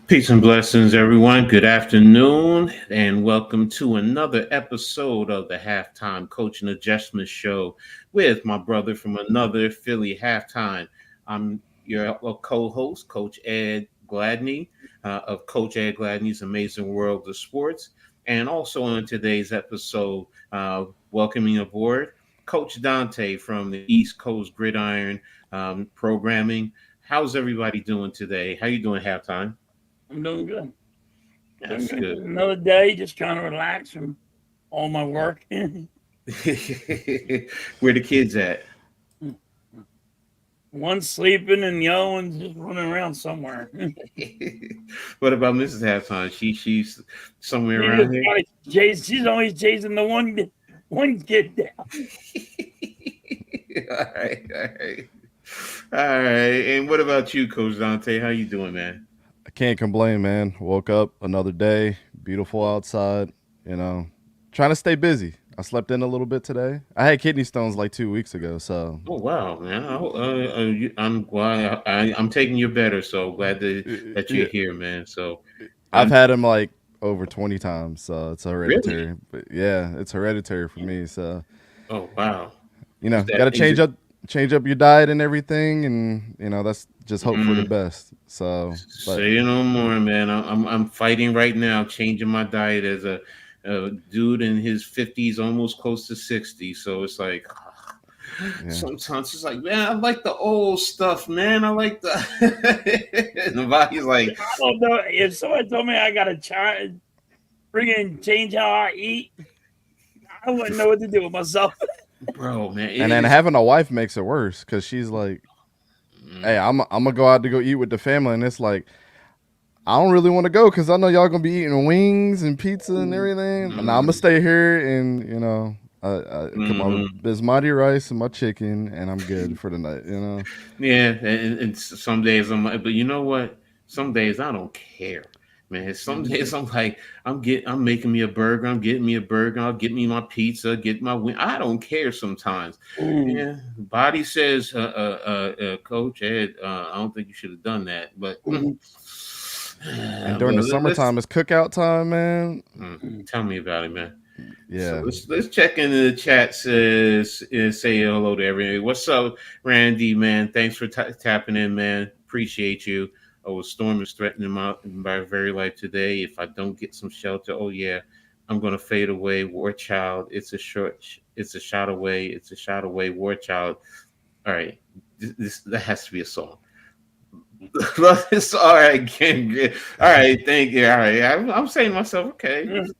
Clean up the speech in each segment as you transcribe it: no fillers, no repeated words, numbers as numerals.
Peace and blessings, everyone. Good afternoon, and welcome to another episode of the Halftime Coach and Adjustment Show with my brother from another Philly halftime. I'm your co-host, Coach Ed Gladney of Coach Ed Gladney's Amazing World of Sports, and also on today's episode, welcoming aboard Coach Dante from the East Coast Gridiron programming. How's everybody doing today? How you doing, halftime? I'm doing good. Doing That's good. good. Another day, just trying to relax from all my work. Where the kids at? One's sleeping and the other one's just running around somewhere. What about Mrs. Halftime? She's somewhere She around just here. she's always chasing the one kid down. All right, all right, all right. And what about you, Coach Dante? How you doing, man? I can't complain, man. Woke up another day, beautiful outside, you know, trying to stay busy. I slept in a little bit today. I had kidney stones like 2 weeks ago, so Oh wow, man! I'm glad I'm taking you better. So glad that you're yeah, here, man. So I've I'm had them like over 20 times, so it's really. hereditary. But yeah, it's hereditary for me. So, Oh wow. got to Is it change up your diet and everything, and that's just hope for the mm, best. So, but say no more, man. I'm fighting right now, changing my diet as a dude in his 50s, almost close to 60. So it's like yeah, sometimes it's like, man, I like the old stuff, man. I like the and the body's like, I don't know if someone told me I gotta try friggin' change how I eat. I wouldn't know what to do with myself. bro, man, and then it's having a wife makes it worse because she's like, "Hey, mm, I'm gonna go out to go eat with the family," and it's like, I don't really want to go because I know y'all gonna be eating wings and pizza and everything. And I'm gonna mm, stay here and cook my mm, basmati rice and my chicken, and I'm good for the night. yeah. And some days I'm like, but you know what? Some days I don't care. Man, some days I'm like, I'm making me a burger. I'm getting me a burger. I'll get me my pizza. Get my wing. I don't care sometimes. Ooh. Yeah, body says, Coach Ed, I don't think you should have done that. But, And during but the let's summertime, it's cookout time, man. tell me about it, man. So Yeah, let's check into the chat. Says say hello to everybody. What's up, Randy? Man, thanks for tapping in, man. Appreciate you. Oh, a storm is threatening my very life today. If I don't get some shelter, oh yeah, I'm gonna fade away. War child. It's a shot away. It's a shot away. War child. All right, this that has to be a song. It's all right, Ken. All right, thank you. All right, I'm saying to myself, okay. It's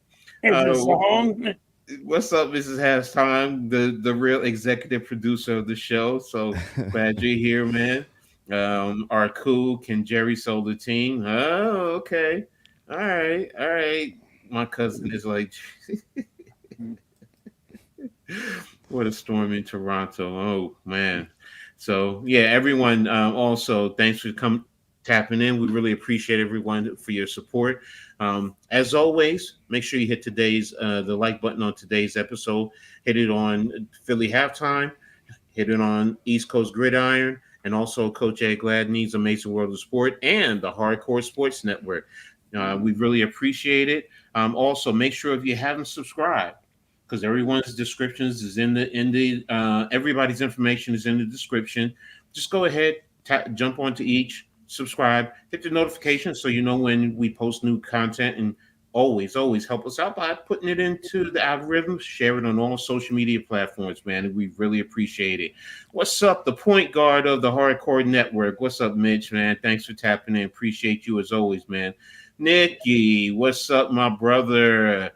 a Uh, song. What's up, Mrs. Halftime, the real executive producer of the show? So glad you're here, man. Our cool Can Jerry sold the team. Oh, okay. All right, all right. My cousin is like, what a storm in Toronto. Oh man. So yeah, everyone. Also, thanks for tapping in. We really appreciate everyone for your support. As always, make sure you hit today's the like button on today's episode. Hit it on Philly halftime. Hit it on East Coast Gridiron, and also Coach Ed Gladney's Amazing World of Sport and the Hardcore Sports Network. We really appreciate it. Also, make sure if you haven't subscribed, because everyone's descriptions is in the everybody's information is in the description. Just go ahead, jump onto each, subscribe, hit the notification so you know when we post new content, and always help us out by putting it into the algorithm, share it on all social media platforms, man. We really appreciate it. What's up, the point guard of the Hardcore Network? What's up, Mitch, man? Thanks for tapping in. Appreciate you as always, man. Nikki, what's up, my brother?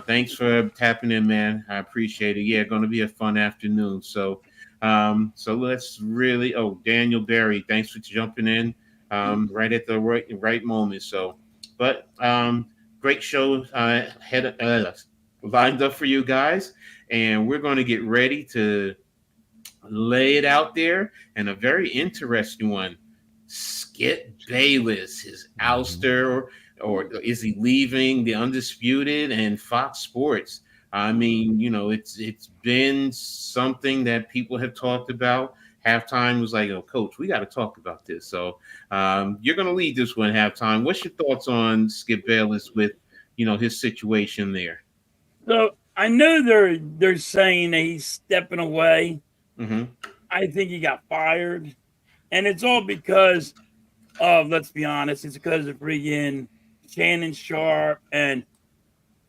Thanks for tapping in, man. I appreciate it. Yeah, going to be a fun afternoon. So let's really. Oh, Daniel Barry, thanks for jumping in right at the right moment. But great show lined up for you guys, and we're going to get ready to lay it out there. And a very interesting one, Skip Bayless, his hmm ouster, or is he leaving the Undisputed and Fox Sports? I mean, it's been something that people have talked about. Halftime was like, "Oh, coach, we got to talk about this." So you're going to lead this one, Halftime. What's your thoughts on Skip Bayless with his situation there? So I know they're saying that he's stepping away. Mm-hmm. I think he got fired, and it's all because of, let's be honest, it's because of freaking Shannon Sharp and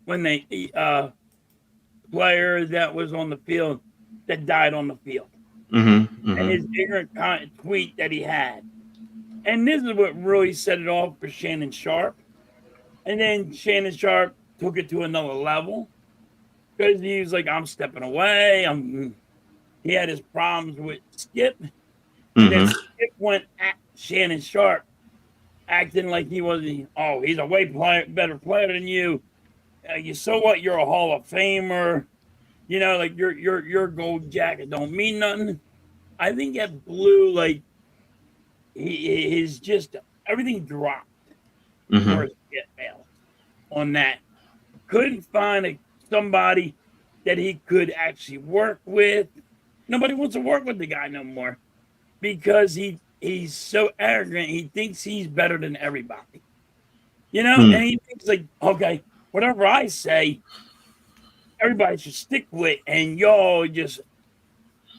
when they player that was on the field that died on the field, Mm-hmm. and his Mm-hmm. ignorant tweet that he had. And this is what really set it off for Shannon Sharp. And then Shannon Sharp took it to another level because he was like, I'm stepping away. He had his problems with Skip. And then Mm-hmm. Skip went at Shannon Sharp, acting like he's a way better player than you. You so what? You're a Hall of Famer. Like your gold jacket don't mean nothing. I think that blew like his just everything dropped Mm-hmm. for Skip Bayless on that. Couldn't find somebody that he could actually work with. Nobody wants to work with the guy no more because he's so arrogant. He thinks he's better than everybody. And he thinks like, okay, whatever I say, everybody should stick with, and y'all just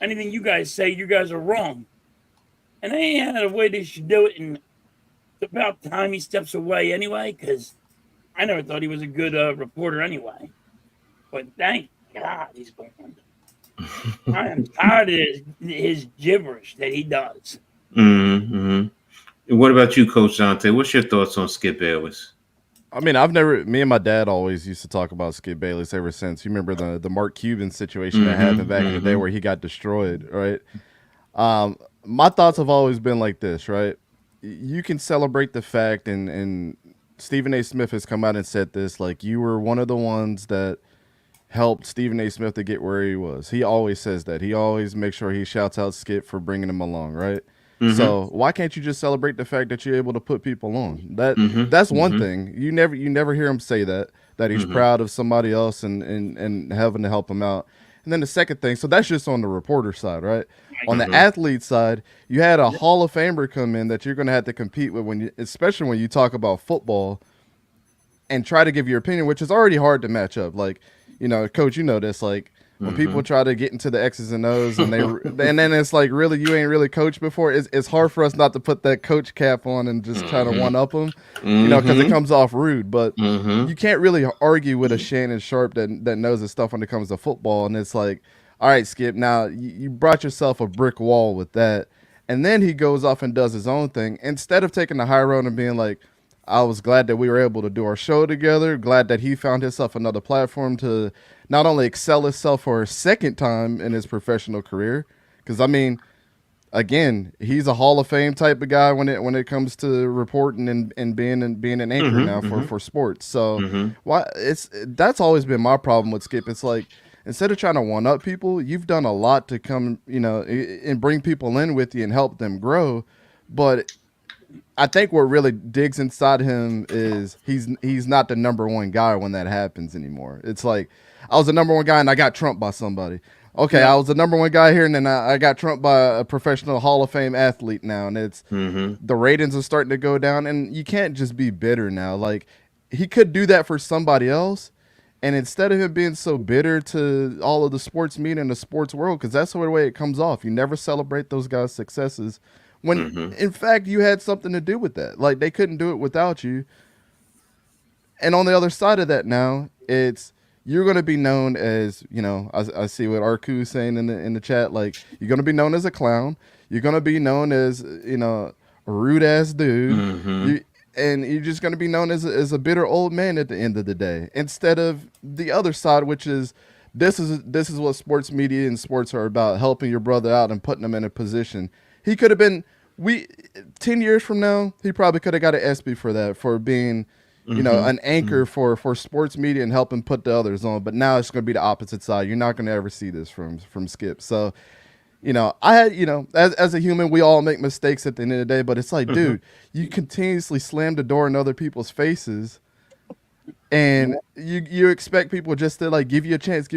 anything you guys say, you guys are wrong. And they ain't had a way they should do it, and it's about time he steps away anyway, because I never thought he was a good reporter anyway. But thank God he's gone. I am tired of his gibberish that he does. Mm-hmm. And what about you, Coach Dante? What's your thoughts on Skip Bayless? I mean, me and my dad always used to talk about Skip Bayless ever since. You remember the Mark Cuban situation that happened back in the day where he got destroyed, right? My thoughts have always been like this, right? You can celebrate the fact, and Stephen A. Smith has come out and said this, like, you were one of the ones that helped Stephen A. Smith to get where he was. He always says that. He always makes sure he shouts out Skip for bringing him along, right? So why can't you just celebrate the fact that you're able to put people on? That's one thing. You never hear him say that he's proud of somebody else and having to help him out. And then the second thing, so that's just on the reporter side, right? On the athlete side, you had a Hall of Famer come in that you're going to have to compete with especially when you talk about football and try to give your opinion, which is already hard to match up. Like, Coach, this, like, when people try to get into the X's and O's and and then it's like, really, you ain't really coached before. It's hard for us not to put that coach cap on and just try to one up them, because it comes off rude. But you can't really argue with a Shannon Sharp that knows his stuff when it comes to football. And it's like, all right, Skip, now you brought yourself a brick wall with that. And then he goes off and does his own thing. Instead of taking the high road and being like, I was glad that we were able to do our show together. Glad that he found himself another platform to not only excel himself for a second time in his professional career. Because, I mean, again, he's a Hall of Fame type of guy when it comes to reporting and being an anchor now for sports. So that's always been my problem with Skip. It's like, instead of trying to one up people, you've done a lot to come, and bring people in with you and help them grow. But I think what really digs inside him is he's not the number one guy when that happens anymore. It's like, I was the number one guy and I got trumped by somebody. Okay, I was the number one guy here and then I got trumped by a professional Hall of Fame athlete now, and it's the ratings are starting to go down, and you can't just be bitter now. Like, he could do that for somebody else, and instead of him being so bitter to all of the sports media and the sports world, because that's the way it comes off. You never celebrate those guys' successes when, in fact, you had something to do with that. Like, they couldn't do it without you. And on the other side of that now, you're going to be known as, I see what Arku is saying in the chat, like, you're going to be known as a clown. You're going to be known as, a rude-ass dude. And you're just going to be known as a bitter old man at the end of the day. Instead of the other side, which is, this is what sports media and sports are about, helping your brother out and putting him in a position. He could have been, 10 years from now, he probably could have got an ESPY for that, for being, an anchor for sports media and helping put the others on. But now it's going to be the opposite side. You're not going to ever see this from Skip. So, I had, as a human, we all make mistakes at the end of the day. But it's like, dude, you continuously slam the door in other people's faces, and you expect people just to, like, give you a chance.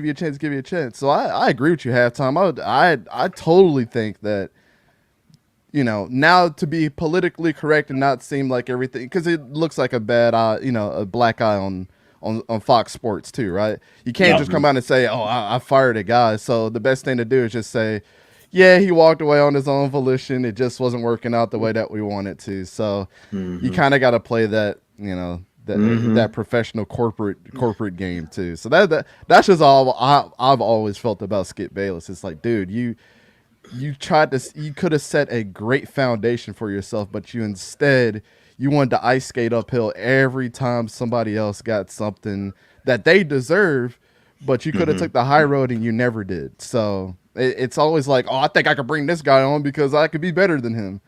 So I agree with you, Halftime. I totally think that now to be politically correct and not seem like everything, because it looks like a bad eye, a black eye on Fox Sports too, right? You can't Yeah. just come out and say, "Oh, I fired a guy." So the best thing to do is just say, "Yeah, he walked away on his own volition. It just wasn't working out the way that we wanted to." So you kind of got to play that, that professional corporate game too. So that's just all I've always felt about Skip Bayless. It's like, dude, you could have set a great foundation for yourself, but you wanted to ice skate uphill every time somebody else got something that they deserve, but you could have took the high road and you never did. So it's always like, oh, I think I could bring this guy on because I could be better than him.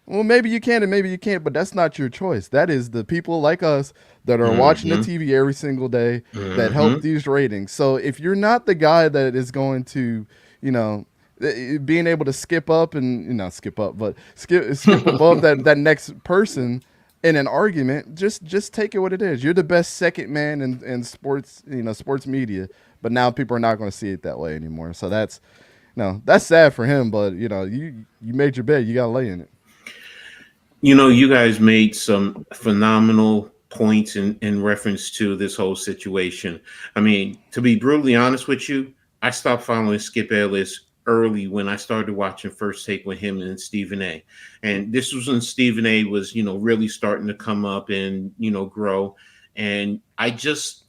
Well, maybe you can and maybe you can't, but that's not your choice. That is the people like us that are watching the TV every single day that help these ratings. So if you're not the guy that is going to, being able to skip up and not skip up, but skip above that next person in an argument, just take it what it is. You're the best second man in sports, sports media, but now people are not going to see it that way anymore. So that's sad for him, but you made your bed, you got to lay in it. You guys made some phenomenal points in reference to this whole situation. I mean, to be brutally honest with you, I stopped following Skip Bayless early when I started watching First Take with him and Stephen A. And this was when Stephen A was, really starting to come up and, grow. And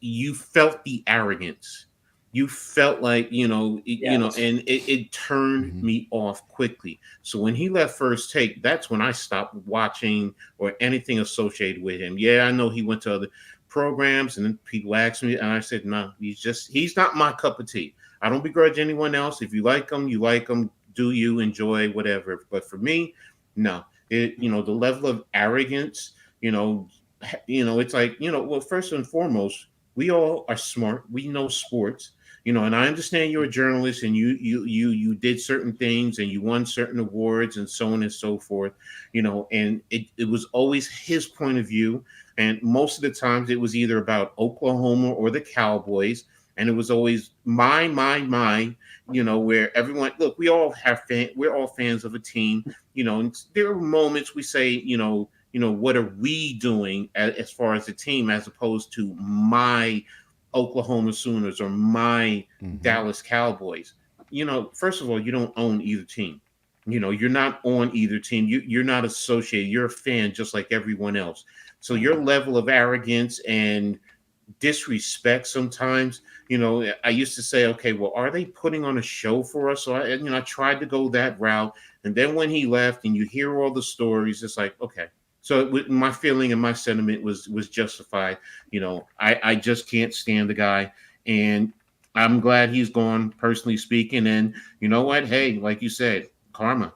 you felt the arrogance. You felt like, and it turned me off quickly. So when he left First Take, that's when I stopped watching or anything associated with him. Yeah, I know he went to other programs and then people asked me and I said, no, he's not my cup of tea. I don't begrudge anyone else. If you like them, do you enjoy whatever. But for me, no, the level of arrogance, it's like, well, first and foremost, we all are smart. We know sports. And I understand you're a journalist and you did certain things and you won certain awards and so on and so forth, and it was always his point of view. And most of the times it was either about Oklahoma or the Cowboys. And it was always my, where everyone, look, we're all fans of a team, and there are moments we say, what are we doing as far as a team, as opposed to my Oklahoma Sooners or my Dallas Cowboys. First of all, you don't own either team. You're not on either team. You're not associated. You're a fan just like everyone else. So your level of arrogance and disrespect sometimes, I used to say, okay, well, are they putting on a show for us? So I tried to go that route. And then when he left and you hear all the stories, it's like, okay. So my feeling and my sentiment was justified. I just can't stand the guy, and I'm glad he's gone, personally speaking. And you know what? Hey, like you said, karma.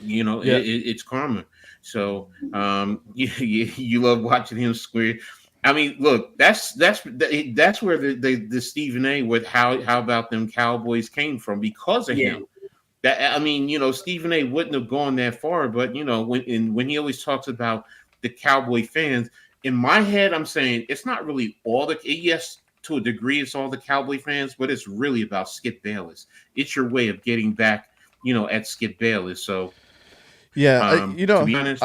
It's karma. So you love watching him square. I mean, look, that's where the Stephen A. with how about them Cowboys came from, because of him. That, I mean, Stephen A. wouldn't have gone that far, but when he always talks about the Cowboy fans, in my head, I'm saying it's not really yes, to a degree, it's all the Cowboy fans, but it's really about Skip Bayless. It's your way of getting back, at Skip Bayless. So, yeah, to be honest,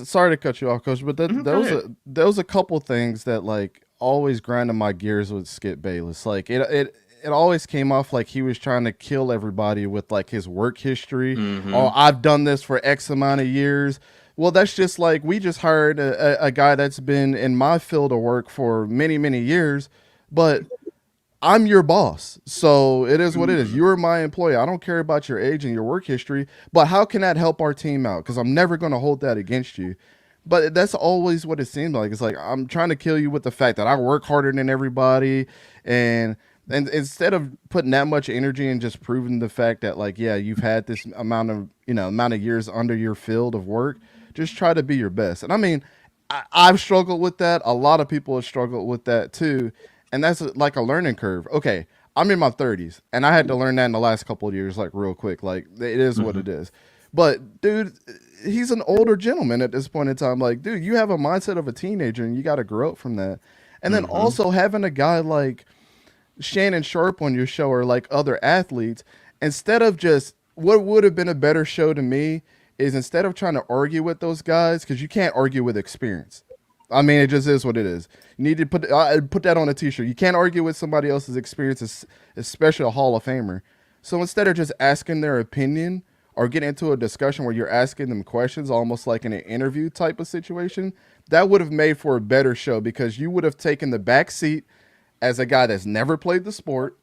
sorry to cut you off, Coach, but there was a couple things that like always grinded my gears with Skip Bayless. Like it always came off like he was trying to kill everybody with like his work history. Oh, I've done this for X amount of years. Well, that's just like, we just hired a guy that's been in my field of work for many, many years, but I'm your boss. So it is what it is. You're my employee. I don't care about your age and your work history, but how can that help our team out? Because I'm never going to hold that against you. But that's always what it seemed like. It's like, I'm trying to kill you with the fact that I work harder than everybody, and instead of putting that much energy and just proving the fact that, like, yeah, you've had this amount of years under your field of work, just try to be your best. And I mean, I've struggled with that. A lot of people have struggled with that too. And that's like a learning curve. Okay, I'm in my 30s, and I had to learn that in the last couple of years, like real quick. Like, it is what it is. But dude, he's an older gentleman at this point in time. Like, dude, you have a mindset of a teenager, and you got to grow up from that. And then also having a guy like Shannon Sharpe on your show, or like other athletes, instead of just what would have been a better show to me is instead of trying to argue with those guys, because you can't argue with experience. I mean, it just is what it is. You need to put that on a T-shirt. You can't argue with somebody else's experience, especially a Hall of Famer. So instead of just asking their opinion or get into a discussion where you're asking them questions, almost like in an interview type of situation, that would have made for a better show because you would have taken the back seat as a guy that's never played the sport,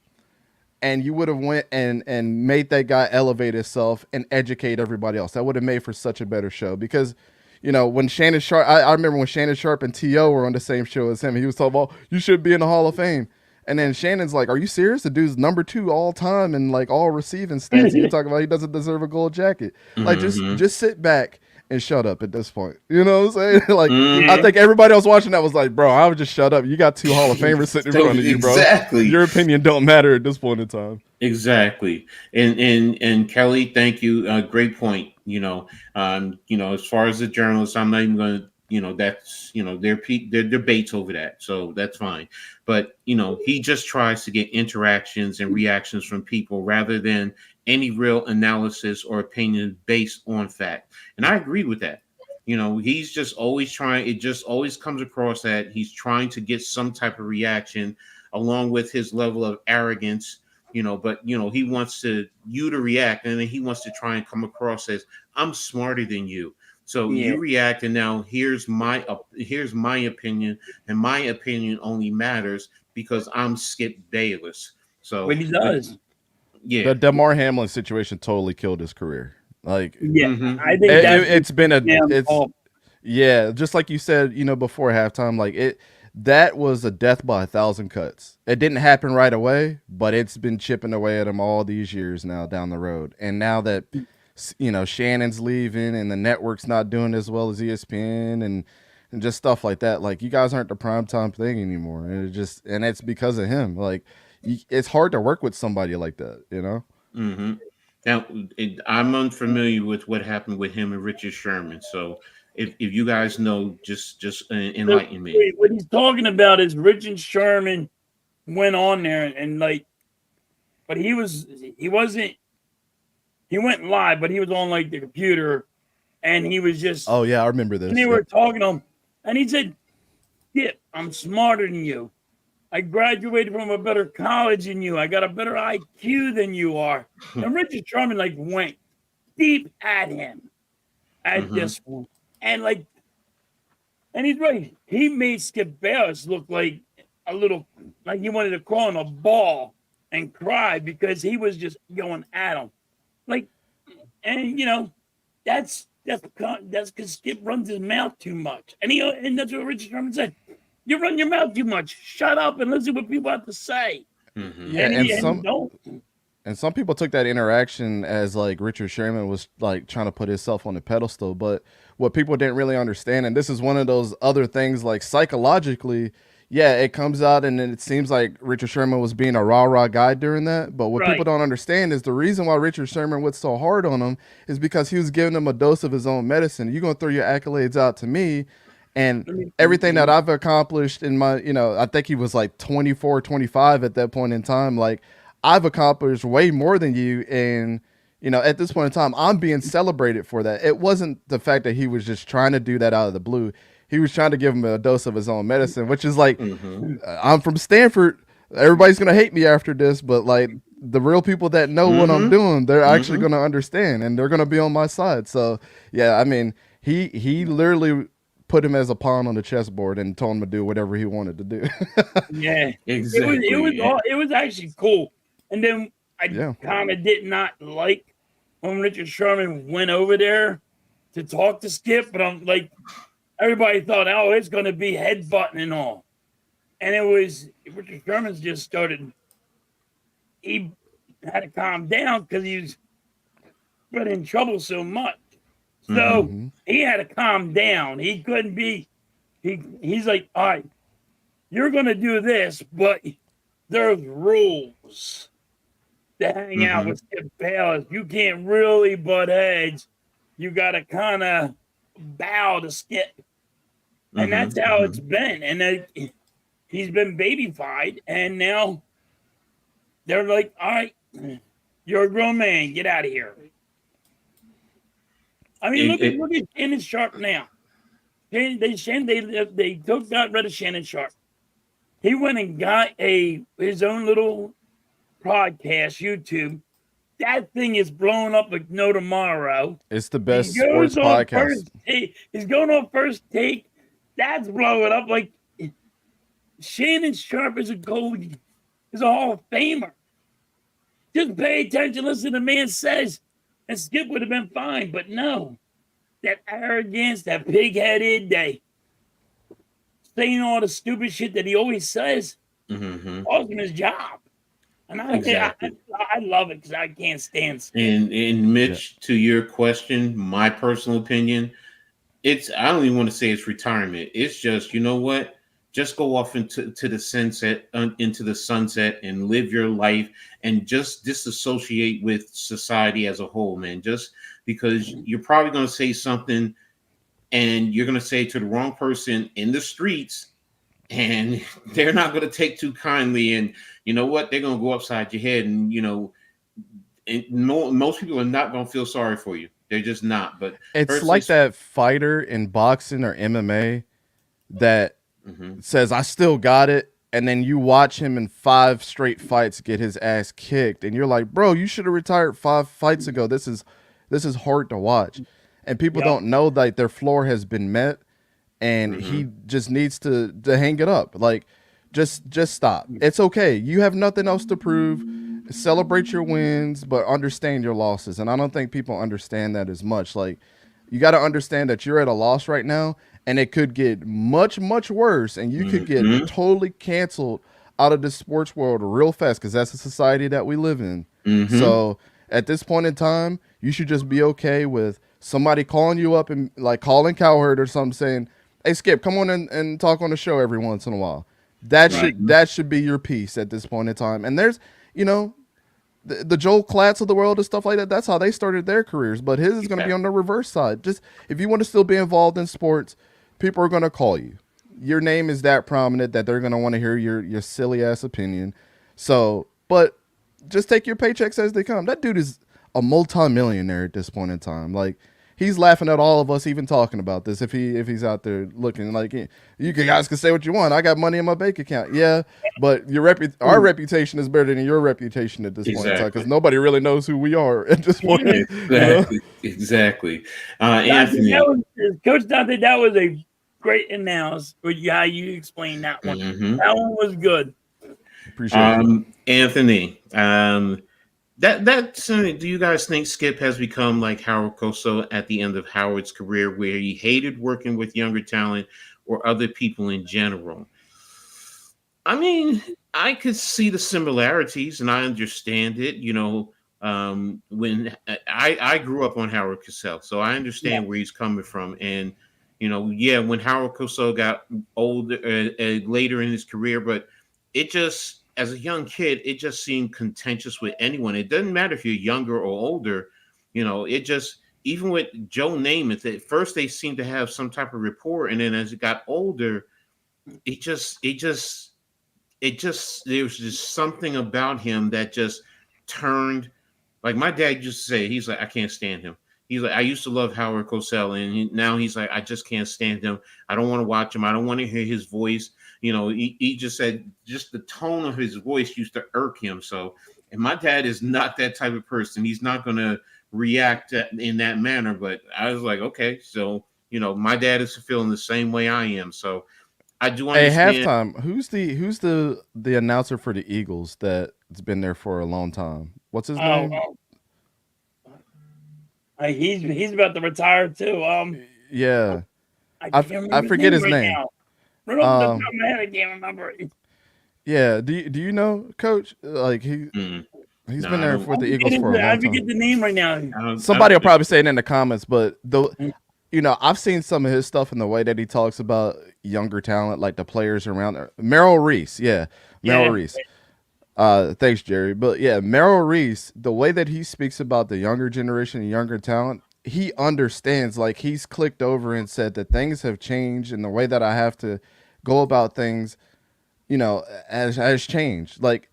and you would have went and made that guy elevate himself and educate everybody else. That would have made for such a better show because, you know, when Shannon Sharp, I remember when Shannon Sharp and T.O. were on the same show as him, he was talking about, you should be in the Hall of Fame. And then Shannon's like, are you serious? The dude's number 2 all time and like all receiving stats. You're talking about he doesn't deserve a gold jacket. Like just sit back and shut up at this point. You know what I'm saying? Like I think everybody else watching that was like, bro, I would just shut up. You got 2 Hall of Famers sitting in front of you, bro. Exactly. Your opinion don't matter at this point in time. Exactly. And Kelly, thank you. Great point. As far as the journalists, I'm not even going to, that's, their debates over that. So that's fine. But, he just tries to get interactions and reactions from people rather than any real analysis or opinion based on fact. And I agree with that. He's just always trying. It just always comes across that he's trying to get some type of reaction along with his level of arrogance. But he wants you to react, and then he wants to try and come across as I'm smarter than you. So you react, and now here's my opinion, and my opinion only matters because I'm Skip Bayless. So what he does, the Damar Hamlin situation totally killed his career. Like, I think it's just like you said, before halftime, like that was a death by 1,000 cuts. It didn't happen right away, but it's been chipping away at him all these years now down the road. And now that, Shannon's leaving and the network's not doing as well as ESPN and just stuff like that, like you guys aren't the primetime thing anymore. And it's because of him. Like it's hard to work with somebody like that, Mm-hmm. Now, I'm unfamiliar with what happened with him and Richard Sherman. So if you guys know, just enlighten me. What he's talking about is Richard Sherman went on there and but he went live, but he was on like the computer and he was just, oh yeah, I remember this. And they were talking to him and he said, yeah, I'm smarter than you. I graduated from a better college than you. I got a better IQ than you are. And Richard Sherman went deep at him at this one. And he's right. He made Skip Bayless look like a little, like he wanted to crawl in a ball and cry because he was just going at him. That's because Skip runs his mouth too much. And that's what Richard Sherman said. You run your mouth too much. Shut up and listen to what people have to say. Yeah, and some people took that interaction as like Richard Sherman was like trying to put himself on the pedestal. But what people didn't really understand, and this is one of those other things, like psychologically, yeah, it comes out and it seems like Richard Sherman was being a rah-rah guy during that. But what people don't understand is the reason why Richard Sherman went so hard on him is because he was giving him a dose of his own medicine. You're going to throw your accolades out to me. And everything that I've accomplished in my, I think he was like 24, 25 at that point in time. Like, I've accomplished way more than you. And, at this point in time, I'm being celebrated for that. It wasn't the fact that he was just trying to do that out of the blue. He was trying to give him a dose of his own medicine, which is like, I'm from Stanford. Everybody's going to hate me after this. But like the real people that know what I'm doing, they're actually going to understand and they're going to be on my side. So, yeah, I mean, he literally put him as a pawn on the chessboard and told him to do whatever he wanted to do. Yeah, exactly. It was actually cool. And then I kind of did not like when Richard Sherman went over there to talk to Skip, but I'm like, everybody thought, oh, it's going to be headbutting and all. And it was, Richard Sherman's just started, he had to calm down because he was been in trouble so much. So he had to calm down. He couldn't be, he's like, all right, you're going to do this, but there's rules to hang out with Skip Bayless. You can't really butt heads. You got to kind of bow to Skip. And that's how it's been. And he's been babyfied. And now they're like, all right, You're a grown man. Get out of here. I mean, look at Shannon Sharp now. They got rid of Shannon Sharp. He went and got his own little podcast, YouTube. That thing is blowing up like no tomorrow. It's the best sports podcast. He's going on First Take. That's blowing up like Shannon Sharp is a Hall of Famer. Just pay attention, listen to the man says, and Skip would have been fine. But no, that arrogance, that pig-headed, saying all the stupid shit that he always says, cost him his job. And I love it because I can't stand Skip. And Mitch, to your question, my personal opinion, I don't even want to say it's retirement. It's just, you know what? Just go off into the sunset and live your life and just disassociate with society as a whole, man. Just because you're probably going to say something and you're going to say it to the wrong person in the streets and they're not going to take too kindly. And you know what? They're going to go upside your head. And, most people are not going to feel sorry for you. They're just not. But it's like that fighter in boxing or MMA that says, I still got it. And then you watch him in 5 straight fights get his ass kicked. And you're like, bro, you should have retired 5 fights ago. This is hard to watch. And people don't know that their floor has been met. And he just needs to hang it up. Like, just stop. It's okay. You have nothing else to prove. Celebrate your wins, but understand your losses. And I don't think people understand that as much. Like, you got to understand that you're at a loss right now, and it could get much, much worse, and you could get totally canceled out of the sports world real fast because that's the society that we live in. So at this point in time, you should just be okay with somebody calling you up and like calling Cowherd or something saying, hey, Skip, come on and talk on the show every once in a while. That should be your piece at this point in time. And there's, the Joel Klatts of the world and stuff like that, that's how they started their careers. But his is going to be on the reverse side. Just if you want to still be involved in sports, people are going to call you. Your name is that prominent that they're going to want to hear your silly ass opinion. So, but just take your paychecks as they come. That dude is a multi-millionaire at this point in time. Like, he's laughing at all of us even talking about this. If he's out there looking like, you guys can say what you want. I got money in my bank account. Yeah, but our reputation is better than your reputation at this point in time because nobody really knows who we are at this point. Exactly. Anthony, Coach Dante, that was a great analysis for how you explained that one. That one was good. Appreciate it. Anthony, do you guys think Skip has become like Howard Cosell at the end of Howard's career, where he hated working with younger talent or other people in general? I mean, I could see the similarities, and I understand it. When I grew up on Howard Cosell, so I understand where he's coming from. And when Howard Cosell got older, later in his career, but it just, as a young kid, it just seemed contentious with anyone. It doesn't matter if you're younger or older. It just, even with Joe Namath, at first they seemed to have some type of rapport. And then as it got older, there was just something about him that just turned, like my dad used to say, he's like, I can't stand him. He's like, I used to love Howard Cosell, and now he's like, I just can't stand him. I don't want to watch him. I don't want to hear his voice. He just said just the tone of his voice used to irk him. So, and my dad is not that type of person. He's not going to react in that manner. But I was like, okay, so, my dad is feeling the same way I am. So I do understand. Hey, halftime, who's the announcer for the Eagles that's been there for a long time? What's his name? He's about to retire too. Yeah, I forget his name. Now. Right off the top of my head, I can't remember it. Yeah, do you know, Coach? Like he's been there for the Eagles for a long time. I forget the name right now. Somebody will probably say it in the comments, but I've seen some of his stuff in the way that he talks about younger talent, like the players around there. Merrill Reese, Merrill Reese. Thanks, Jerry. But yeah, Merrill Reese, the way that he speaks about the younger generation and younger talent, he understands. Like, he's clicked over and said that things have changed, and the way that I have to go about things, has changed. Like,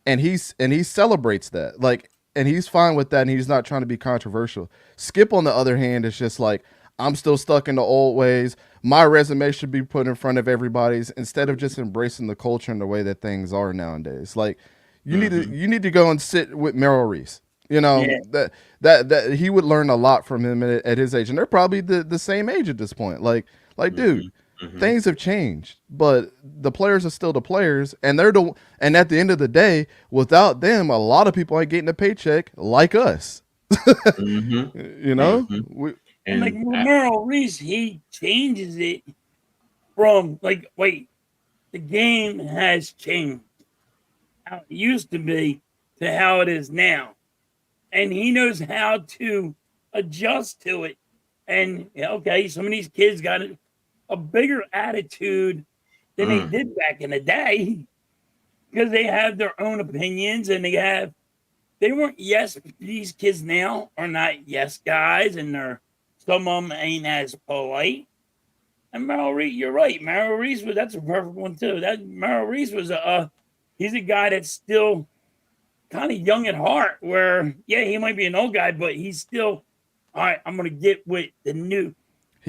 and he celebrates that. Like, and he's fine with that, and he's not trying to be controversial. Skip, on the other hand, is just like, I'm still stuck in the old ways. My resume should be put in front of everybody's instead of just embracing the culture and the way that things are nowadays. Like, you need to go and sit with Merrill Reese. You know Yeah. that he would learn a lot from him at his age, and they're probably the same age at this point. Dude, things have changed, but the players are still the players, and and at the end of the day, without them, a lot of people ain't getting a paycheck like us. You know, And like And Merrill Reese, he changes it from like, wait, the game has changed how it used to be to how it is now. And he knows how to adjust to it. And okay, some of these kids got a bigger attitude than they did back in the day because they have their own opinions and they weren't yes. These kids now are not yes guys, and some of them ain't as polite. And Merrill Reese, you're right. Merrill Reese that's a perfect one too. That Merrill Reese was he's a guy that's still kind of young at heart. Where yeah, he might be an old guy, but he's still all right. I'm gonna get with he the new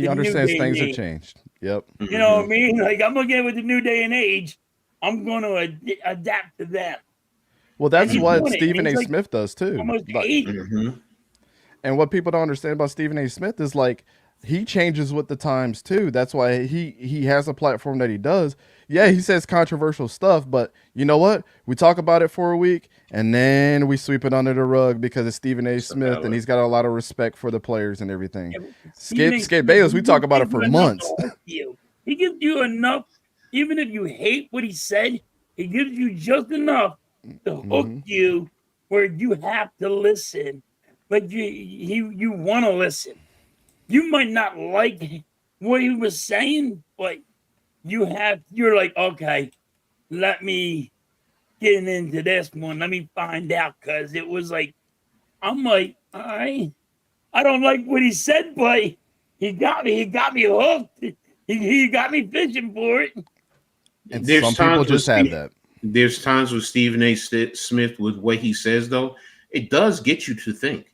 understands day and things have age. changed. Yep. You know what I mean? Like I'm gonna get with the new day and age. I'm gonna adapt to them. Well, And that's he's what doing it. And Stephen he's A. like Smith does too. almost Like, 80. and what people don't understand about Stephen A. Smith is like he changes with the times too. That's why he has a platform that he does. Yeah, he says controversial stuff, but you know what? We talk about it for a week and then we sweep it under the rug because it's Stephen A. Smith and he's got a lot of respect for the players and everything. Yeah, Stephen A. Skip Smith, Bayless, we he talk about it gives you for enough months. to hook you. He gives you enough, even if you hate what he said, he gives you just enough to hook you where you have to listen. Like you want to listen. You might not like what he was saying, but you're like, okay, let me get into this one. Let me find out because it was like I'm like, all right, I don't like what he said, but he got me. He got me hooked. He got me fishing for it. And there's some people times with just have that. there's times with Stephen A. Smith with what he says though, it does get you to think.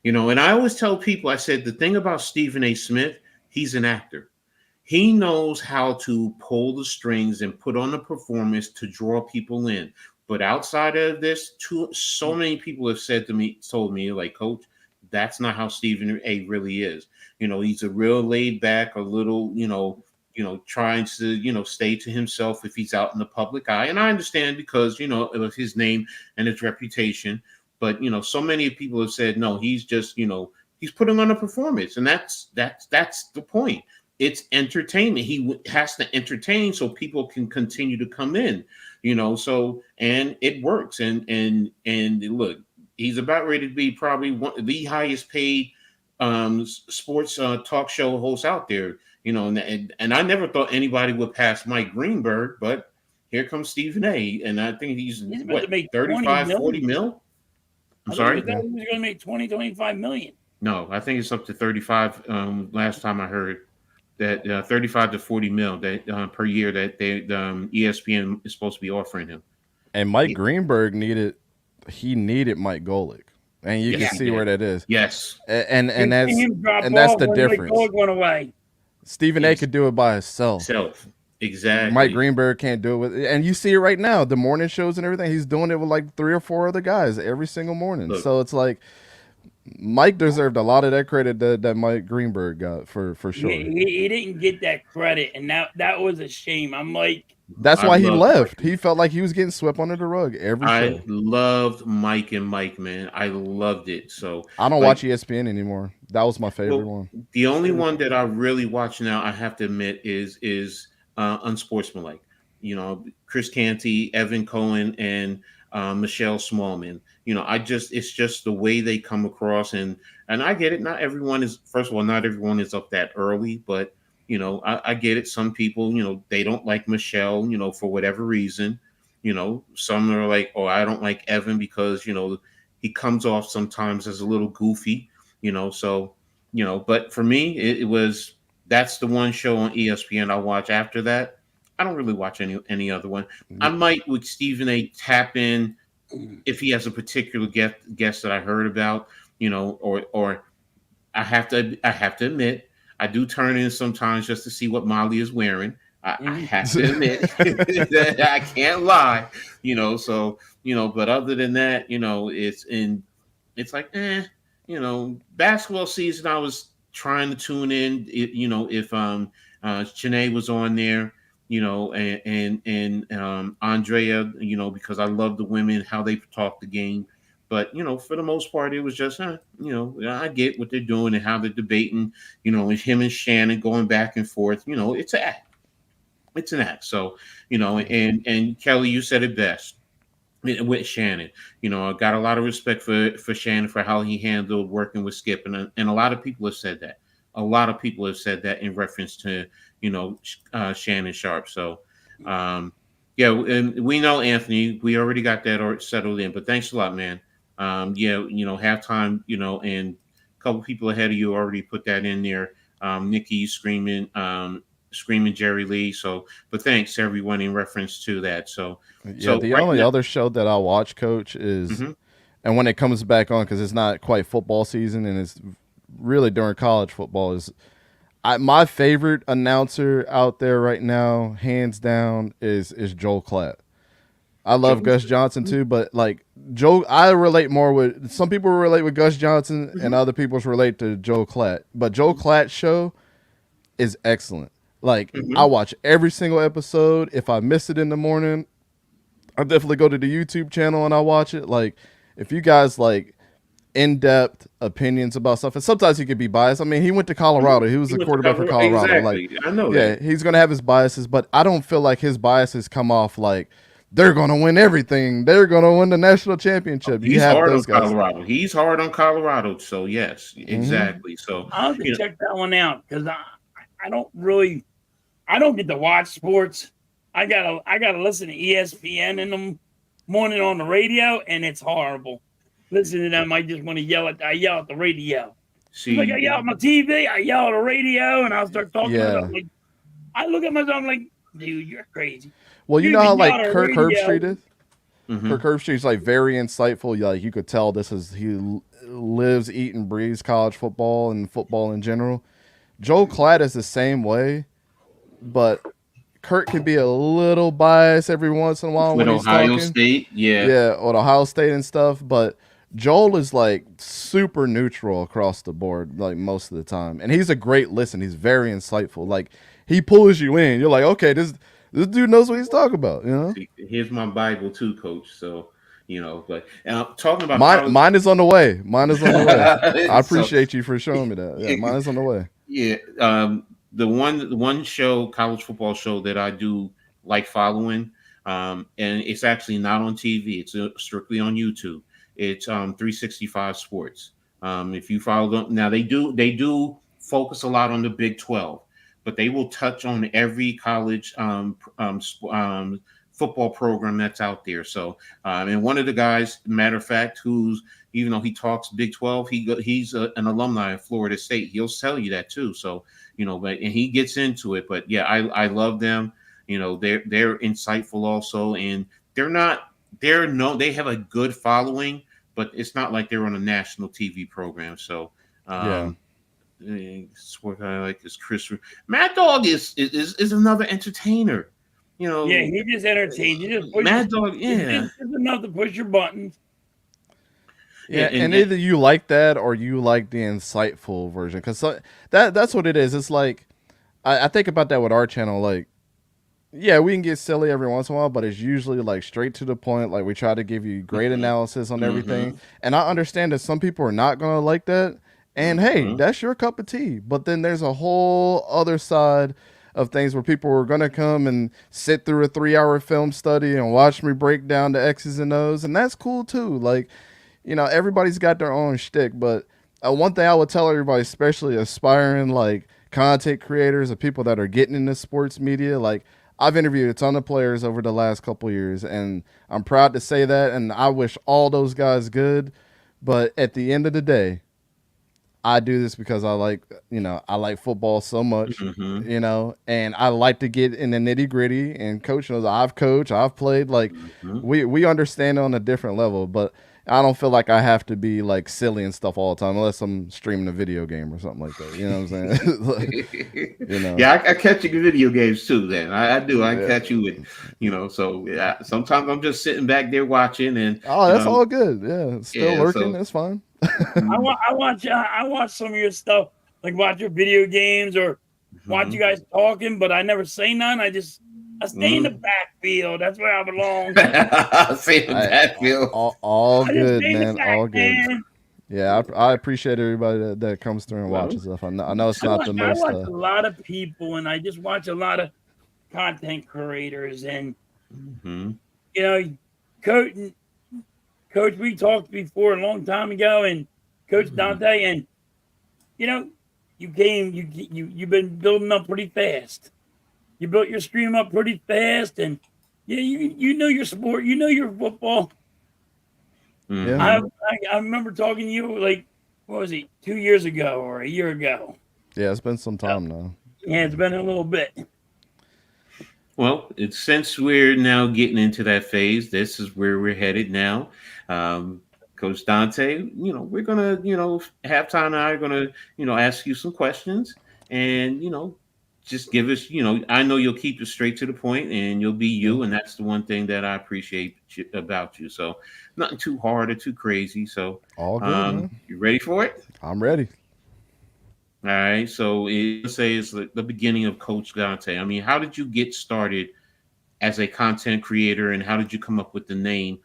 And I always tell people, I said the thing about Stephen A. Smith, he's an actor. He knows how to pull the strings and put on a performance to draw people in. But outside of this, so many people have told me, like, Coach, that's not how Stephen A. really is. He's a real laid back, a little, trying to, stay to himself if he's out in the public eye. And I understand because, of his name and his reputation. But so many people have said, no, he's just, he's putting on a performance, and that's the point. It's entertainment. He has to entertain so people can continue to come in, So and it works. And look, he's about ready to be probably the highest paid sports talk show host out there, And I never thought anybody would pass Mike Greenberg, but here comes Stephen A. And I think he's about to what make 35, 40 mil. I'm I sorry. thought he was going to make 25 million. No, I think it's up to 35. Last time I heard that 35 to 40 mil that per year that ESPN is supposed to be offering him. And Mike Greenberg needed Mike Golick. And you Yes, can he see did. where that is. Yes. And Him drop that's off the when, like, difference. Golick went away. Stephen A could do it by himself. Exactly. Mike Greenberg can't do it with, and you see it right now. The morning shows and everything, he's doing it with like 3 or 4 other guys every single morning. Look. So it's like Mike deserved a lot of that credit that Mike Greenberg got for sure. He didn't get that credit, and that was a shame. I'm like, that's why he left. Mike. He felt like he was getting swept under the rug every I show. loved Mike and Mike, man. I loved it. So I don't watch ESPN anymore. That was my favorite one. The only one that I really watch now, I have to admit, is Unsportsmanlike. Chris Canty, Evan Cohen, and Michelle Smallman. It's just the way they come across, and I get it. Not everyone is. First of all, not everyone is up that early, but I get it. Some people, they don't like Michelle, for whatever reason. Some are like, oh, I don't like Evan because he comes off sometimes as a little goofy. So but for me, it was that's the one show on ESPN I watch. After that, I don't really watch any other one. I might with Stephen A. tap in if he has a particular guest that I heard about, or I have to admit, I do turn in sometimes just to see what Molly is wearing. I have to admit that I can't lie, So but other than that, it's like, basketball season. I was trying to tune in, if Chennai was on there, and Andrea, because I love the women, how they talk the game. But for the most part, it was just, I get what they're doing and how they're debating, and him and Shannon going back and forth. It's an act. It's an act. So, and Kelly, you said it best with Shannon. I got a lot of respect for Shannon for how he handled working with Skip, and a lot of people have said that. A lot of people have said that in reference to Shannon Sharp. So, yeah, and we know Anthony. We already got that settled in. But thanks a lot, man. Yeah, halftime. And a couple people ahead of you already put that in there. Nikki screaming Jerry Lee. So, but thanks everyone in reference to that. So, yeah, the only other show that I watch, Coach, is, and when it comes back on, because it's not quite football season and it's really during college football, is my favorite announcer out there right now, hands down, is Joel Klatt. I love Gus Johnson too, but like Joe, I relate more with, some people relate with Gus Johnson and other people relate to Joel Klatt. But Joel Klatt's show is excellent. Like I watch every single episode. If I miss it in the morning, I definitely go to the YouTube channel and I watch it. Like if you guys like in-depth opinions about stuff, and sometimes he could be biased. I mean, he went to Colorado. He was a quarterback for Colorado. Exactly. Like I know that. Yeah, he's gonna have his biases, but I don't feel like his biases come off like they're gonna win everything. They're gonna win the national championship. He's hard on Colorado. He's hard on Colorado. So yes, exactly. So I'll have to check that one out because I don't get to watch sports. I gotta listen to ESPN in the morning on the radio, and it's horrible. Listen to them, I just want to yell at the radio. See, like I yell at my TV, I yell at the radio, and I'll start talking about it. Like, I look at myself, I'm like, dude, you're crazy. Well, you know how like Kirk Herbstreit is? Kirk Herbstreit's like very insightful. Like you could tell he lives, eats, and breathes college football and football in general. Joel Klatt is the same way, but Kurt can be a little biased every once in a while with when he's Ohio talking. State, yeah, with Ohio State and stuff. But Joel is like super neutral across the board, like most of the time, and he's a great listen. He's very insightful. Like he pulls you in. You're like, okay, this dude knows what he's talking about. Here's my Bible too, Coach. So but talking about mine is on the way. Mine is on the way. I appreciate you for showing me that. Yeah, mine is on the way. Yeah. The one show, college football show that I do like following, and it's actually not on TV. It's strictly on YouTube. It's 365 Sports. If you follow them now, they do focus a lot on the Big 12, but they will touch on every college football program that's out there. So, and one of the guys, matter of fact, who's, even though he talks Big 12, he's an alumni of Florida State. He'll tell you that too. So, but and he gets into it. But yeah, I love them. They're insightful also, and they have a good following, but it's not like they're on a national TV program. So, what I like is Chris. Mad Dog is another entertainer. Yeah, he just entertains. He just Mad Dog. Yeah, it's enough to push your buttons. Yeah, and either you like that or you like the insightful version, because that's what it is. It's like I think about that with our channel. Like, yeah, we can get silly every once in a while, but it's usually like straight to the point. Like we try to give you great analysis on everything, and I understand that some people are not gonna like that. And hey, that's your cup of tea. But then there's a whole other side of things where people are gonna come and sit through a 3-hour film study and watch me break down the X's and O's, and that's cool too. Like, everybody's got their own shtick, but one thing I would tell everybody, especially aspiring like content creators or people that are getting into sports media, like I've interviewed a ton of players over the last couple of years, and I'm proud to say that, and I wish all those guys good. But at the end of the day, I do this because I like football so much, Mm-hmm. and I like to get in the nitty gritty. And coach knows I've coached, I've played. Like Mm-hmm. we understand on a different level, but I don't feel like I have to be like silly and stuff all the time unless I'm streaming a video game or something like that. You know what I'm saying? Yeah, I catch you in video games too. Then I do. I Yeah. catch you with, So yeah, sometimes I'm just sitting back there watching, and Oh, that's all good. Yeah, it's still yeah. lurking. So It's fine. mhm, I watch some of your stuff, like watch your video games or watch you mhm, guys talking, but I never say none. I stay in the mhm. backfield. That's where I belong. Same I that feel. all I just good, stay in the man. back, All good. man. Yeah, I appreciate everybody that comes through and Well, watches stuff. I know it's not the I most. watch a lot of people, and I just watch a lot of content creators, and mhm, you know, coach, coach, we talked before a long time ago, and Coach mhm. Dante, and you know, you've been building up pretty fast. You built your stream up pretty fast, and yeah, you know your sport, you know your football. Yeah, I remember talking to you like what was it, 2 years ago or a year ago? yeah. It's been some So, time now. yeah, it's been a little bit. Well, it's since we're now getting into that phase, this is where we're headed now. Um, Coach Dante, we're gonna, halftime and I are gonna, ask you some questions and, just give us, I know you'll keep it straight to the point and you'll be Yeah, you. And that's the one thing that I appreciate about you. So nothing too hard or too crazy. So, all good, man. you ready for it? I'm ready. All right. So it say it's the beginning of Coach Dante. I mean, how did you get started as a content creator, and how did you come up with the name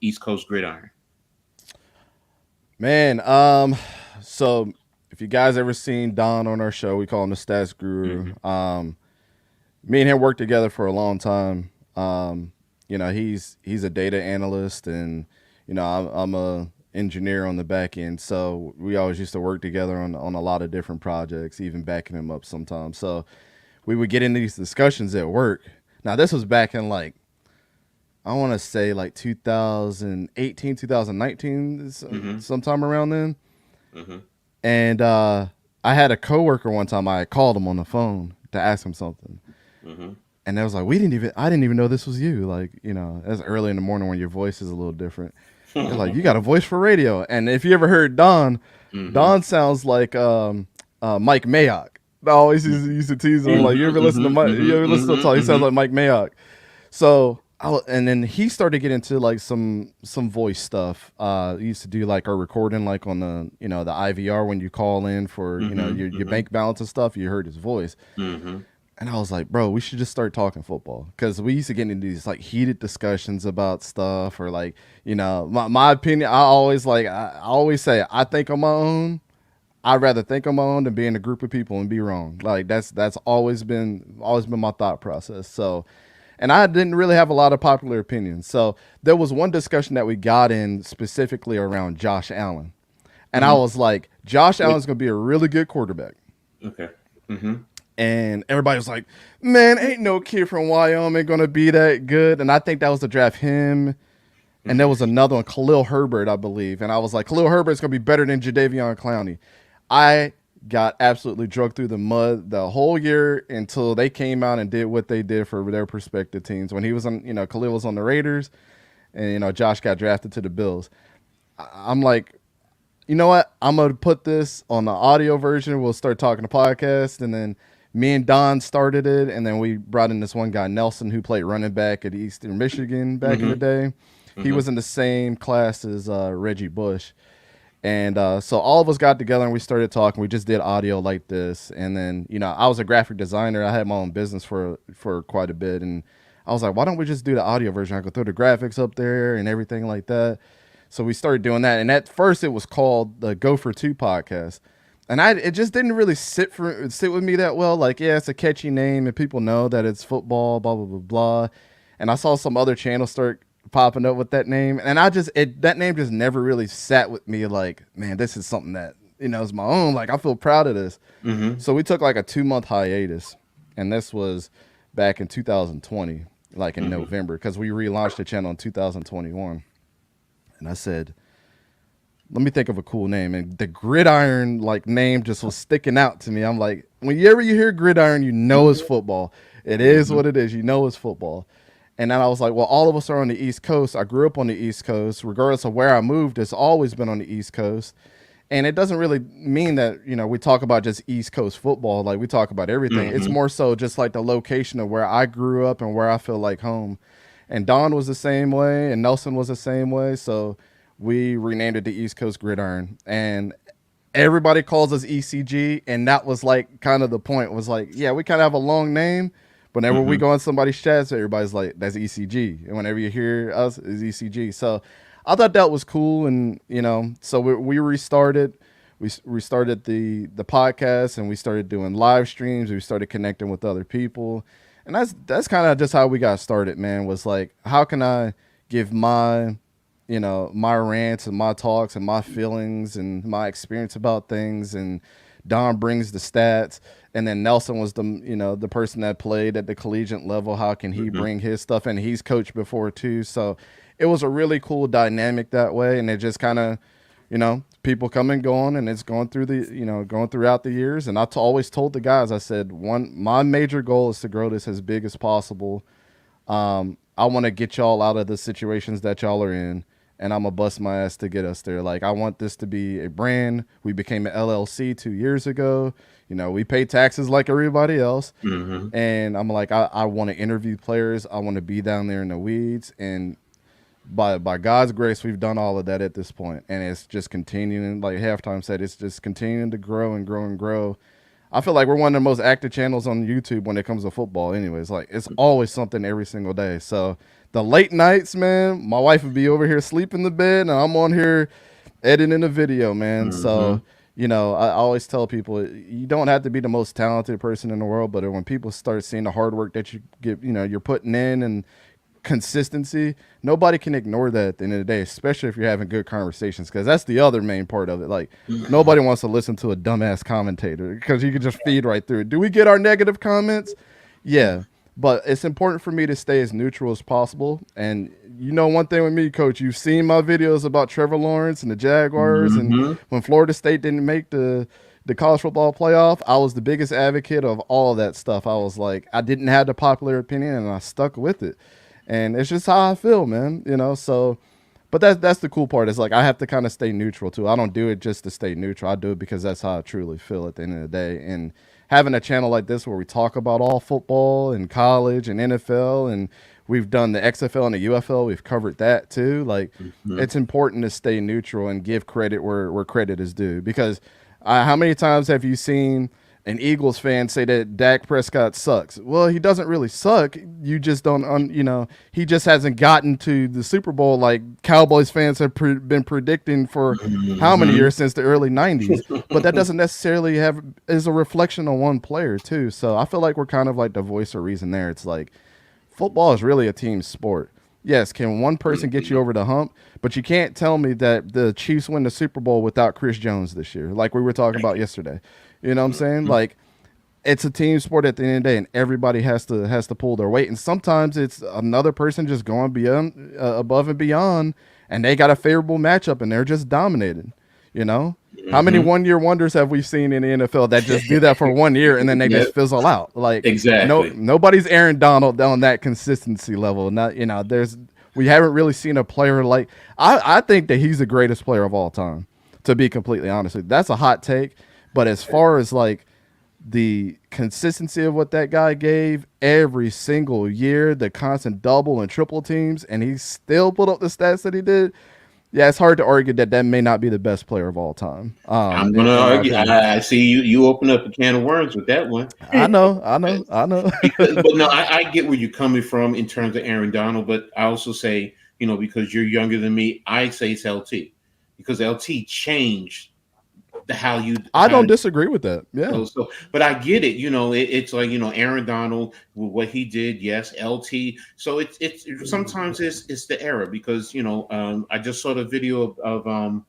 East Coast Gridiron? Man, so if you guys ever seen Don on our show, we call him the Stats Guru. Mm-hmm. Me and him worked together for a long time. He's a data analyst, and I'm a engineer on the back end. So we always used to work together on a lot of different projects, even backing him up sometimes. So we would get into these discussions at work. Now this was back in like I want to say like 2018, 2019, Mm-hmm. sometime around then. Mm-hmm. And I had a coworker one time. I called him on the phone to ask him something, Mm-hmm. and they was like, I didn't even know this was you. Like, that's early in the morning when your voice is a little different. They're like, you got a voice for radio. And if you ever heard Don, Mm-hmm. Don sounds like Mike Mayock. I always used to tease him like, you ever listen to him talk? He sounds like Mike Mayock. So and then he started getting into like some voice stuff. He used to do like our recording, like on the the IVR when you call in for your bank balance and stuff. You heard his voice, Mm-hmm. and I was like, bro, we should just start talking football because we used to get into these like heated discussions about stuff or like my opinion. I always say I think on my own. I'd rather think on my own than be in a group of people and be wrong. Like that's always been my thought process. So. And I didn't really have a lot of popular opinions. So there was one discussion that we got in specifically around Josh Allen. And I Mm-hmm. was like, Josh Allen's going to be a really good quarterback. Okay. Mm-hmm. And everybody was like, man, ain't no kid from Wyoming going to be that good. And I think that was to draft him. And there was another one, Khalil Herbert, I believe. And I was like, Khalil Herbert's going to be better than Jadeveon Clowney. I got absolutely drugged through the mud the whole year until they came out and did what they did for their respective teams. When he was on, Khalil was on the Raiders, and Josh got drafted to the Bills. I'm like, you know what? I'm gonna put this on the audio version. We'll start talking to podcast, and then me and Don started it, and then we brought in this one guy Nelson who played running back at Eastern Michigan back in the day. He was in the same class as Reggie Bush. And so all of us got together and we started talking. We just did audio like this. And then, I was a graphic designer. I had my own business for quite a bit. And I was like, why don't we just do the audio version? I could throw the graphics up there and everything like that. So we started doing that. And at first it was called the Go for Two podcast. And it just didn't really sit with me that well. Like, yeah, it's a catchy name and people know that it's football, blah, blah, blah, blah. And I saw some other channels start popping up with that name, and that name just never really sat with me. Like, man, this is something that is my own. Like, I feel proud of this. Mm-hmm. So we took like a 2-month hiatus, and this was back in 2020, like in November, because we relaunched the channel in 2021. And I said, let me think of a cool name. And the Gridiron like name just was sticking out to me. I'm like, whenever you hear Gridiron, you know it's football. It is what it is. You know it's football. And then I was like, well, all of us are on the East Coast. I grew up on the East Coast. Regardless of where I moved, it's always been on the East Coast. And it doesn't really mean that, we talk about just East Coast football. Like, we talk about everything. It's more so just like the location of where I grew up and where I feel like home. And Don was the same way, and Nelson was the same way. So we renamed it the East Coast Gridiron. And everybody calls us ECG. And that was like kind of the point, was like, yeah, we kind of have a long name. But whenever we go on somebody's chat, everybody's like, that's ECG. And whenever you hear us, it's ECG. So I thought that was cool. And, so we restarted. We restarted the podcast, and we started doing live streams. We started connecting with other people. And that's kind of just how we got started, man, was like, how can I give my rants and my talks and my feelings and my experience about things. And Don brings the stats. And then Nelson was the person that played at the collegiate level. How can he bring his stuff? And he's coached before too. So it was a really cool dynamic that way. And it just kind of, people come and going, and it's going throughout the years. And I always told the guys, I said, my major goal is to grow this as big as possible. I want to get y'all out of the situations that y'all are in, and I'm going to bust my ass to get us there. Like, I want this to be a brand. We became an LLC 2 years ago. We pay taxes like everybody else. And I'm like, I want to interview players. I want to be down there in the weeds. And by God's grace, we've done all of that at this point. And it's just continuing. Like Halftime said, it's just continuing to grow and grow and grow. I feel like we're one of the most active channels on YouTube when it comes to football anyways. Like, it's always something every single day. So the late nights, man, my wife would be over here sleeping in the bed, and I'm on here editing a video, man. So, I always tell people, you don't have to be the most talented person in the world, but when people start seeing the hard work that you get, you're putting in and consistency, nobody can ignore that at the end of the day, especially if you're having good conversations, because that's the other main part of it. Like, nobody wants to listen to a dumbass commentator, because you can just feed right through it. Do we get our negative comments? Yeah, but it's important for me to stay as neutral as possible. And one thing with me, Coach, you've seen my videos about Trevor Lawrence and the Jaguars, and when Florida State didn't make the college football playoff, I was the biggest advocate of all of that stuff. I was like, I didn't have the popular opinion, and I stuck with it. And it's just how I feel, man, so, but that's the cool part. Is like, I have to kind of stay neutral too. I don't do it just to stay neutral. I do it because that's how I truly feel at the end of the day. And having a channel like this where we talk about all football and college and NFL, and we've done the XFL and the UFL, we've covered that too. Like, it's important to stay neutral and give credit where credit is due, because how many times have you seen an Eagles fan say that Dak Prescott sucks? Well, he doesn't really suck. You just don't, he just hasn't gotten to the Super Bowl like Cowboys fans have been predicting for how many years, since the early 90s. But that doesn't necessarily is a reflection on one player too. So I feel like we're kind of like the voice of reason there. It's like, football is really a team sport. Yes, can one person get you over the hump? But you can't tell me that the Chiefs win the Super Bowl without Chris Jones this year, like we were talking about yesterday. You know what I'm saying? Like, it's a team sport at the end of the day, and everybody has to pull their weight. And sometimes it's another person just going beyond, above and beyond, and they got a favorable matchup, and they're just dominated. How many one-year wonders have we seen in the NFL that just do that for 1 year and then they just fizzle out? Like, exactly. Nobody's Aaron Donald on that consistency level. Not, we haven't really seen a player like, I think that he's the greatest player of all time, to be completely honest with you. That's a hot take. But as far as like the consistency of what that guy gave every single year, the constant double and triple teams, and he still put up the stats that he did, yeah, it's hard to argue that may not be the best player of all time. I'm going to argue. I see you open up a can of worms with that one. I know. But no, I get where you're coming from in terms of Aaron Donald, but I also say, because you're younger than me, I say it's LT, because LT changed I don't disagree with that. Yeah. But I get it. It's like, Aaron Donald, what he did. Yes. LT. So it's sometimes it's the era, because, I just saw the video of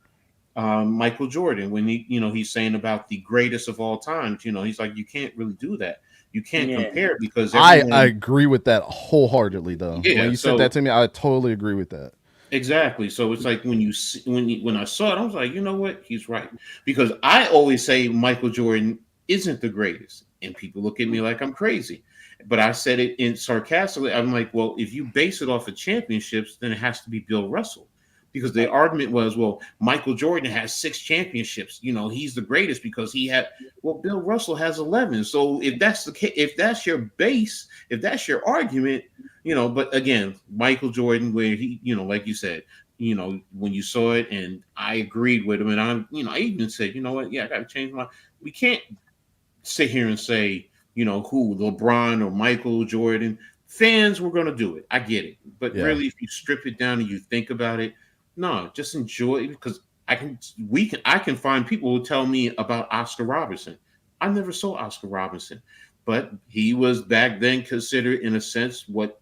Michael Jordan when he's saying about the greatest of all times. He's like, you can't really do that. You can't compare, because I agree with that wholeheartedly though. Yeah, when you said that to me, I totally agree with that. Exactly. So it's like when I saw it, I was like, you know what? He's right. Because I always say Michael Jordan isn't the greatest, and people look at me like I'm crazy. But I said it in sarcastically. I'm like, well, if you base it off of championships, then it has to be Bill Russell. Because the Right. argument was, well, Michael Jordan has 6 championships. He's the greatest because he had. Well, Bill Russell has 11. So if that's the case, if that's your base, if that's your argument, but again, Michael Jordan, where he, like you said, when you saw it, and I agreed with him, and I even said, you know what, yeah, I got to change my. We can't sit here and say, who LeBron or Michael Jordan fans were going to do it. I get it, but Yeah. really, if you strip it down and you think about it, no, just enjoy it because I can find people who tell me about Oscar Robertson. I never saw Oscar Robinson, but he was back then considered, in a sense, what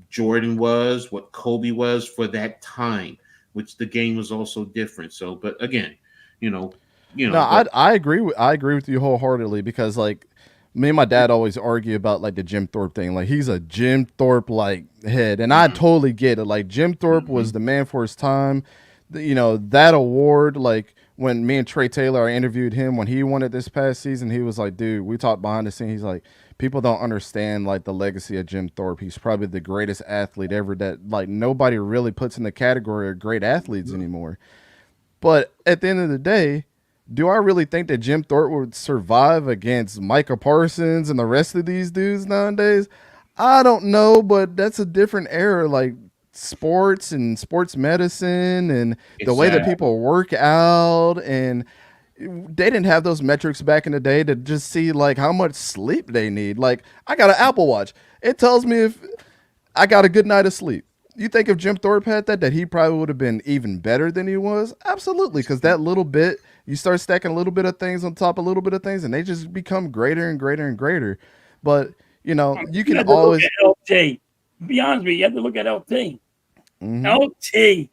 Jordan was, what Kobe was for that time, which the game was also different. So, but again, you know, No, but I agree with you wholeheartedly because like me and my dad always argue about like the Jim Thorpe thing. Like he's a Jim Thorpe like head, and I mhm, totally get it. Like Jim Thorpe was mhm, the man for his time. That award. Like when me and Trey Taylor, I interviewed him when he won it this past season. He was like, "Dude, we talked behind the scenes." He's like, "People don't understand like the legacy of Jim Thorpe. He's probably the greatest athlete ever. That like nobody really puts in the category of great athletes anymore." But at the end of the day, do I really think that Jim Thorpe would survive against Micah Parsons and the rest of these dudes nowadays? I don't know, but that's a different era. Like sports and sports medicine and the way that exactly. people work out, and they didn't have those metrics back in the day to just see like how much sleep they need. Like I got an Apple Watch. It tells me if I got a good night of sleep. You think if Jim Thorpe had that he probably would have been even better than he was? Absolutely, because that little bit, you start stacking a little bit of things on top of a little bit of things, and they just become greater and greater and greater. But you You can have to look always. at LT. To be honest with you, you have to look at LT. Hmm. LT.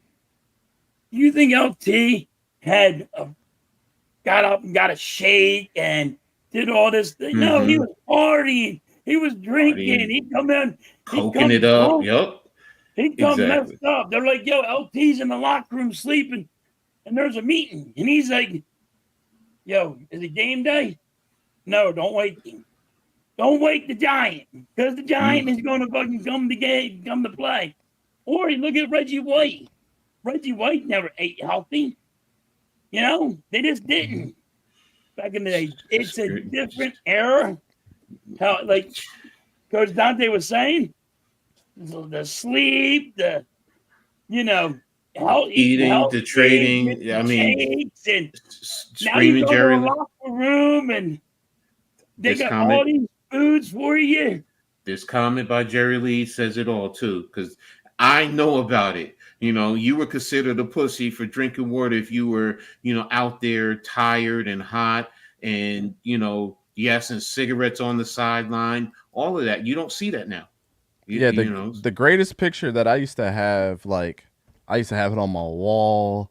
You think LT had got up and got a shake and did all this thing? No, he Mm-hmm. was partying. He was drinking. Partying, He'd come in. He'd coking come it up. drunk. Yep, He'd come exactly. messed up. They're like, "Yo, LT's in the locker room sleeping, and there's a meeting." And he's like, "Yo, is it game day? No, don't wake him. Don't wake the giant because the giant Mm, is going to fucking come to play." Or you look at Reggie White. Reggie White never ate healthy. They just didn't back in the day. It's a different era. How, like Coach Dante was saying, the sleep, you know, eating Eating, the healthy, trading. I getting mean, shakes, and now you screaming go to a Jerry. locker room and they This got all comment, these foods for you. this comment by Jerry Lee says it all too. Because I know about it. You were considered a pussy for drinking water if you were, out there tired and hot, and yes, and cigarettes on the sideline. All of that. You don't see that now. You, Yeah, you know. the greatest picture that I used to have, like I used to have it on my wall,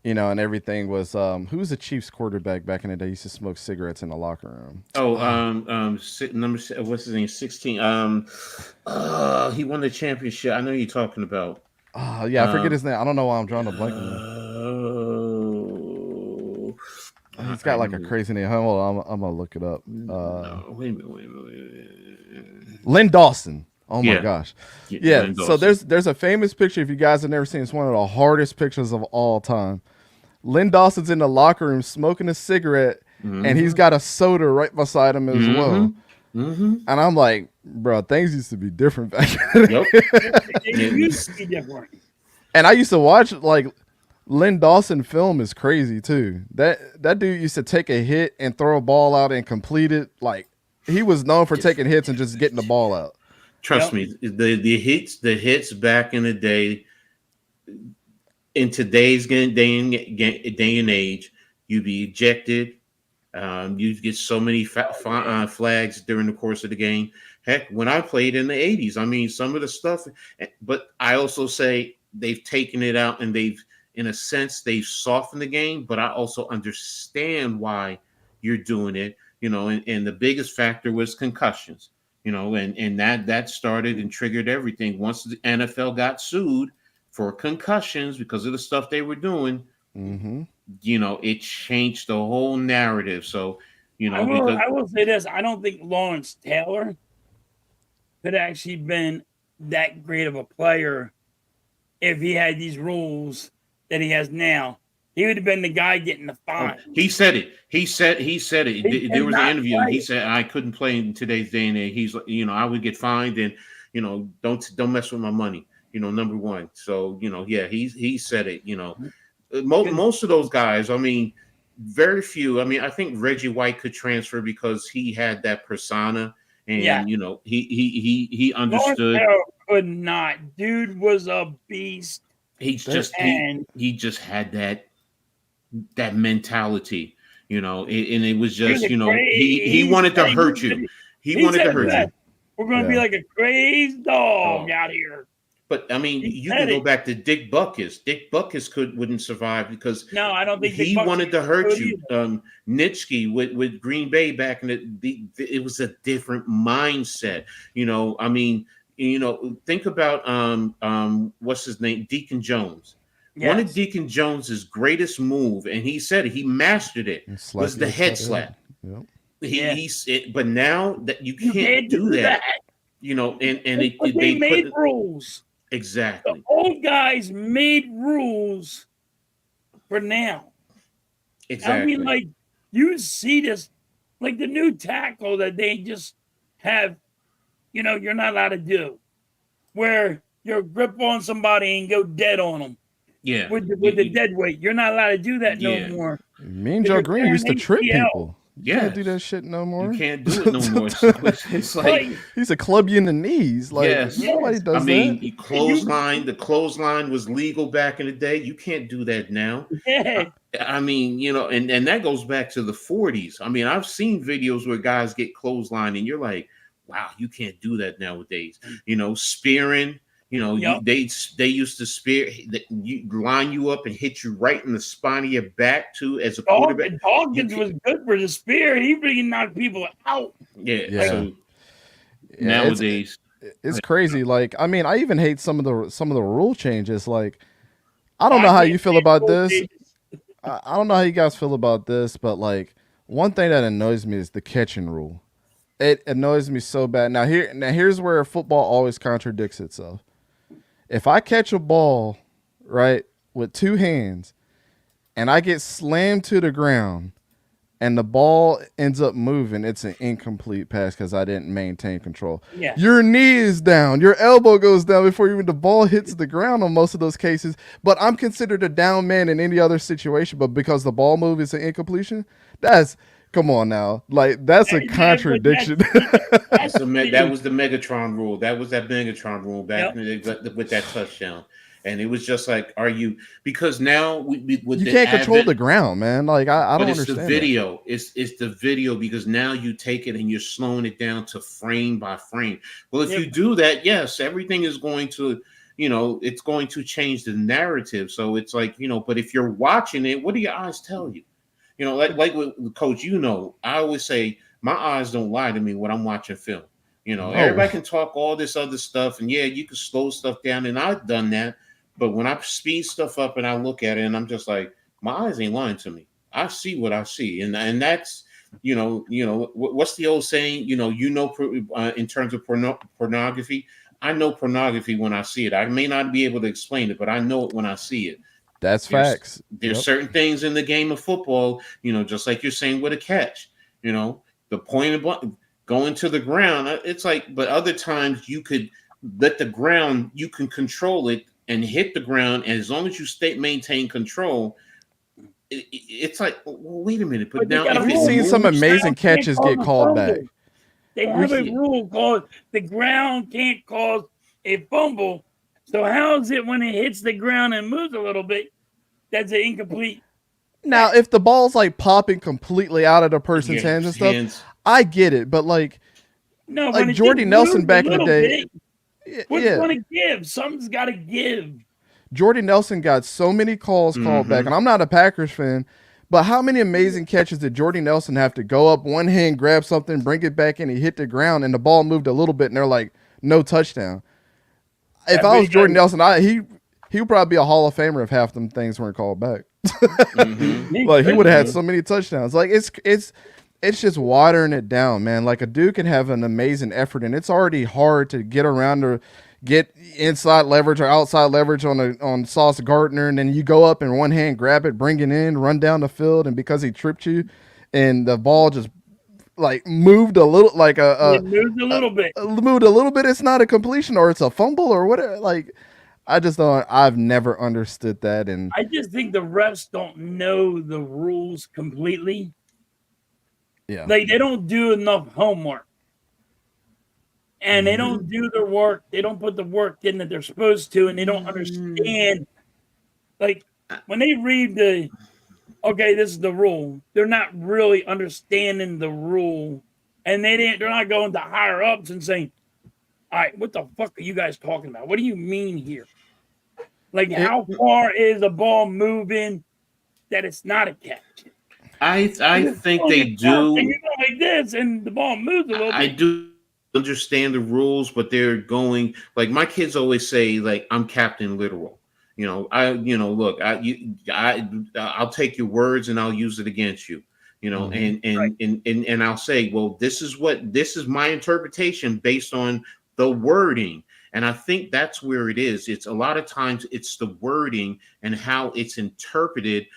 and everything was who was the Chiefs quarterback back in the day? Used to smoke cigarettes in the locker room. Oh, what's his name? 16. He won the championship. I know you're talking about. Yeah, I forget Um, his name. I don't know why I'm drawing a blank on him. oh, He's I got like a know. crazy name. Hold on, I'm gonna look it up. No, wait a minute, wait a minute. Lynn Dawson. Oh my Yeah, gosh. yeah, Yeah, Len so Dawson. there's a famous picture if you guys have never seen. It's one of the hardest pictures of all time. Lynn Dawson's in the locker room smoking a cigarette, and he's Mm-hmm. got a soda right beside him as well. Mm-hmm. Mm-hmm. And I'm like, bro, things used to be different back then. Yep. They Yeah, used to be different. And I used to watch like Lynn Dawson film is crazy too. That dude used to take a hit and throw a ball out and complete it. Like he was known for taking hits and just getting the ball out. trust Yep. me, the hits back in the day, in today's day and age, you'd be ejected. You get so many flags during the course of the game. Heck, when I played in the 80s, I mean, some of the stuff, but I also say they've taken it out and in a sense, they've softened the game, but I also understand why you're doing it, and the biggest factor was concussions, and that started and triggered everything. Once the NFL got sued, for concussions because of the stuff they were doing, Mm-hmm. it changed the whole narrative. So, because I will say this: I don't think Lawrence Taylor could actually been that great of a player if he had these rules that he has now. He would have been the guy getting the fine. he said it. He said it. There was an cannot interview. He play. said I couldn't play in today's day and age. He's like, I would get fined, and don't mess with my money. Number one. So yeah, he said it. Most of those guys. I mean, very few. I mean, I think Reggie White could transfer because he had that persona, and Yeah. he Lawrence understood. Taylor could not. Dude was a beast. He just had that mentality, and it was just, he wanted to hurt you. He wanted to hurt you. We're going to be like a crazy dog Oh. out here. But I mean, He you said can go it. back to Dick Butkus. Dick Butkus wouldn't survive because No, I don't think he Dick Butkus wanted to hurt could you. either. Nitschke with Green Bay back in it was a different mindset. I mean, think about what's his name, Deacon Jones. One of Yes. Deacon Jones's greatest move, and he said it, he mastered it, was the head slap. Yep. But now that you can't do that. But they made rules. Exactly. The old guys made rules for now. Exactly. I mean, like, you see this, like the new tackle that they just have, you're not allowed to do, where you grip on somebody and go dead on them. Yeah. With the dead weight. You're not allowed to do that no more. Me and Joe Green used to trip ACL. people. You can't do that shit no more. You can't do it no more. So it's like he used to club you in the knees. Like nobody does that. The clothesline was legal back in the day. You can't do that now. Yeah. I mean, and that goes back to the 40s. I mean, I've seen videos where guys get clothesline and you're like, wow, you can't do that nowadays. Spearing. Yep. They used to line you up and hit you right in the spine of your back too as a quarterback. Dawkins was good for the spear. He really knocked people out. Yeah. So Yeah, nowadays, it's crazy. Like, I mean, I even hate some of the rule changes. Like, I don't know how you feel about this. I don't know how you guys feel about this, but like one thing that annoys me is the catching rule. It annoys me so bad. Now here's where football always contradicts itself. If I catch a ball, right, with two hands and I get slammed to the ground and the ball ends up moving, it's an incomplete pass because I didn't maintain control. Yeah. Your knee is down. Your elbow goes down before even the ball hits the ground on most of those cases. But I'm considered a down man in any other situation. But because the ball move is an incompletion, come on now. Like, that's a contradiction. that was the Megatron rule. That was that Megatron rule back with that touchdown. And it was just like, because now you can't control the ground, man. Like, I don't understand. It's the video. It's the video because now you take it and you're slowing it down to frame by frame. Well, if you do that, yes, everything is going to, it's going to change the narrative. So it's like, but if you're watching it, what do your eyes tell you? Like with Coach, I always say my eyes don't lie to me when I'm watching film. Everybody can talk all this other stuff, and yeah, you can slow stuff down, and I've done that. But when I speed stuff up and I look at it, and I'm just like, my eyes ain't lying to me. I see what I see, and that's what's the old saying? In terms of pornography, I know pornography when I see it. I may not be able to explain it, but I know it when I see it. That's facts. There's certain things in the game of football, just like you're saying with a catch, the point of going to the ground. It's like, but other times you could let the ground, you can control it and hit the ground. And as long as you maintain control, it's like, well, wait a minute. But now we've seen some amazing catches get called back. They have a rule called the ground can't cause a fumble. So how is it when it hits the ground and moves a little bit, that's an incomplete? Now, if the ball's like popping completely out of the person's hands and stuff, I get it. But like Jordy Nelson back in the day, what's going to give? Something's got to give. Jordy Nelson got so many calls called back, and I'm not a Packers fan, but how many amazing catches did Jordy Nelson have to go up one hand, grab something, bring it back, and he hit the ground, and the ball moved a little bit, and they're like, no touchdown. If I was Jordan Nelson, he would probably be a Hall of Famer if half them things weren't called back. Mm-hmm. Like he would have had so many touchdowns. Like it's just watering it down, man. Like a dude can have an amazing effort, and it's already hard to get around or get inside leverage or outside leverage on Sauce Gardner, and then you go up and one hand grab it, bring it in, run down the field, and because he tripped you, and the ball just like moved a little, like It moved a little bit. moved a little bit. It's not a completion or it's a fumble or whatever. Like I just don't. I've never understood that, and I just think the refs don't know the rules completely. yeah, Like they don't do enough homework. And they don't do their work. They don't put the work in that they're supposed to, and they don't understand. Like when they read okay, this is the rule. They're not really understanding the rule, and they're not going to higher ups and saying, "All right, what the fuck are you guys talking about? What do you mean here? Like how far is the ball moving that it's not a catch?" I think they do. And you go like this, and the ball moves a little bit. I do understand the rules, but they're going like my kids always say, like I'm Captain Literal. Look, I'll take your words and I'll use it against you. And I'll say, well, this is my interpretation based on the wording. And I think that's where it is. It's a lot of times it's the wording and how it's interpreted,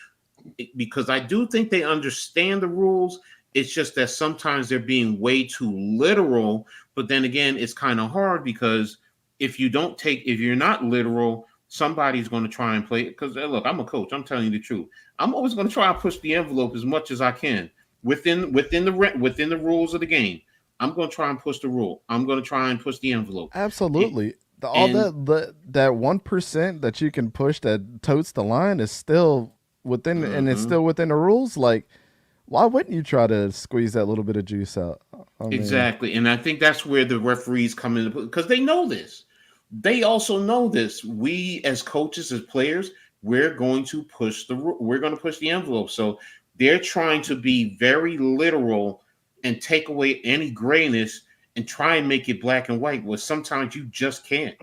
because I do think they understand the rules. It's just that sometimes they're being way too literal. But then again, it's kind of hard because if you're not literal, somebody's going to try and play it. Because look, I'm a coach. I'm telling you the truth. I'm always going to try and push the envelope as much as I can within the rules of the game. I'm going to try and push the rule. I'm going to try and push the envelope. absolutely. All that 1% that you can push that totes the line is still within, and it's still within the rules. Like, why wouldn't you try to squeeze that little bit of juice out? Exactly, and I think that's where the referees come in, because they know this. They also know this. We as coaches, as players, we're going to push the envelope. So they're trying to be very literal and take away any grayness and try and make it black and white. Well, sometimes you just can't.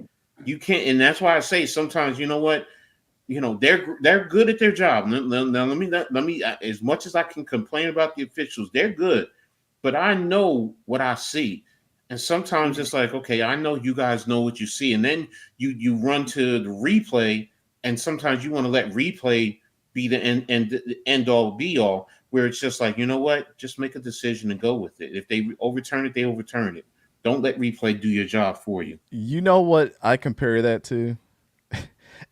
You can't, and that's why I say sometimes, you know what, they're good at their job. Now let me as much as I can complain about the officials, they're good, but I know what I see. And sometimes it's like, okay, I know you guys know what you see, and then you run to the replay, and sometimes you want to let replay be the end all be all, where it's just like, you know what, just make a decision and go with it. If they overturn it, they overturn it. Don't let replay do your job for you. You know what I compare that to?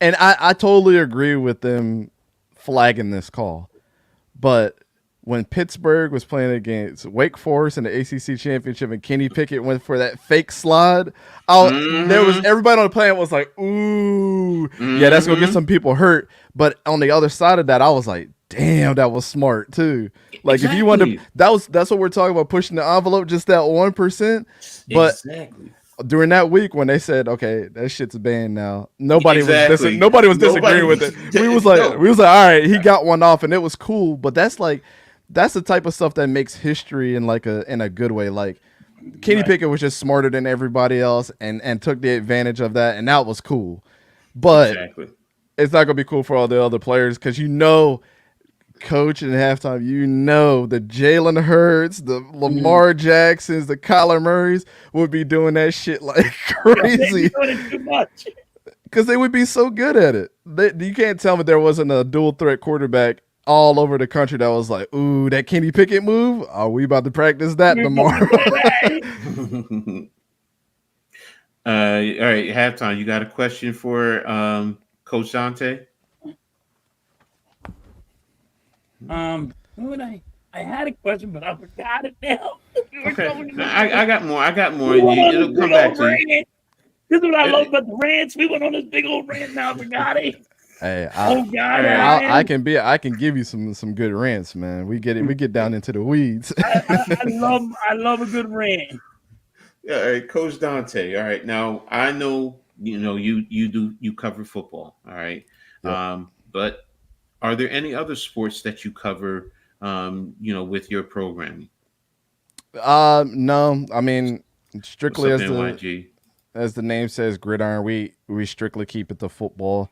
And I totally agree with them flagging this call. But when Pittsburgh was playing against Wake Forest in the ACC championship and Kenny Pickett went for that fake slide, there was everybody on the planet was like, ooh, yeah, that's going to get some people hurt. But on the other side of that, I was like, damn, that was smart too. Like exactly. If you wanted to, that's what we're talking about, pushing the envelope, just that 1%. But exactly. During that week when they said, okay, that shit's banned now, nobody was disagreeing with it. We was like, all right, he got one off and it was cool. But that's the type of stuff that makes history in a good way. Like Kenny Pickett was just smarter than everybody else and took the advantage of that, and that was cool. But it's not gonna be cool for all the other players, because coach in halftime, the Jalen Hurts, the Lamar Jacksons, the Kyler Murrays would be doing that shit like crazy. Because they would be so good at it. You can't tell me there wasn't a dual threat quarterback all over the country that was like, ooh, that Kenny Pickett move? Are we about to practice that tomorrow? All right, halftime. You got a question for Coach Dante? What would I had a question, but I forgot it now. Okay. I got more. It'll come back to you. This is what I love about the rants. We went on this big old rant now. I forgot it. Hey, I can give you some good rants, man. We get down into the weeds. I love a good rant. Yeah, all right, Coach Dante. All right, now I know you cover football. All right, yep. But are there any other sports that you cover? With your programming? No. I mean, strictly as the name says, Gridiron. We strictly keep it to football.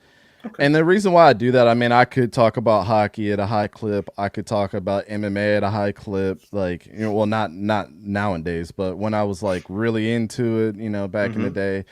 Okay. And the reason why I do that, I mean, I could talk about hockey at a high clip. I could talk about MMA at a high clip. Like, well, not nowadays, but when I was like really into it, back in the day,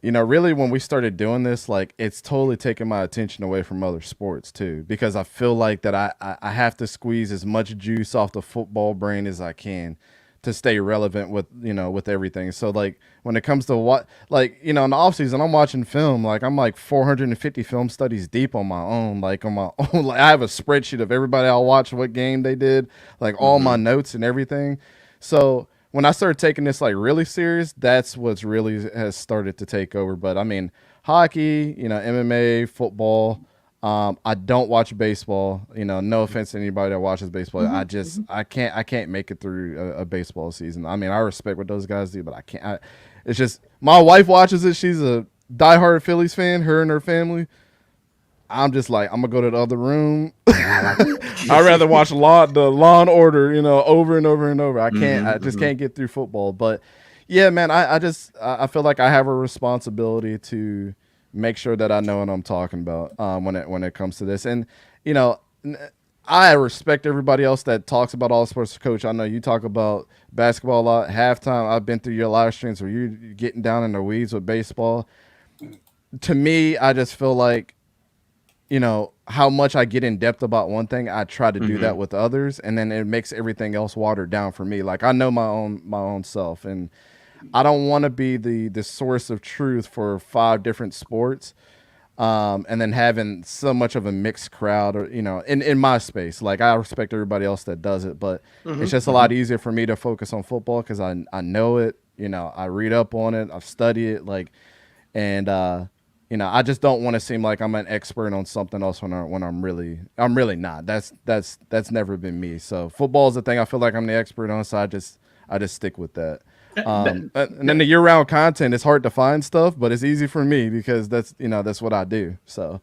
really when we started doing this, like it's totally taken my attention away from other sports too, because I feel like that I have to squeeze as much juice off the football brain as I can to stay relevant with, with everything. So like when it comes to what, like, in the off season, I'm watching film, like I'm like 450 film studies deep on my own, like on my own, like I have a spreadsheet of everybody I'll watch, what game they did, like all my notes and everything. So when I started taking this like really serious, that's what's really has started to take over. But I mean, hockey, MMA, football. I don't watch baseball. No offense to anybody that watches baseball. I can't make it through a baseball season. I mean, I respect what those guys do, but I can't. It's just my wife watches it. She's a diehard Phillies fan. Her and her family. I'm just like, I'm gonna go to the other room. I'd rather watch the Law and Order, over and over and over. I just can't get through football. But yeah, man, I feel like I have a responsibility to make sure that I know what I'm talking about when it comes to this. And I respect everybody else that talks about all sports. Coach, I know you talk about basketball a lot. Halftime, I've been through your live streams where you're getting down in the weeds with baseball. To me, I just feel like, how much I get in depth about one thing, I try to do that with others, and then it makes everything else watered down for me. Like I know my own self, and I don't want to be the source of truth for 5 different sports, and then having so much of a mixed crowd, or in my space. Like I respect everybody else that does it, but it's just a lot easier for me to focus on football because I know it. I read up on it, I've studied it, like, and I just don't want to seem like I'm an expert on something else when I'm really not. That's never been me. So football is the thing I feel like I'm the expert on. So I just stick with that. And then the year-round content, it's hard to find stuff, but it's easy for me because that's what I do. So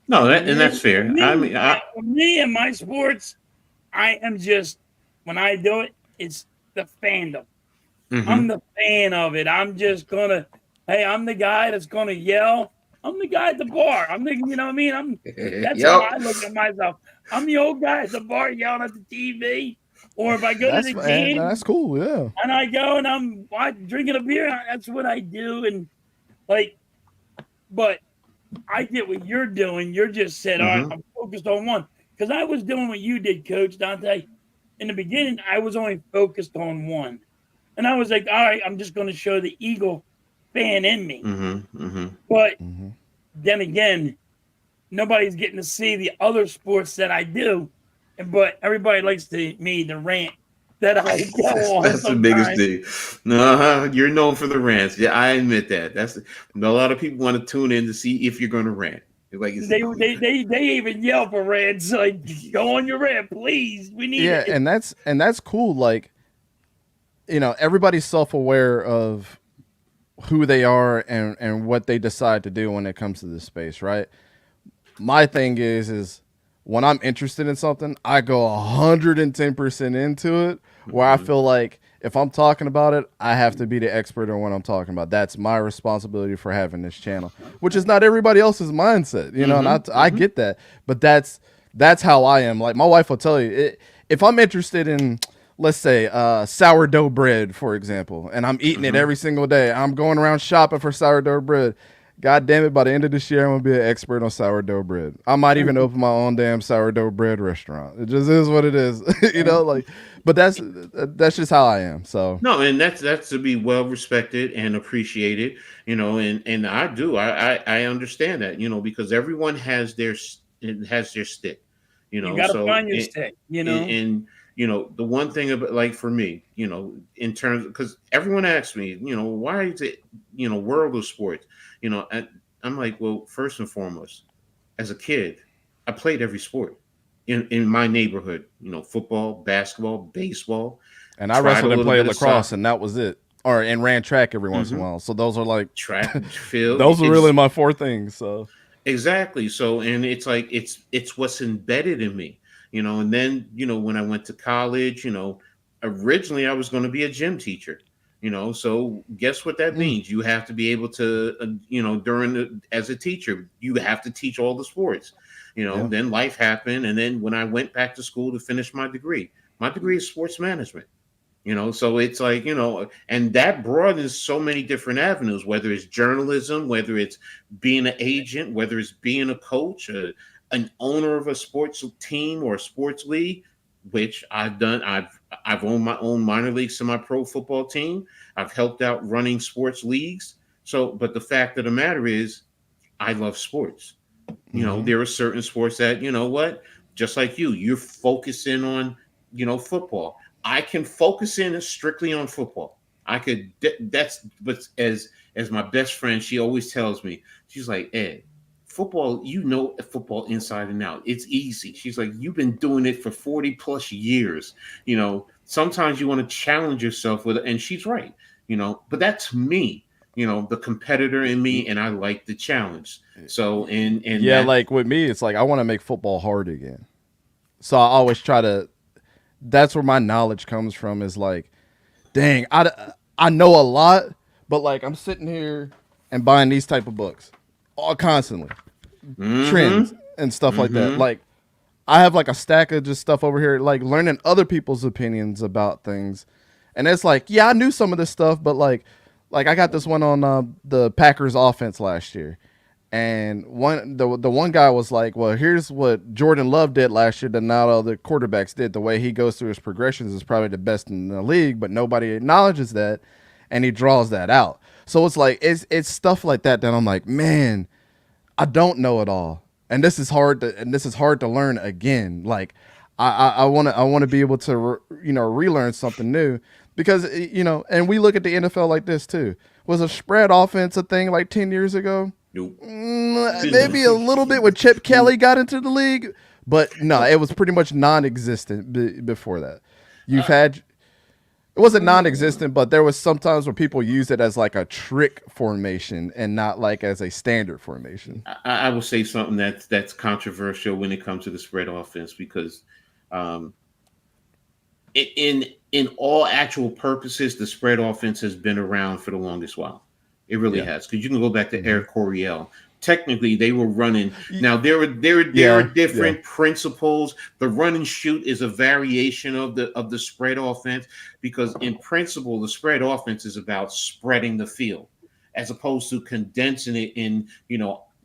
No, and that's fair. I mean, for me and my sports, I am just when I do it, it's the fandom. I'm the fan of it. I'm just gonna. Hey, I'm the guy that's gonna yell. I'm the guy at the bar. I'm the, you know what I mean? That's how I look at myself. I'm the old guy at the bar yelling at the TV. Or if I go to the game, that's cool, yeah. and I go and I'm drinking a beer, that's what I do. And like, but I get what you're doing. You're just said, all right, I'm focused on one. Because I was doing what you did, Coach Dante. In the beginning, I was only focused on one. And I was like, all right, I'm just going to show the Eagle fan in me. But then again, nobody's getting to see the other sports that I do. But everybody likes to rant that I go on. That's the biggest thing. You're known for the rants. Yeah, I admit that. A lot of people want to tune in to see if you're going to rant. Like they even yell for rants. Like, go on your rant, please. We need it. Yeah, and that's cool. Like, everybody's self-aware of who they are and what they decide to do when it comes to this space, right? My thing is when I'm interested in something, I go 110% into it, where I feel like if I'm talking about it, I have to be the expert on what I'm talking about. That's my responsibility for having this channel, which is not everybody else's mindset, and I get that, but that's how I am. Like my wife will tell you, if I'm interested in, let's say, sourdough bread, for example, and I'm eating it every single day, I'm going around shopping for sourdough bread. God damn it, by the end of this year, I'm going to be an expert on sourdough bread. I might even open my own damn sourdough bread restaurant. It just is what it is, but that's just how I am. So no, and that's to be well respected and appreciated, and I understand that, because everyone has their stick, You got to find your stick, and the one thing about, like, for me, in terms, because everyone asks me, why is it, world of sports, and I'm like, well, first and foremost, as a kid, I played every sport in my neighborhood, football, basketball, baseball, and I wrestled and played lacrosse, and that was it. And ran track every once in a while. So those are like track and field. Those are really my 4 things. So exactly. So, and it's like it's what's embedded in me. And then, when I went to college, originally I was going to be a gym teacher, So guess what that means? You have to be able to, as a teacher, you have to teach all the sports. Yeah. Then life happened, and then when I went back to school to finish my degree is sports management. So it's like, and that broadens so many different avenues, whether it's journalism, whether it's being an agent, whether it's being a coach, an owner of a sports team or a sports league, which I've done. I've owned my own minor league semi-pro football team. I've helped out running sports leagues. So, but the fact of the matter is, I love sports. There are certain sports that, just like you're focusing on, football. I can focus in strictly on football. I could. That's but as my best friend, she always tells me, she's like, Ed, football, football inside and out. It's easy. She's like, you've been doing it for 40 plus years. Sometimes you want to challenge yourself with it, and she's right. But that's me. The competitor in me, and I like the challenge. So and yeah, like with me, it's like I want to make football hard again. So I always try to. That's where my knowledge comes from. Is like, dang, I know a lot, but like I'm sitting here and buying these type of books, all constantly, trends and stuff like that. Like I have like a stack of just stuff over here, like learning other people's opinions about things, and it's like, yeah, I knew some of this stuff, but like I got this one on the Packers offense last year. And the one guy was like, well, here's what Jordan Love did last year that not all the quarterbacks did. The way he goes through his progressions is probably the best in the league, but nobody acknowledges that, and he draws that out. So it's like it's stuff like that I'm like, man, I don't know it all, and this is hard to learn again. Like I want to be able to relearn something new, because and we look at the NFL like this too. Was a spread offense a thing like 10 years ago? Nope. Maybe a little bit when Chip Kelly got into the league, but no, it was pretty much non-existent before that. It wasn't non-existent, but there was sometimes where people use it as like a trick formation and not like as a standard formation. I will say something that's controversial when it comes to the spread offense, because in all actual purposes, the spread offense has been around for the longest while. It really has, because you can go back to Eric Coryell. Technically, they were running. Now there are different principles. The run and shoot is a variation of the spread offense, because in principle, the spread offense is about spreading the field, as opposed to condensing it in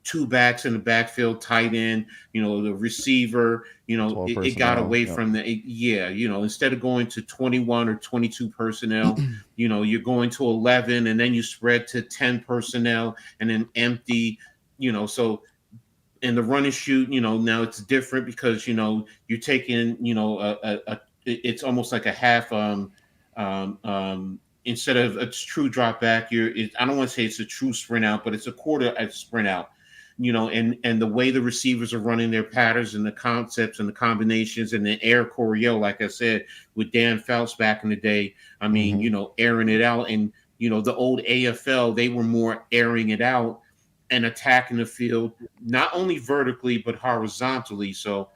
two backs in the backfield, tight end, the receiver, it got away from instead of going to 21 or 22 personnel, you're going to 11, and then you spread to 10 personnel and then empty, so in the run and shoot, now it's different, because, you're taking, it's almost like a half, instead of a true drop back, I don't want to say it's a true sprint out, but it's a quarter sprint out. And the way the receivers are running their patterns and the concepts and the combinations, and the air Coryell, like I said, with Dan Fouts back in the day, I mean, airing it out. And, the old AFL, they were more airing it out and attacking the field, not only vertically, but horizontally. So,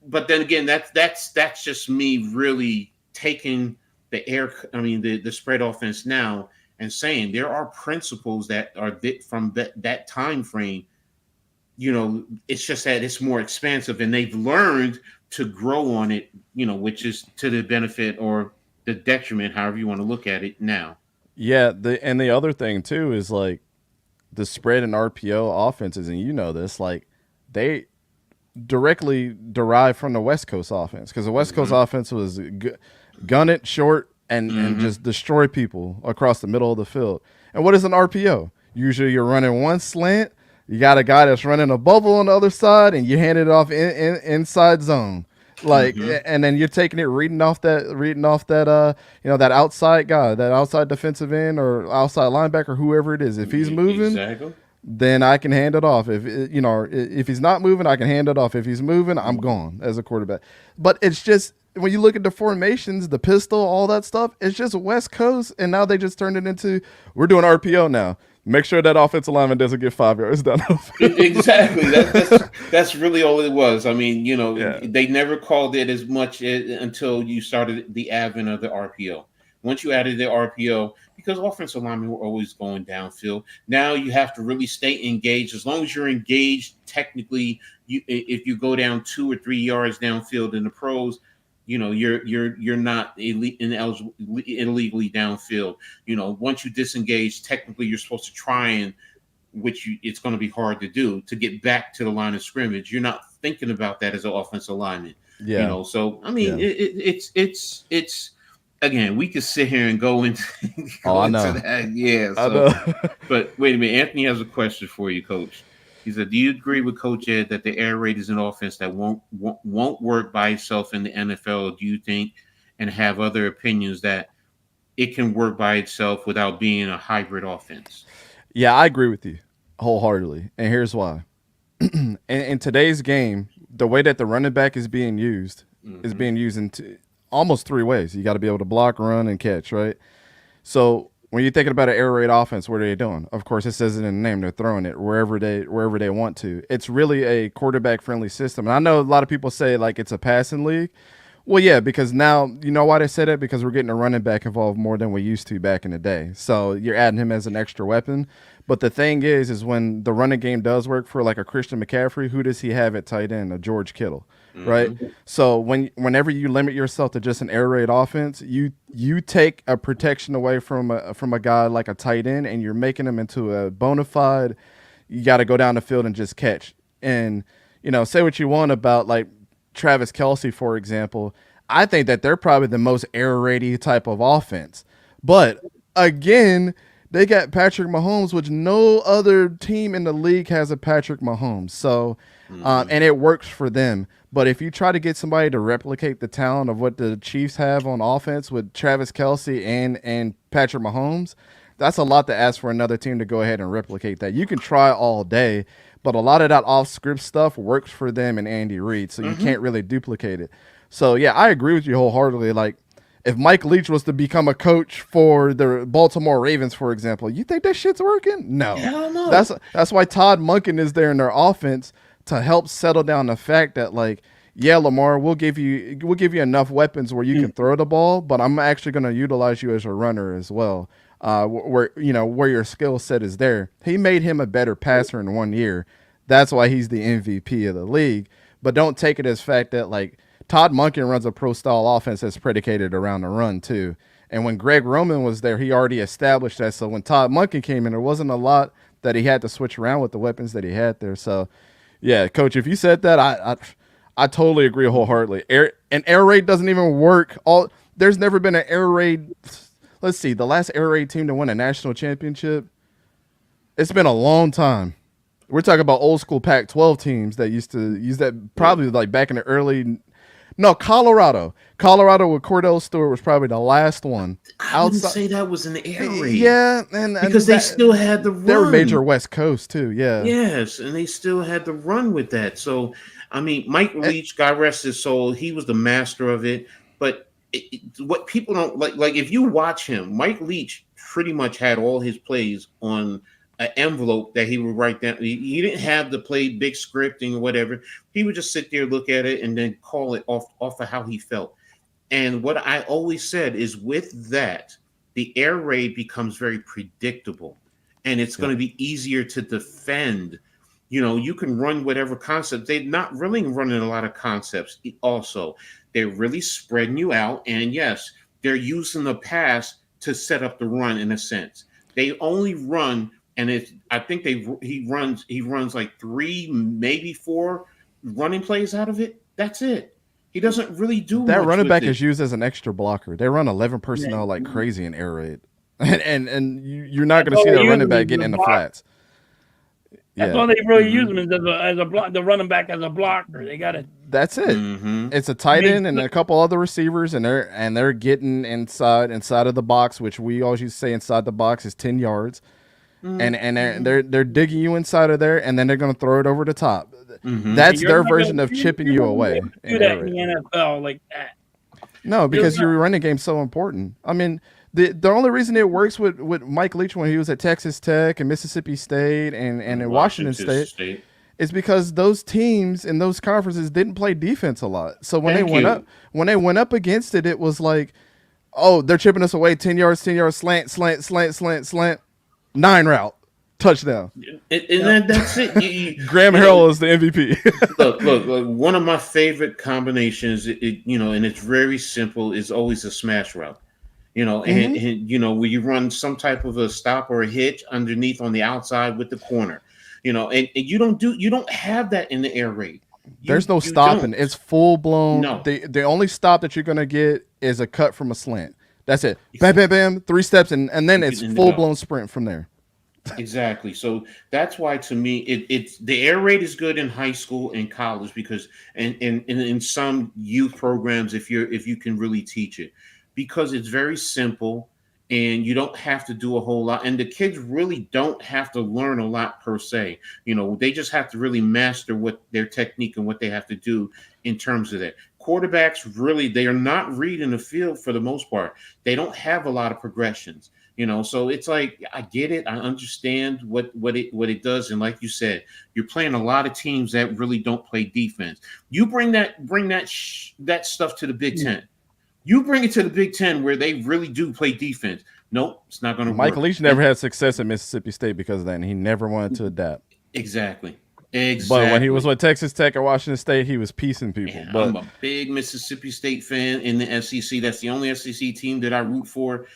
but then again, that's just me really taking the spread offense now and saying there are principles that are from that time frame. It's just that it's more expansive, and they've learned to grow on it, which is to the benefit or the detriment, however you want to look at it now. Yeah, the other thing too is like the spread and RPO offenses, and this, like they directly derive from the West Coast offense, because the West Coast offense was gun it short and just destroy people across the middle of the field. And what is an RPO? Usually you're running one slant, you got a guy that's running a bubble on the other side, and you hand it off inside zone. Like, and then you're taking it, reading off that that outside guy, that outside defensive end or outside linebacker, whoever it is. If he's moving, then I can hand it off. If he's not moving, I can hand it off. If he's moving, I'm gone as a quarterback. But it's just, when you look at the formations, the pistol, all that stuff, it's just West Coast, and now they just turned it into, we're doing RPO now. Make sure that offensive lineman doesn't get 5 yards down the field. Exactly. That's really all it was. I mean, they never called it as much until you started the advent of the RPO. once you added the RPO, because offensive linemen were always going downfield. Now you have to really stay engaged. As long as you're engaged, technically, if you go down 2 or 3 yards downfield in the pros, you're not illegally downfield. Once you disengage, technically you're supposed to try and it's going to be hard to do to get back to the line of scrimmage. You're not thinking about that as an offensive lineman. Yeah. So I mean, it's again, we could sit here and go into that. Yeah. So, but wait a minute, Anthony has a question for you, Coach. He said, "Do you agree with Coach Ed that the air raid is an offense that won't work by itself in the NFL? Or do you think and have other opinions that it can work by itself without being a hybrid offense?" Yeah, I agree with you wholeheartedly, and here's why. in today's game, the way that the running back is being used is being used in almost 3 ways. You got to be able to block, run, and catch, right? So when you're thinking about an air raid offense, what are they doing? Of course, it says it in the name. They're throwing it wherever they want to. It's really a quarterback-friendly system. And I know a lot of people say, like, it's a passing league. Well, yeah, because now, you know why they say that? Because we're getting a running back involved more than we used to back in the day. So you're adding him as an extra weapon. But the thing is when the running game does work for, like, a Christian McCaffrey, who does he have at tight end? A George Kittle, right? So whenever you limit yourself to just an air raid offense, you take a protection away from a guy like a tight end, and you're making him into a bona fide, you got to go down the field and just catch. And, say what you want about, like, Travis Kelce, for example. I think that they're probably the most air raidy type of offense. But again, they got Patrick Mahomes, which no other team in the league has a Patrick Mahomes. So, and it works for them. But if you try to get somebody to replicate the talent of what the Chiefs have on offense with Travis Kelce and Patrick Mahomes, that's a lot to ask for another team to go ahead and replicate that. You can try all day, but a lot of that off-script stuff works for them and Andy Reid, so you can't really duplicate it. So, yeah, I agree with you wholeheartedly. Like, if Mike Leach was to become a coach for the Baltimore Ravens, for example, you think that shit's working? No. Hell no. That's why Todd Monken is there in their offense to help settle down the fact that, like, yeah, Lamar, we'll give you enough weapons where you can throw the ball, but I'm actually going to utilize you as a runner as well. Where your skill set is there. He made him a better passer in 1 year. That's why he's the MVP of the league. But don't take it as fact that, like, Todd Monken runs a pro-style offense that's predicated around the run too. And when Greg Roman was there, he already established that. So when Todd Monken came in, there wasn't a lot that he had to switch around with the weapons that he had there. So, yeah, Coach, if you said that, I totally agree wholeheartedly. An air raid doesn't even work. There's never been an air raid. Let's see, the last air raid team to win a national championship, it's been a long time. We're talking about old school Pac-12 teams that used to use that probably like back in the early – no, Colorado. Colorado with Cordell Stewart was probably the last one. I wouldn't say that was an air raid. Yeah. Because they still had the run. They were major West Coast too, yeah. Yes, and they still had the run with that. So, I mean, Mike Leach, God rest his soul, he was the master of it. But what people don't like if you watch him, Mike Leach pretty much had all his plays on an envelope that he would write down. He didn't have to play big scripting or whatever. He would just sit there, look at it, and then call it off of how he felt. And what I always said is with that, the air raid becomes very predictable, and it's going to be easier to defend. You can run whatever concept. They're not really running a lot of concepts. Also, they're really spreading you out. And yes, they're using the pass to set up the run in a sense. They only run, and I think he runs like 3, maybe 4 running plays out of it. That's it. He doesn't really do that. Much running back it. is used as an extra blocker. They run 11 personnel like crazy in air raid, and you're not going to see that running back getting in the flats. That's why they really use him as a block, the running back as a blocker. They got it. That's it. It's a tight end and a couple other receivers, and they're getting inside of the box, which we always used to say inside the box is 10 yards, and they're digging you inside of there, and then they're going to throw it over the top. That's their version of chipping you away. Do that in the NFL like that? No, because your running game's so important. I mean, the only reason it works with Mike Leach when he was at Texas Tech and Mississippi State and in Washington State is because those teams in those conferences didn't play defense a lot. So when they went up against it, it was like, Oh, they're chipping us away 10 yards, 10 yards, slant. 9 route, touchdown. And that's it. Graham Harrell is the MVP. Look, one of my favorite combinations, and it's very simple, is always a smash route. And where you run some type of a stop or a hitch underneath on the outside with the corner, and you don't have that in the air raid. There's no stopping. Don't. It's full blown. No. The only stop that you're gonna get is a cut from a slant. That's it. Bam, bam, bam. 3 steps, and then it's full blown sprint from there. Exactly. So that's why, to me, it's the air raid is good in high school and college because, and in some youth programs, if you can really teach it, because it's very simple and you don't have to do a whole lot, and the kids really don't have to learn a lot per se. They just have to really master what their technique and what they have to do in terms of that. Quarterbacks really, they are not reading the field for the most part. They don't have a lot of progressions. So it's like, I get it. I understand what it does. And like you said, you're playing a lot of teams that really don't play defense. You bring that stuff to the Big Ten. You bring it to the Big Ten where they really do play defense. Nope, it's not going to work. Mike Leach never had success at Mississippi State because of that, and he never wanted to adapt. Exactly. But when he was with Texas Tech or Washington State, he was piecing people. Man, but I'm a big Mississippi State fan in the SEC. That's the only SEC team that I root for.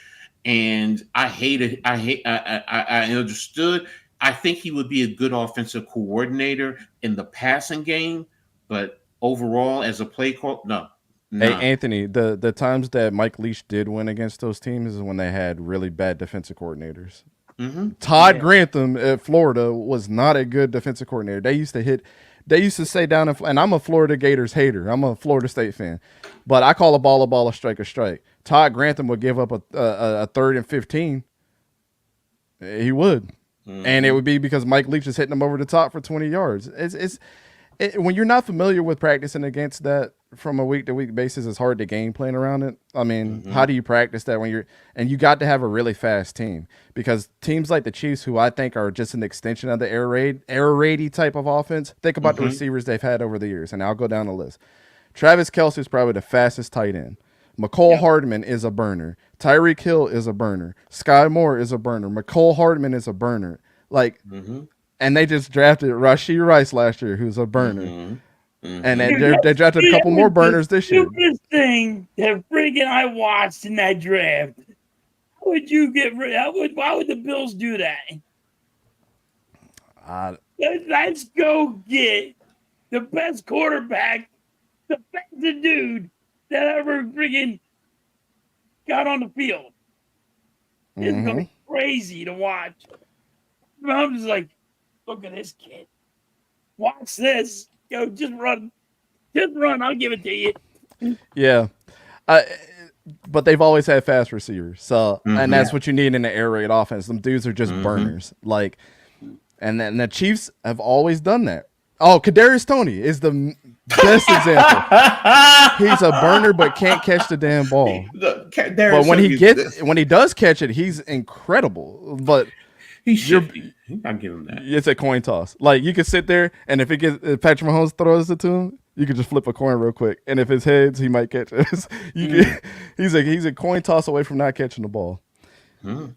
And I hated. I understood. I think he would be a good offensive coordinator in the passing game, but overall, as a play call, no. Hey, Anthony, the times that Mike Leach did win against those teams is when they had really bad defensive coordinators. Mm-hmm. Todd Grantham at Florida was not a good defensive coordinator. They used to say down in, and I'm a Florida Gators hater. I'm a Florida State fan, but I call a ball, a strike a strike. Todd Grantham would give up a 3rd and 15. He would, and it would be because Mike Leach is hitting him over the top for 20 yards. When you're not familiar with practicing against that from a week to week basis, it's hard to game plan around it. I mean, how do you practice that and you got to have a really fast team, because teams like the Chiefs, who I think are just an extension of the air raidy type of offense, think about the receivers they've had over the years. And I'll go down the list. Travis Kelce is probably the fastest tight end. McCole Hardman is a burner. Tyreek Hill is a burner. Sky Moore is a burner. McCole Hardman is a burner. And they just drafted Rashee Rice last year, who's a burner. And they drafted a couple more burners this year. The stupidest thing that friggin' I watched in that draft. Why would the Bills do that? Let's go get the best quarterback, the fastest dude that ever friggin' got on the field. It's gonna be crazy to watch. I'm just like, look at this kid. Watch this. Yo, just run. I'll give it to you. Yeah. But they've always had fast receivers. So, and that's what you need in the air raid offense. Them dudes are just burners. And then the Chiefs have always done that. Oh, Kadarius Toney is the best example. He's a burner, but can't catch the damn ball. But when he does catch it, he's incredible. But he should be. I'll give him that. It's a coin toss. Like, you can sit there, and if Patrick Mahomes throws it to him, you can just flip a coin real quick. And if it's heads, he might catch it. He's a coin toss away from not catching the ball. The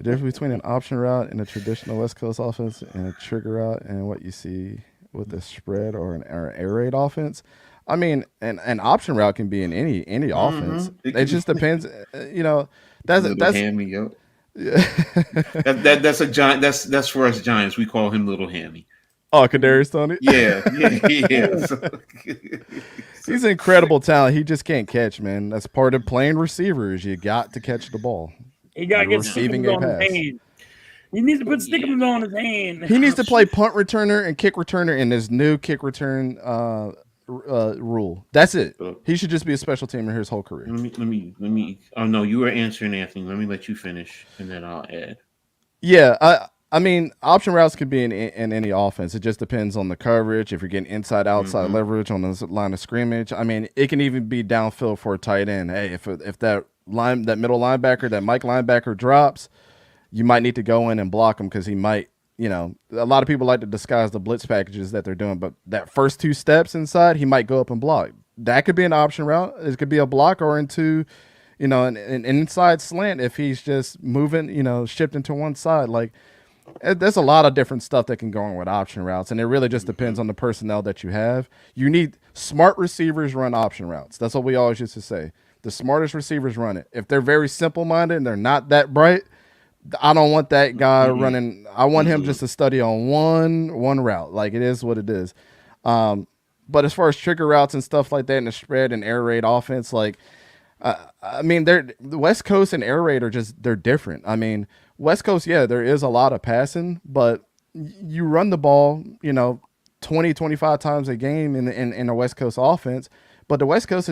difference between an option route and a traditional West Coast offense and a trigger route and what you see with a spread or an air raid offense. I mean, an option route can be in any offense. It just depends. That's hammy, yo. That's a giant. That's for us Giants. We call him Little Hammy. Oh, Kadarius Toney. Yeah. He's an incredible talent. He just can't catch, man. That's part of playing receivers. You got to catch the ball. He got to get receiving on his hand. He needs to put stickers on his hand. He needs to play punt returner and kick returner in this new kick return rule. That's it. He should just be a special teamer his whole career. Let me. Oh no, you were answering Anthony. Let me let you finish, and then I'll add. Yeah, I mean, option routes could be in any offense. It just depends on the coverage. If you're getting inside, outside leverage on the line of scrimmage. I mean, it can even be downfield for a tight end. Hey, if that middle linebacker, that Mike linebacker drops, you might need to go in and block him because he might. A lot of people like to disguise the blitz packages that they're doing, but that first 2 steps inside, he might go up and block. That could be an option route. It could be a block or into an inside slant if he's just moving, shifting to one side. Like, there's a lot of different stuff that can go on with option routes, and it really just depends on the personnel that you have. You need smart receivers run option routes. That's what we always used to say. The smartest receivers run it. If they're very simple-minded and they're not that bright, I don't want that guy running. I want him just to study on one route. Like, it is what it is. But as far as trigger routes and stuff like that, and the spread and air raid offense, like, I mean, the West Coast and air raid they're different. I mean, West Coast, yeah, there is a lot of passing, but you run the ball, 20, 25 times a game in the West Coast offense. But the West Coast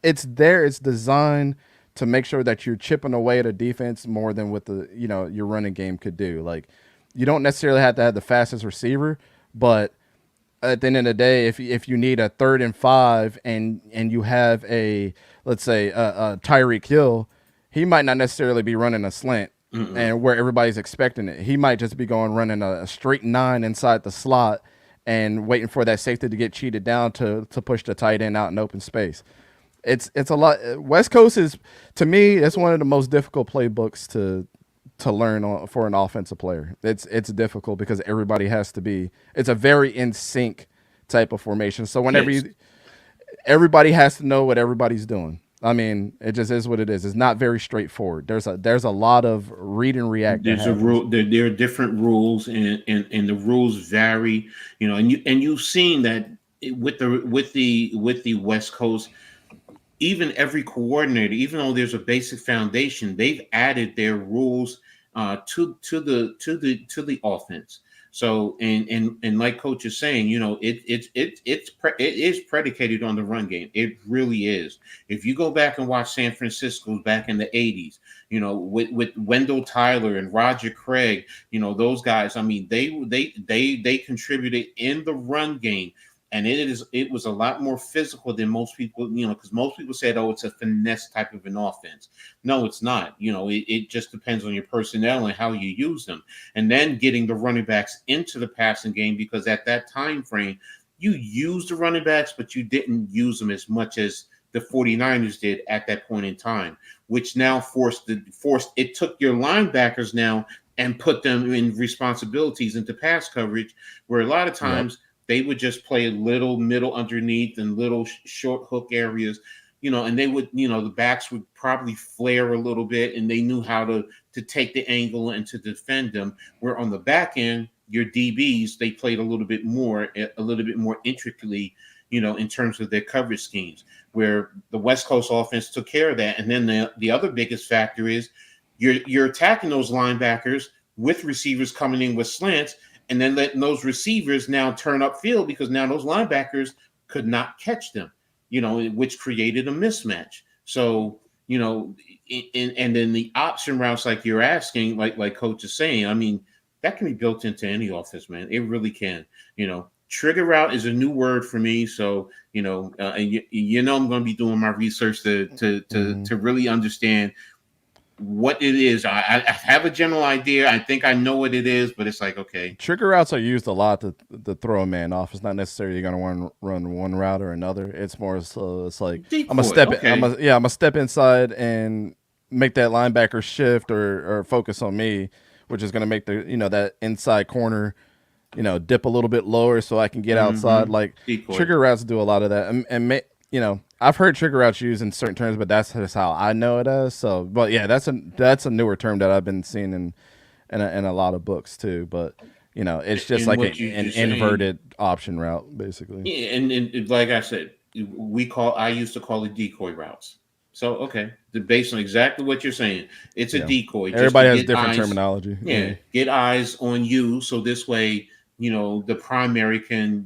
it's designed to make sure that you're chipping away at a defense more than what your running game could do. Like, you don't necessarily have to have the fastest receiver, but at the end of the day, if you need a 3rd and 5 and you have let's say a Tyreek Hill, he might not necessarily be running a slant and where everybody's expecting it. He might just be running a straight 9 inside the slot and waiting for that safety to get cheated down to push the tight end out in open space. It's a lot. West Coast is, to me, it's one of the most difficult playbooks to learn for an offensive player. It's difficult because everybody has to be. It's a very in sync type of formation. So whenever everybody has to know what everybody's doing. I mean, it just is what it is. It's not very straightforward. There's a lot of read and react. There's a rule. There are different rules, and the rules vary. And you've seen that with the West Coast. Even every coordinator, even though there's a basic foundation, they've added their rules to the offense. So and like Coach is saying, it is predicated on the run game. It really is. If you go back and watch San Francisco back in the 80s, with Wendell Tyler and Roger Craig, those guys. I mean, they contributed in the run game. And it was a lot more physical than most people, because most people said, oh, it's a finesse type of an offense. No, it's not. It just depends on your personnel and how you use them. And then getting the running backs into the passing game, because at that time frame, you used the running backs, but you didn't use them as much as the 49ers did at that point in time, which now it took your linebackers now and put them in responsibilities into pass coverage, where a lot of times they would just play a little middle underneath and little short hook areas, and they would, the backs would probably flare a little bit, and they knew how to take the angle and to defend them. Where on the back end, your DBs, they played a little bit more intricately, in terms of their coverage schemes, where the West Coast offense took care of that. And then the other biggest factor is you're attacking those linebackers with receivers coming in with slants, and then letting those receivers now turn upfield, because now those linebackers could not catch them, which created a mismatch. So, and then the option routes, like you're asking, like Coach is saying, I mean, that can be built into any offense, man. It really can. Trigger route is a new word for me. So, I'm going to be doing my research to really understand what it is. I have a general idea. I think I know what it is, but it's like, okay. Trigger routes are used a lot to throw a man off. It's not necessarily going to run one route or another. It's more so it's like decoy. I'm gonna step inside and make that linebacker shift or focus on me, which is going to make the that inside corner dip a little bit lower so I can get outside. Like decoy. Trigger routes do a lot of that, and I've heard trigger routes used in certain terms, but that's just how I know it as. So, but yeah, that's a newer term that I've been seeing in a lot of books too. But it's just like an inverted option route, basically. Yeah, and like I said, I used to call it decoy routes. So okay, based on exactly what you're saying, it's a decoy. Everybody has different terminology. Yeah, get eyes on you, so this way, the primary can,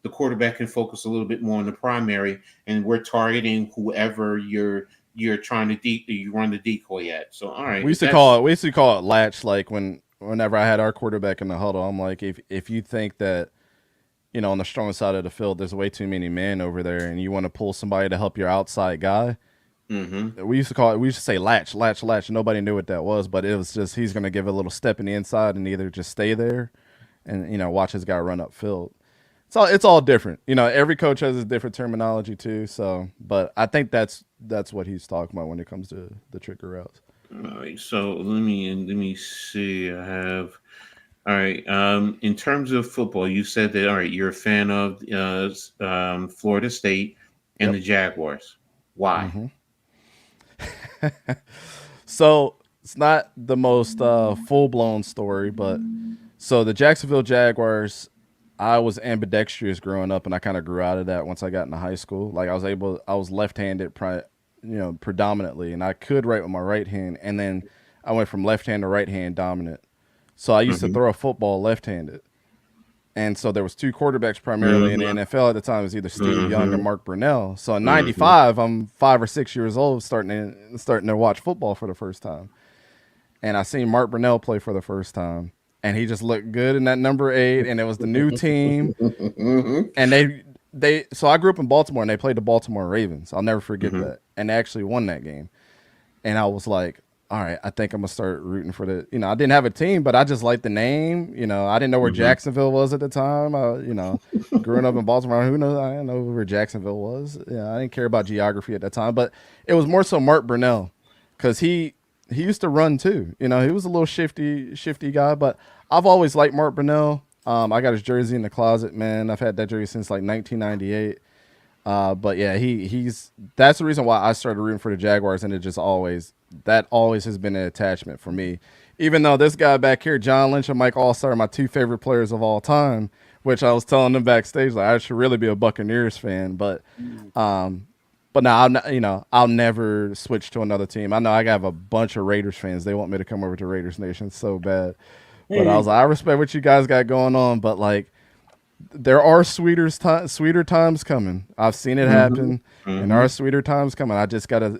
the quarterback can focus a little bit more on the primary, and we're targeting whoever you're trying to you run the decoy at. So all right, we used to call it latch. Like whenever I had our quarterback in the huddle, I'm like, if you think that on the strong side of the field there's way too many men over there, and you want to pull somebody to help your outside guy. We used to say latch. Nobody knew what that was, but it was just he's going to give a little step in the inside and either just stay there and watch his guy run upfield. it's all different. Every coach has a different terminology too. So, but I think that's what he's talking about when it comes to the trigger routes. All right, so let me see. I have all right. In terms of football, you said that all right. You're a fan of Florida State and Yep. the Jaguars. Why? hmm So it's not the most full blown story, but so the Jacksonville Jaguars, I was ambidextrous growing up, and I kind of grew out of that once I got into high school. Like I was left-handed, predominantly, and I could write with my right hand, and then I went from left hand to right hand dominant. So I used to Hmm. throw a football left-handed, and so there was two quarterbacks primarily in the Hmm. NFL at the time. It was either Steve Young or Hmm. Mark Brunell. So in Hmm. '95, I'm 5 or 6 years old, starting to watch football for the first time, and I seen Mark Brunell play for the first time, and he just looked good in that number 8, and it was the new team, and so I grew up in Baltimore, and they played the Baltimore Ravens. I'll never forget Hmm. that, and they actually won that game, and I was like, all right, I think I'm gonna start rooting for the. I didn't have a team, but I just liked the name. I didn't know where Hmm. Jacksonville was at the time. Growing up in Baltimore, who knows? I didn't know where Jacksonville was. Yeah, I didn't care about geography at that time, but it was more so Mark Brunell, because he used to run too. He was a little shifty guy, but I've always liked Mark Brunell. I got his jersey in the closet, man. I've had that jersey since like 1998. But yeah, he's that's the reason why I started rooting for the Jaguars, and that always has been an attachment for me. Even though this guy back here, John Lynch and Mike Allstar, are my two favorite players of all time, which I was telling them backstage, like I should really be a Buccaneers fan, but now I'll never switch to another team. I know I have a bunch of Raiders fans. They want me to come over to Raiders Nation so bad, but I was like, I respect what you guys got going on, but like there are sweeter times coming. I've seen it Hmm. happen, and there Hmm. are sweeter times coming. I just gotta,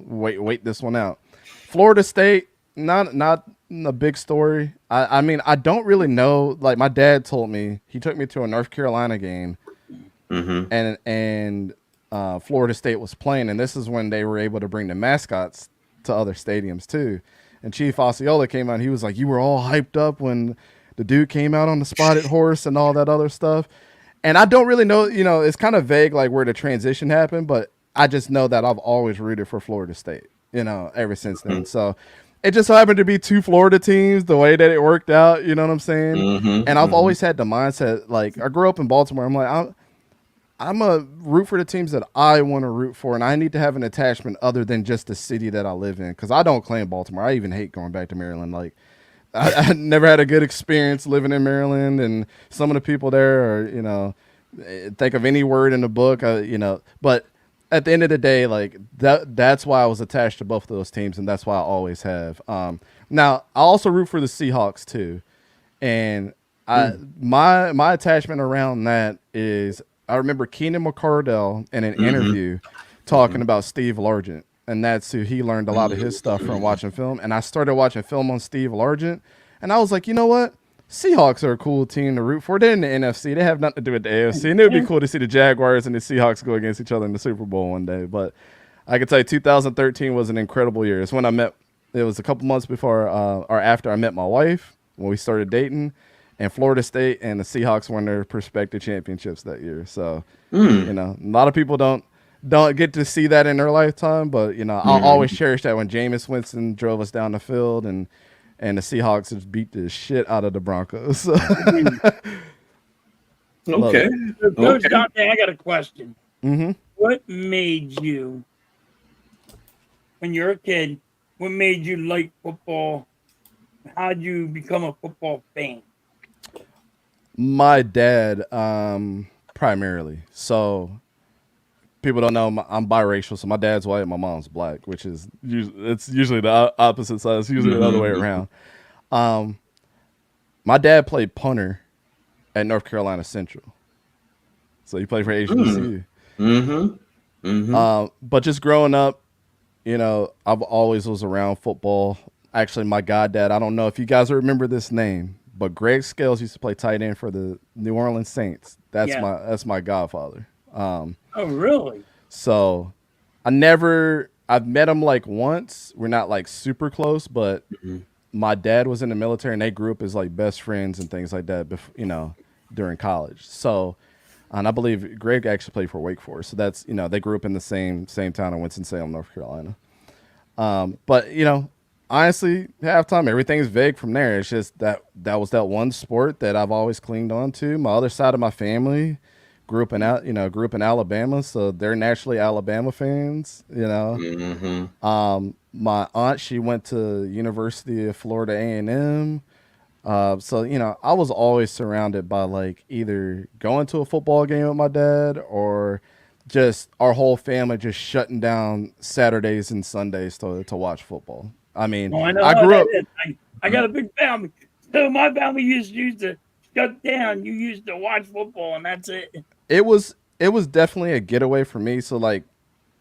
wait this one out. Florida State, not a big story. I mean, I don't really know. Like my dad told me, he took me to a North Carolina game, Hmm. and Florida State was playing, and this is when they were able to bring the mascots to other stadiums too. And Chief Osceola came out. And he was like, "You were all hyped up when the dude came out on the spotted horse and all that other stuff." And I don't really know. It's kind of vague, like where the transition happened, but I just know that I've always rooted for Florida State. Ever since then. So it just happened to be two Florida teams, the way that it worked out. You know what I'm saying? Hmm. And I've Hmm. always had the mindset, like I grew up in Baltimore. I'm like, I'm a root for the teams that I want to root for, and I need to have an attachment other than just the city that I live in. Because I don't claim Baltimore. I even hate going back to Maryland. Like I never had a good experience living in Maryland, and some of the people there are, think of any word in the book, But at the end of the day, like that's why I was attached to both of those teams, and that's why I always have. Now I also root for the Seahawks too, and my attachment around that is I remember Keenan McCardell in an Hmm. interview talking about Steve Largent, and that's who he learned a lot of his stuff from watching film. And I started watching film on Steve Largent, and I was like, you know what? Seahawks are a cool team to root for. They're in the NFC. They have nothing to do with the AFC, and it would be cool to see the Jaguars and the Seahawks go against each other in the Super Bowl one day. But I can tell you, 2013 was an incredible year. It's when I met. It was a couple months before or after I met my wife when we started dating, and Florida State and the Seahawks won their prospective championships that year. So, Hmm. a lot of people don't get to see that in their lifetime, but I'll always Hmm. cherish that when Jameis Winston drove us down the field and the Seahawks just beat the shit out of the Broncos. Love Okay. it. So, Coach Okay. Dante, I got a question. hmm What made you, when you're a kid, what made you like football? How'd you become a football fan? My dad, primarily. So people don't know I'm biracial. So my dad's white, my mom's black, which is it's usually the opposite side. It's usually the other way Hmm. around. Um, my dad played punter at North Carolina Central, so he played for Hmm. HBCU. Hmm. Hmm. But just growing up, I've always was around football. Actually, my goddad, I don't know if you guys remember this name, but Greg Scales used to play tight end for the New Orleans Saints. Yeah. That's my godfather. Oh, really? So I've met him like once. We're not like super close, but my dad was in the military and they grew up as like best friends and things like that, during college. So And I believe Greg actually played for Wake Forest. So that's, they grew up in the same town in Winston-Salem, North Carolina. But, honestly, halftime, everything's vague from there. It's just that was that one sport that I've always clinged on to. My other side of my family grew up in Alabama, so they're naturally Alabama fans, My aunt, she went to University of Florida A&M. So, I was always surrounded by like either going to a football game with my dad or just our whole family just shutting down Saturdays and Sundays to watch football. I mean, Well, I know I how grew that up. is. I got a big family. So my family used to shut down. You used to watch football, and that's it. It was definitely a getaway for me. So like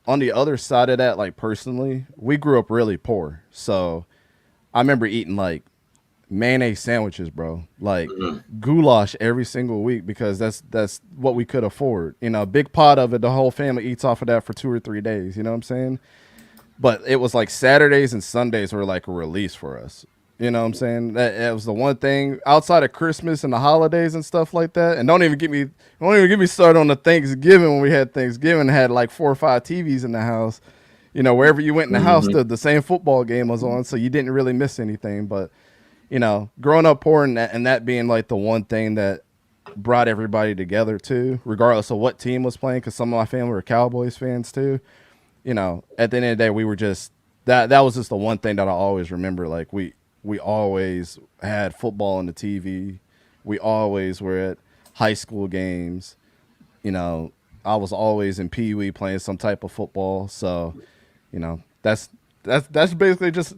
on the other side of that, like personally, we grew up really poor. So I remember eating like mayonnaise sandwiches, bro. Like goulash every single week because that's what we could afford. A big pot of it, the whole family eats off of that for 2 or 3 days. You know what I'm saying? But it was like Saturdays and Sundays were like a release for us. You know what I'm saying? That was the one thing outside of Christmas and the holidays and stuff like that. And don't even get me started on the Thanksgiving when we had Thanksgiving, had like 4 or 5 TVs in the house. Wherever you went in the house, the same football game was on, so you didn't really miss anything. But growing up poor and that being like the one thing that brought everybody together too, regardless of what team was playing, because some of my family were Cowboys fans too. At the end of the day, we were just that was just the one thing that I always remember. Like we always had football on the TV. We always were at high school games. I was always in Pee Wee playing some type of football. So, that's basically just,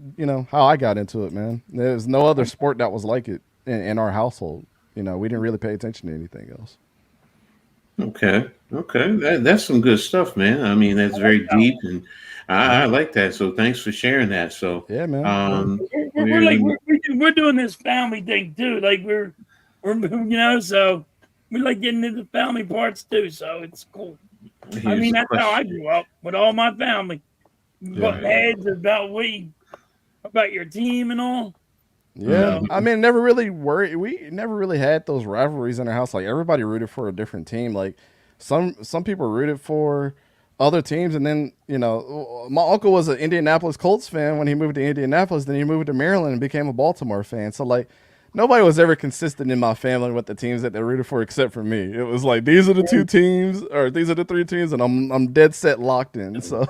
how I got into it, man. There's no other sport that was like it in our household. We didn't really pay attention to anything else. Okay. That's some good stuff, man. I mean, that's very deep, and I like that. So thanks for sharing that. So, Yeah, man. We're doing this family thing too. Like we're so we like getting into the family parts too. So it's cool. I mean, that's how I grew up with all my family. Butting heads about your team and all. Yeah, I mean, never really worried. We never really had those rivalries in our house. Like everybody rooted for a different team. Like some people rooted for other teams, and then my uncle was an Indianapolis Colts fan when he moved to Indianapolis. Then he moved to Maryland and became a Baltimore fan. So like nobody was ever consistent in my family with the teams that they rooted for, except for me. It was like these are the 2 teams, or these are the 3 teams, and I'm dead set locked in. So.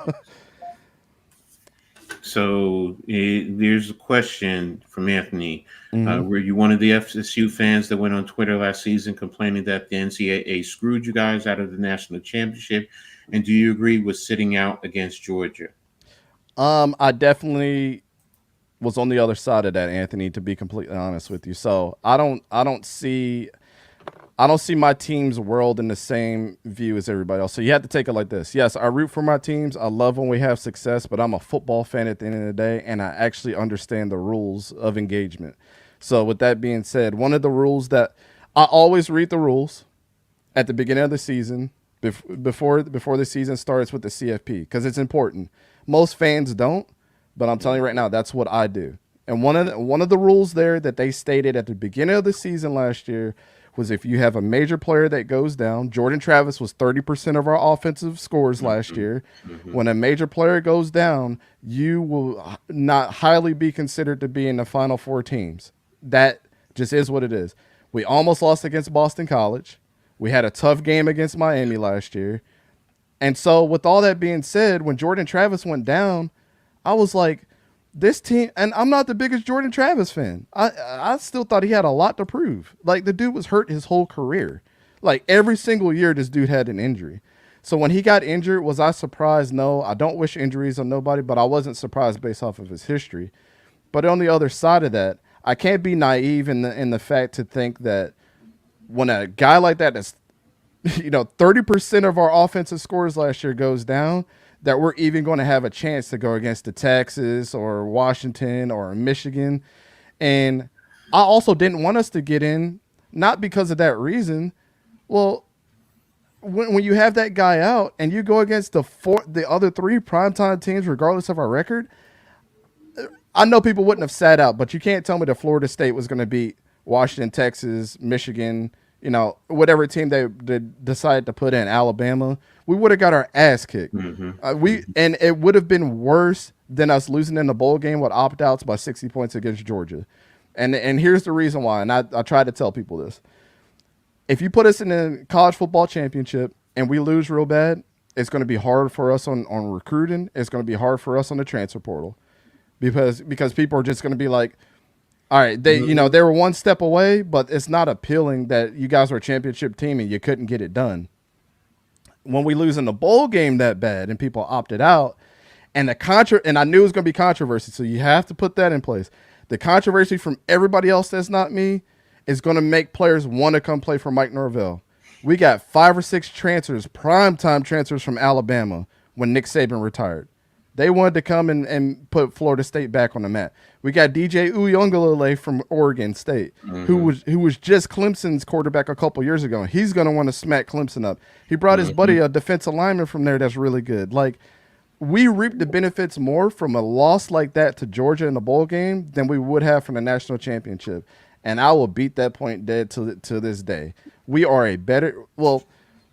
So there's a question from Anthony. Were you one of the FSU fans that went on Twitter last season complaining that the NCAA screwed you guys out of the national championship? And do you agree with sitting out against Georgia? I definitely was on the other side of that, Anthony, to be completely honest with you. So I don't see my team's world in the same view as everybody else. So you have to take it like this. Yes, I root for my teams. I love when we have success, but I'm a football fan at the end of the day, and I actually understand the rules of engagement. So with that being said, one of the rules that I always read the rules at the beginning of the season before the season starts with the CFP, because it's important. Most fans don't, but I'm telling you right now, that's what I do. And one of the rules there that they stated at the beginning of the season last year was if you have a major player that goes down. Jordan Travis was 30% of our offensive scores last year. When a major player goes down, you will not highly be considered to be in the final 4 teams. That just is what it is. We almost lost against Boston College. We had a tough game against Miami last year. And so with all that being said, when Jordan Travis went down, I was like, this team, and I'm not the biggest Jordan Travis fan. I still thought he had a lot to prove. Like, the dude was hurt his whole career. Like, every single year, this dude had an injury. So when he got injured, was I surprised? No, I don't wish injuries on nobody, but I wasn't surprised based off of his history. But on the other side of that, I can't be naive in the fact to think that when a guy like that is, 30% of our offensive scores last year goes down, that we're even going to have a chance to go against the Texas or Washington or Michigan. And I also didn't want us to get in, not because of that reason. Well, when you have that guy out and you go against the other 3 primetime teams, regardless of our record, I know people wouldn't have sat out, but you can't tell me that Florida State was going to beat Washington, Texas, Michigan, whatever team they decided to put in, Alabama, we would have got our ass kicked. And it would have been worse than us losing in the bowl game with opt-outs by 60 points against Georgia. And here's the reason why, and I try to tell people this. If you put us in a college football championship and we lose real bad, it's going to be hard for us on recruiting. It's going to be hard for us on the transfer portal because people are just going to be like, all right, they were one step away, but it's not appealing that you guys were a championship team and you couldn't get it done. When we lose in the bowl game that bad and people opted out, and and I knew it was going to be controversy, so you have to put that in place. The controversy from everybody else that's not me is going to make players want to come play for Mike Norvell. We got 5 or 6 transfers, primetime transfers from Alabama when Nick Saban retired. They wanted to come and put Florida State back on the map. We got DJ Uiagalelei from Oregon State, who was just Clemson's quarterback a couple years ago. He's going to want to smack Clemson up. He brought his buddy, a defensive lineman from there that's really good. Like, we reaped the benefits more from a loss like that to Georgia in the bowl game than we would have from the national championship. And I will beat that point dead to this day. We are a better, well,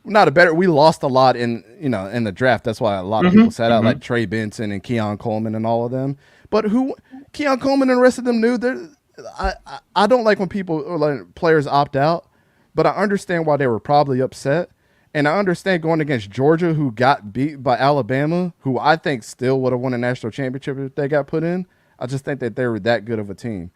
not a better. We lost a lot in the draft. That's why a lot of people sat out, like Trey Benson and Keon Coleman and all of them. But Keon Coleman and the rest of them knew. I don't like when people or like players opt out, but I understand why they were probably upset. And I understand going against Georgia, who got beat by Alabama, who I think still would have won a national championship if they got put in. I just think that they were that good of a team.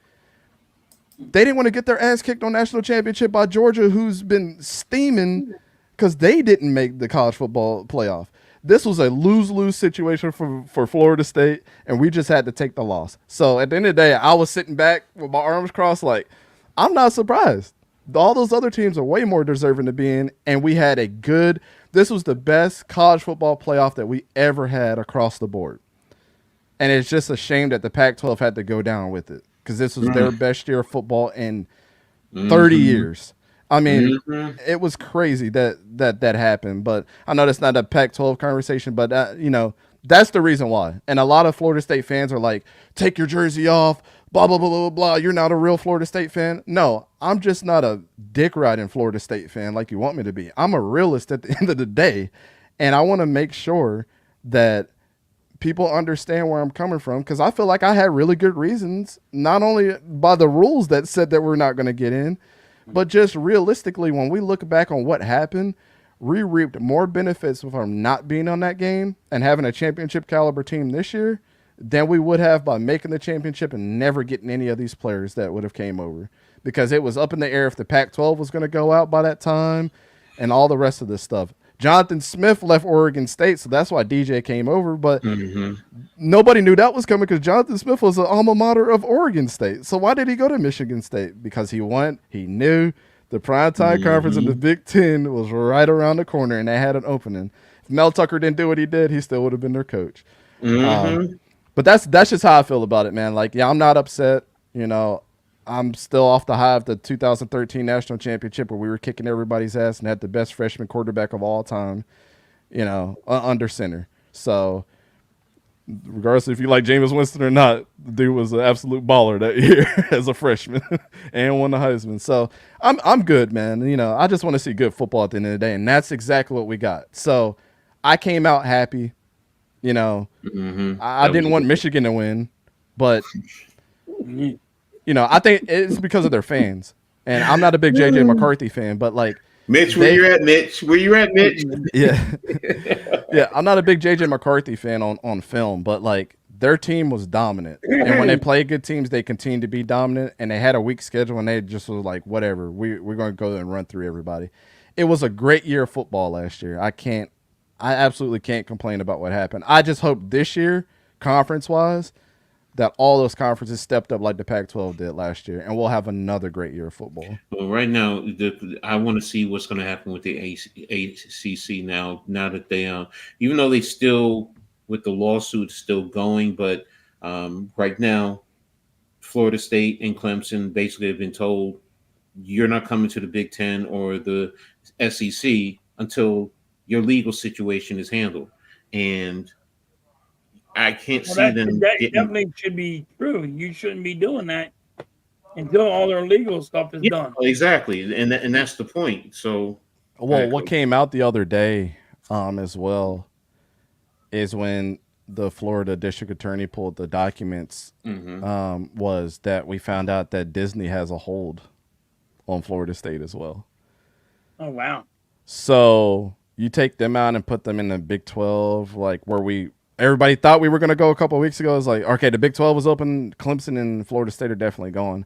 They didn't want to get their ass kicked on national championship by Georgia, who's been steaming because they didn't make the college football playoff. This was a lose-lose situation for Florida State, and we just had to take the loss. So at the end of the day, I was sitting back with my arms crossed like, I'm not surprised. All those other teams are way more deserving to be in, and we had this was the best college football playoff that we ever had across the board. And it's just a shame that the Pac-12 had to go down with it because this was their best year of football in 30 years. I mean, it was crazy that happened. But I know that's not a Pac-12 conversation, but that's the reason why. And a lot of Florida State fans are like, take your jersey off, blah, blah, blah, blah, blah. You're not a real Florida State fan. No, I'm just not a dick riding Florida State fan like you want me to be. I'm a realist at the end of the day. And I want to make sure that people understand where I'm coming from because I feel like I had really good reasons, not only by the rules that said that we're not going to get in, but just realistically, when we look back on what happened, we reaped more benefits from not being on that game and having a championship caliber team this year than we would have by making the championship and never getting any of these players that would have came over because it was up in the air if the Pac-12 was going to go out by that time and all the rest of this stuff. Jonathan Smith left Oregon State, so that's why DJ came over. But nobody knew that was coming because Jonathan Smith was an alma mater of Oregon State. So why did he go to Michigan State? Because he knew the primetime conference in the Big Ten was right around the corner, and they had an opening. If Mel Tucker didn't do what he did, he still would have been their coach. But that's just how I feel about it, man. Like, yeah, I'm not upset. I'm still off the high of the 2013 national championship where we were kicking everybody's ass and had the best freshman quarterback of all time, under center. So regardless if you like Jameis Winston or not, the dude was an absolute baller that year as a freshman and won the Heisman. So I'm good, man. I just want to see good football at the end of the day, and that's exactly what we got. So I came out happy. I didn't want Michigan to win, but I think it's because of their fans. And I'm not a big JJ McCarthy fan, but like Mitch, where you at, Mitch? Yeah. Yeah, I'm not a big JJ McCarthy fan on film, but like their team was dominant. And when they play good teams, they continue to be dominant. And they had a weak schedule and they just was like, whatever, we're going to go and run through everybody. It was a great year of football last year. I absolutely can't complain about what happened. I just hope this year, conference-wise, that all those conferences stepped up like the Pac-12 did last year, and we'll have another great year of football. Well, right now, I want to see what's going to happen with the ACC now that they, even though they still, with the lawsuit still going, but right now, Florida State and Clemson basically have been told, you're not coming to the Big Ten or the SEC until your legal situation is handled. And I can't see them. That definitely should be true. You shouldn't be doing that. until all their legal stuff is Yeah, done. exactly, and that's the point. So, go Well, ahead, what Coach. came out the other day, as well, is when the Florida district attorney pulled the documents, Mm-hmm. was that we found out that Disney has a hold on Florida State as well. Oh wow. So you take them out and put them in the Big 12, like where everybody thought we were going to go a couple of weeks ago. It's like, okay, the Big 12 was open. Clemson and Florida State are definitely going.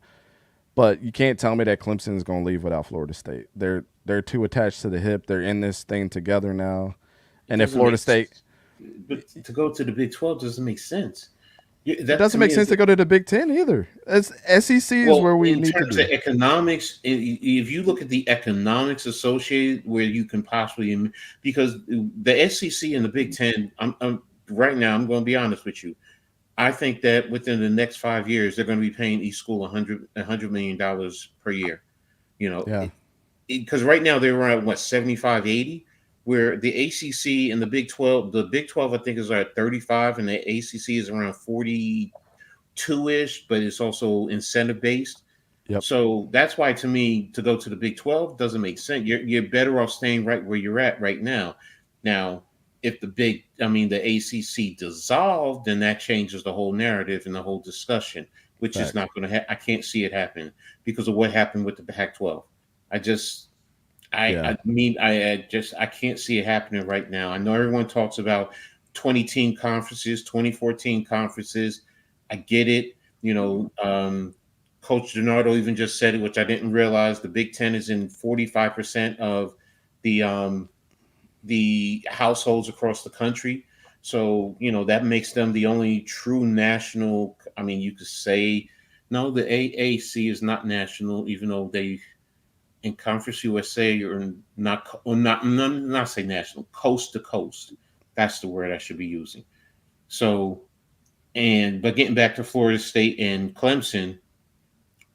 But you can't tell me that Clemson is going to leave without Florida State. They're too attached to the hip. They're in this thing together now. It And if doesn't Florida make State, sense. But to go to the Big 12 doesn't make sense. it That to doesn't me make sense is to go to the Big 10 either. As SEC is well where we in need to terms of be. economics. If you look at the economics associated where you can possibly, because the SEC and the Big 10, I'm right now. I'm going to be honest with you. I think that within the next 5 years, they're going to be paying each school $100 million per year. You know, Yeah. because right now they're around what 75, 80, where the ACC and the Big 12 I think is at 35, and the ACC is around 42 ish, but it's also incentive based. Yep. So that's why, to me, to go to the Big 12 doesn't make sense. You're better off staying right where you're at right now. Now, if the ACC dissolved, then that changes the whole narrative and the whole discussion, which is Facts. not going to. I can't see it happen because of what happened with the Pac-12. I just, Yeah. I can't see it happening right now. I know everyone talks about 20 team conferences, 2014 conferences. I get it. Coach Donardo even just said it, which I didn't realize. The Big Ten is in 45% of the households across the country. So, that makes them the only true national. I mean, you could say, no, the AAC is not national, even though they in Conference USA you're not say national, coast to coast. That's the word I should be using. So, but getting back to Florida State and Clemson,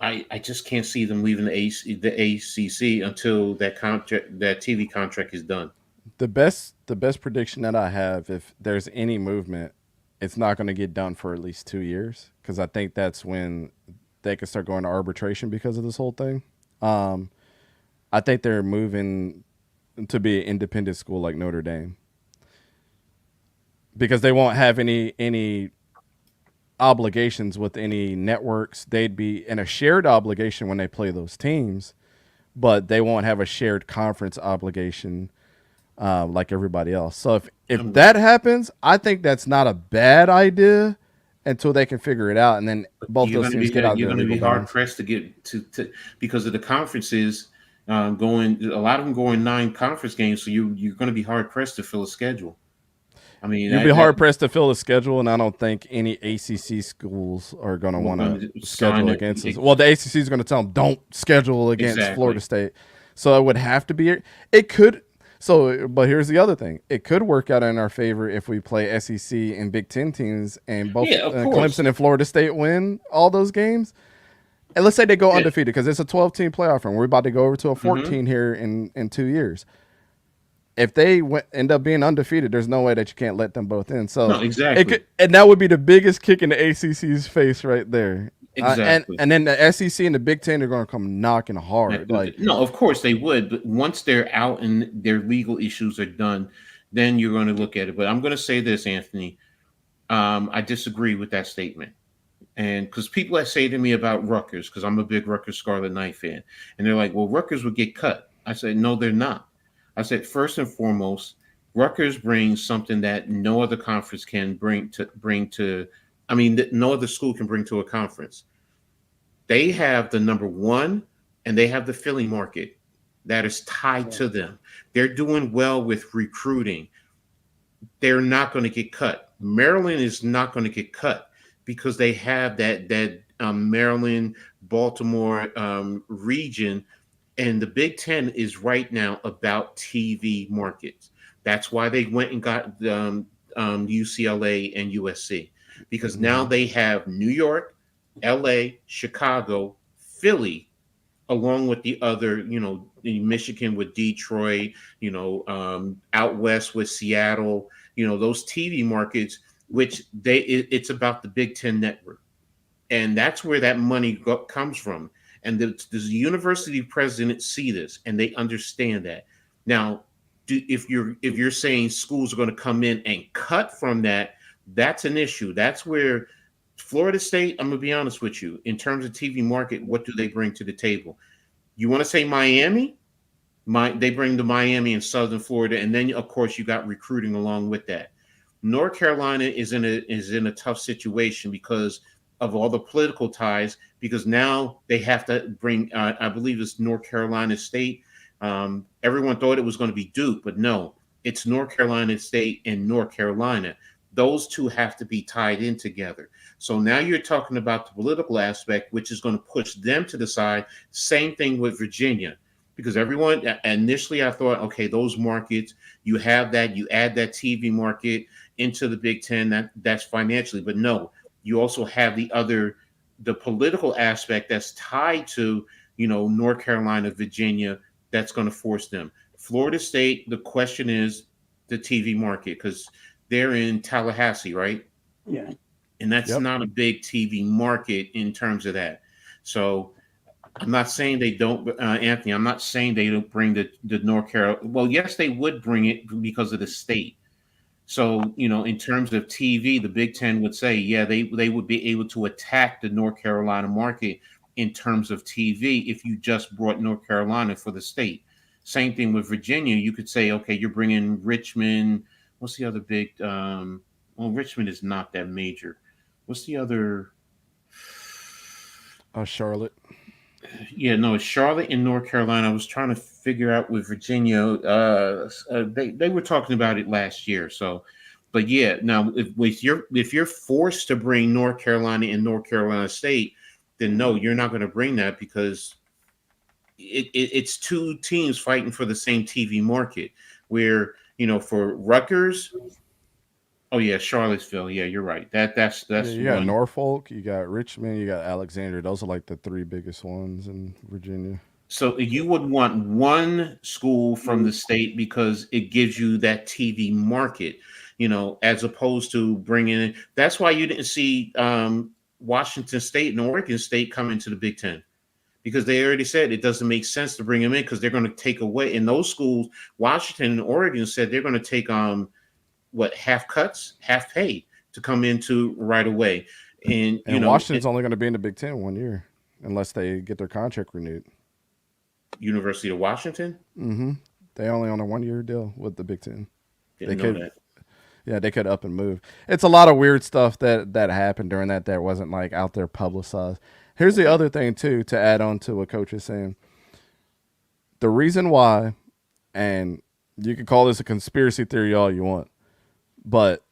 I just can't see them leaving the ACC until that TV contract is done. The best prediction that I have, if there's any movement, it's not going to get done for at least 2 years, because I think that's when they can start going to arbitration because of this whole thing. I think they're moving to be an independent school like Notre Dame, because they won't have any obligations with any networks. They'd be in a shared obligation when they play those teams, but they won't have a shared conference obligation like everybody else. So if that happens, I think that's not a bad idea until they can figure it out, and then both You're those going to teams be get out of you're their going to legal be hard bonds. pressed to get to because of the conferences going. A lot of them going 9 conference games, so you're going to be hard pressed to fill a schedule. I mean, You'll be hard pressed to fill the schedule, and I don't think any ACC schools are going to want to sign schedule it against us. Well, the ACC is going to tell them don't schedule against Florida exactly. State, so it would have to be. It could. So, but here's the other thing: it could work out in our favor if we play SEC and Big Ten teams, and both Yeah, of course. Clemson and Florida State win all those games. And let's say they go undefeated, because it's a 12-team playoff run. We're about to go over to a 14 here in 2 years. If they end up being undefeated, there's no way that you can't let them both in. So No, exactly. and that would be the biggest kick in the ACC's face right there. Exactly. And then the SEC and the Big Ten are going to come knocking hard. Like, No, of course they would, but once they're out and their legal issues are done, then you're going to look at it. But I'm going to say this, Anthony. I disagree with that statement. And because people that say to me about Rutgers, because I'm a big Rutgers Scarlet Knight fan, and they're like, well, Rutgers would get cut. I said, no, they're not. I said, first and foremost, Rutgers brings something that no other conference can no other school can bring to a conference. They have the number one, and they have the Philly market that is tied to them. They're doing well with recruiting. They're not going to get cut. Maryland is not going to get cut because they have that Maryland, Baltimore region, and the Big Ten is right now about TV markets. That's why they went and got UCLA and USC, because now they have New York, LA, Chicago, Philly, along with the other, in Michigan with Detroit, out west with Seattle, those TV markets, which it's about the Big Ten network. and that's where that money comes from. And the university presidents see this and they understand that. Now, if you're saying schools are going to come in and cut from that, that's an issue. That's where Florida State, I'm going to be honest with you, in terms of TV market, what do they bring to the table? You want to say Miami? They bring the Miami and Southern Florida, and then of course you got recruiting along with that. North Carolina is in a tough situation because of all the political ties. Because now they have to bring, I believe it's North Carolina State. Everyone thought it was going to be Duke, but no, it's North Carolina State and North Carolina. Those two have to be tied in together. So now you're talking about the political aspect, which is going to push them to the side. Same thing with Virginia, because everyone initially I thought, okay, those markets, you have that, you add that TV market into the Big Ten, that's financially, but no, you also have the political aspect that's tied to, North Carolina, Virginia, that's going to force them. Florida State, the question is the TV market, because they're in Tallahassee, right? Yeah. And that's not a big TV market in terms of that. So I'm not saying they don't, Anthony, I'm not saying they don't bring the North Carolina. Well, yes, they would bring it because of the state. So, in terms of TV, the Big Ten would say, yeah, they would be able to attack the North Carolina market in terms of TV if you just brought North Carolina for the state. Same thing with Virginia. You could say, okay, you're bringing Richmond. What's the other big? Well, Richmond is not that major. What's the other? Charlotte. Yeah, no, it's Charlotte in North Carolina. I was trying to figure out with Virginia. They were talking about it last year. So, but yeah, now if you're forced to bring North Carolina and North Carolina State, then no, you're not going to bring that because it's two teams fighting for the same TV market. Where for Rutgers. Oh yeah, Charlottesville. Yeah, you're right. That's You got one. Norfolk, you got Richmond, you got Alexandria. Those are like the three biggest ones in Virginia. So you would want one school from the state because it gives you that TV market, as opposed to bringing in. That's why you didn't see Washington State and Oregon State come into the Big Ten, because they already said it doesn't make sense to bring them in because they're going to take away in those schools. Washington and Oregon said they're going to take half cuts, half pay to come into right away. And Washington's only going to be in the Big Ten 1 year unless they get their contract renewed. University of Washington? Mm-hmm. They only on a 1 year deal with the Big Ten. Didn't know that. Yeah, they could up and move. It's a lot of weird stuff that happened during that wasn't like out there publicized. Here's the other thing too, to add on to what Coach is saying. The reason why, and you can call this a conspiracy theory all you want, but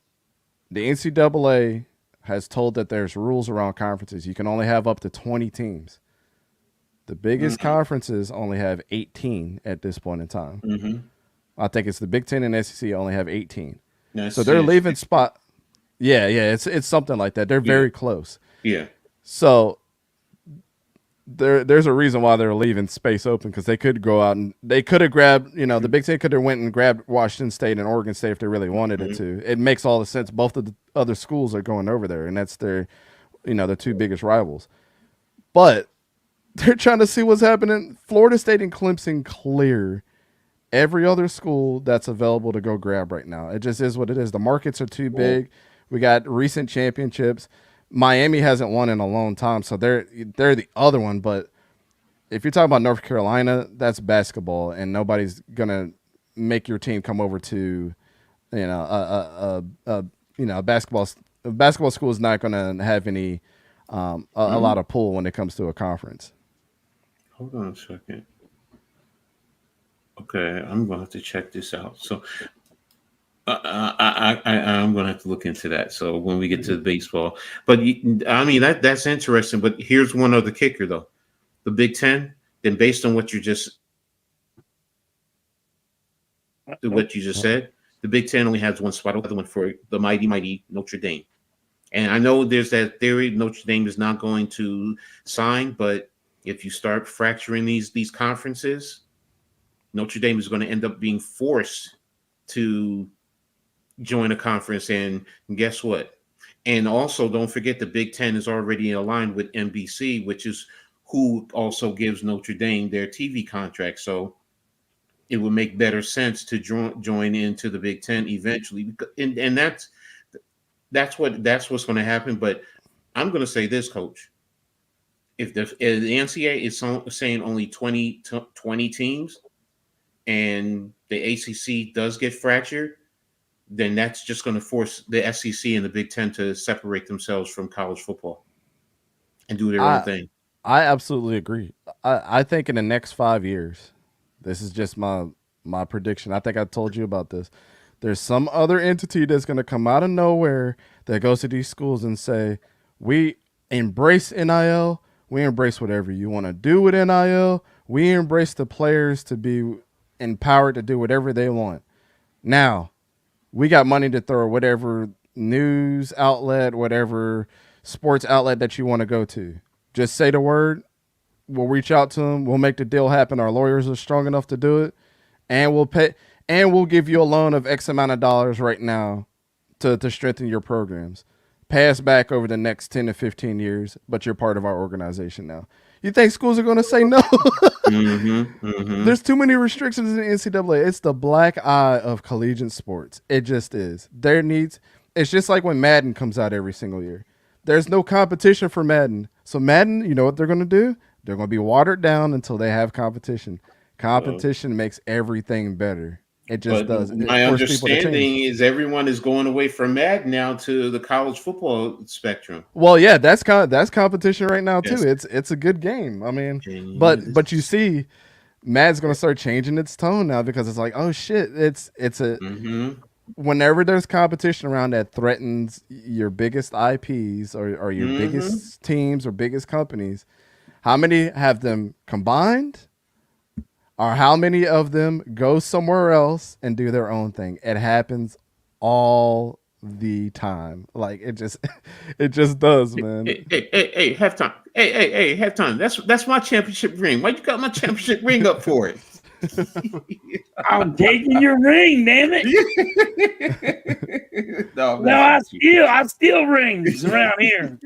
the NCAA has told that there's rules around conferences. You can only have up to 20 teams. The biggest conferences only have 18 at this point in time. Mm-hmm. I think it's the Big Ten and SEC only have 18. So they're leaving spot. Yeah, it's something like that. They're very close. Yeah. So there's a reason why they're leaving space open, because they could go out and they could have grabbed, the Big Ten could have went and grabbed Washington State and Oregon State if they really wanted it to. It makes all the sense. Both of the other schools are going over there, and that's their, their two biggest rivals. But they're trying to see what's happening. Florida State and Clemson clear every other school that's available to go grab right now. It just is what it is. The markets are too big. We got recent championships. Miami hasn't won in a long time, so they're the other one. But if you're talking about North Carolina, that's basketball, and nobody's gonna make your team come over to, a basketball school is not gonna have any a lot of pull when it comes to a conference. Hold on a second. Okay, I'm gonna have to check this out. So. I'm going to have to look into that. So when we get to the baseball, but that's interesting. But here's one other kicker, though: the Big Ten. Then, based on what you just said, the Big Ten only has one spot open for the mighty Notre Dame. And I know there's that theory Notre Dame is not going to sign, but if you start fracturing these conferences, Notre Dame is going to end up being forced to join a conference, and guess what? And also, don't forget the Big Ten is already aligned with NBC, which is who also gives Notre Dame their TV contract. So it would make better sense to join into the Big Ten eventually. And that's what's going to happen. But I'm going to say this, Coach. If the NCAA is saying only 20 teams, and the ACC does get fractured, then that's just going to force the SEC and the Big Ten to separate themselves from college football and do their own I thing. I absolutely agree. I think in the next 5 years, this is just my prediction. I think I told you about this. There's some other entity that's going to come out of nowhere that goes to these schools and say, "We embrace NIL. We embrace whatever you want to do with NIL. We embrace the players to be empowered to do whatever they want." Now, we got money to throw whatever news outlet, whatever sports outlet that you want to go to. Just say the word. We'll reach out to them. We'll make the deal happen. Our lawyers are strong enough to do it, and we'll pay. And we'll give you a loan of X amount of dollars right now to strengthen your programs. Pay us back over the next 10 to 15 years, but you're part of our organization now. You think schools are going to say no? There's too many restrictions in the NCAA. It's the black eye of collegiate sports. It just is. It's just like when Madden comes out every single year. There's no competition for Madden. So Madden, you know what they're going to do? They're going to be watered down until they have competition. Competition makes everything better. It just does. My understanding is everyone is going away from Madden now to the college football spectrum. Well, yeah, that's competition right now too. Yes. It's a good game. I mean, but you see, Madden's going to start changing its tone now because it's like, oh shit, it's a. Whenever there's competition around that threatens your biggest IPs or your biggest teams or biggest companies, how many have them combined? Or how many of them go somewhere else and do their own thing? It happens all the time. Like it just does, man. Hey, halftime. Hey, halftime. That's my championship ring. Why you got my championship ring up for it? I'm taking your ring, damn it. No, I steal rings around here.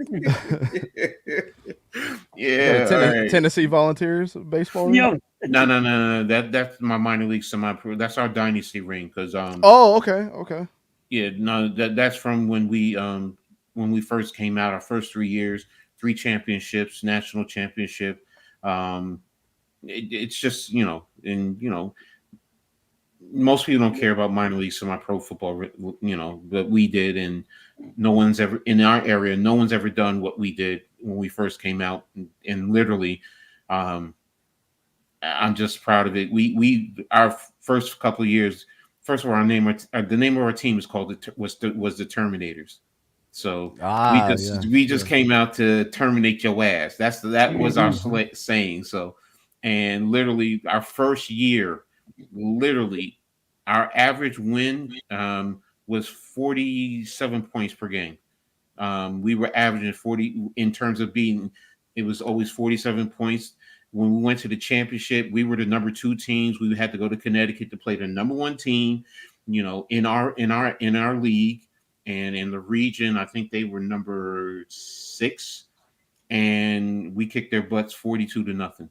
Yeah. Tennessee Volunteers baseball ring? No. That's my minor league semi-pro. That's our dynasty ring because Oh, okay. Yeah, no, that's from when we first came out. Our first 3 years, 3 championships, national championship. It's just most people don't care about minor league semi-pro football, but we did, and no one's ever in our area. No one's ever done what we did when we first came out, and literally, I'm just proud of it. We our first couple of years. First of all, the name of our team is called was the Terminators. So we just came out to terminate your ass. That was our saying. So, and literally our first year, our average win was 47 points per game. We were averaging 40 in terms of being. It was always 47 points. When we went to the championship, we were the number 2 teams. We had to go to Connecticut to play the number 1 team, in our league, and in the region. I think they were number 6, and we kicked their butts 42-0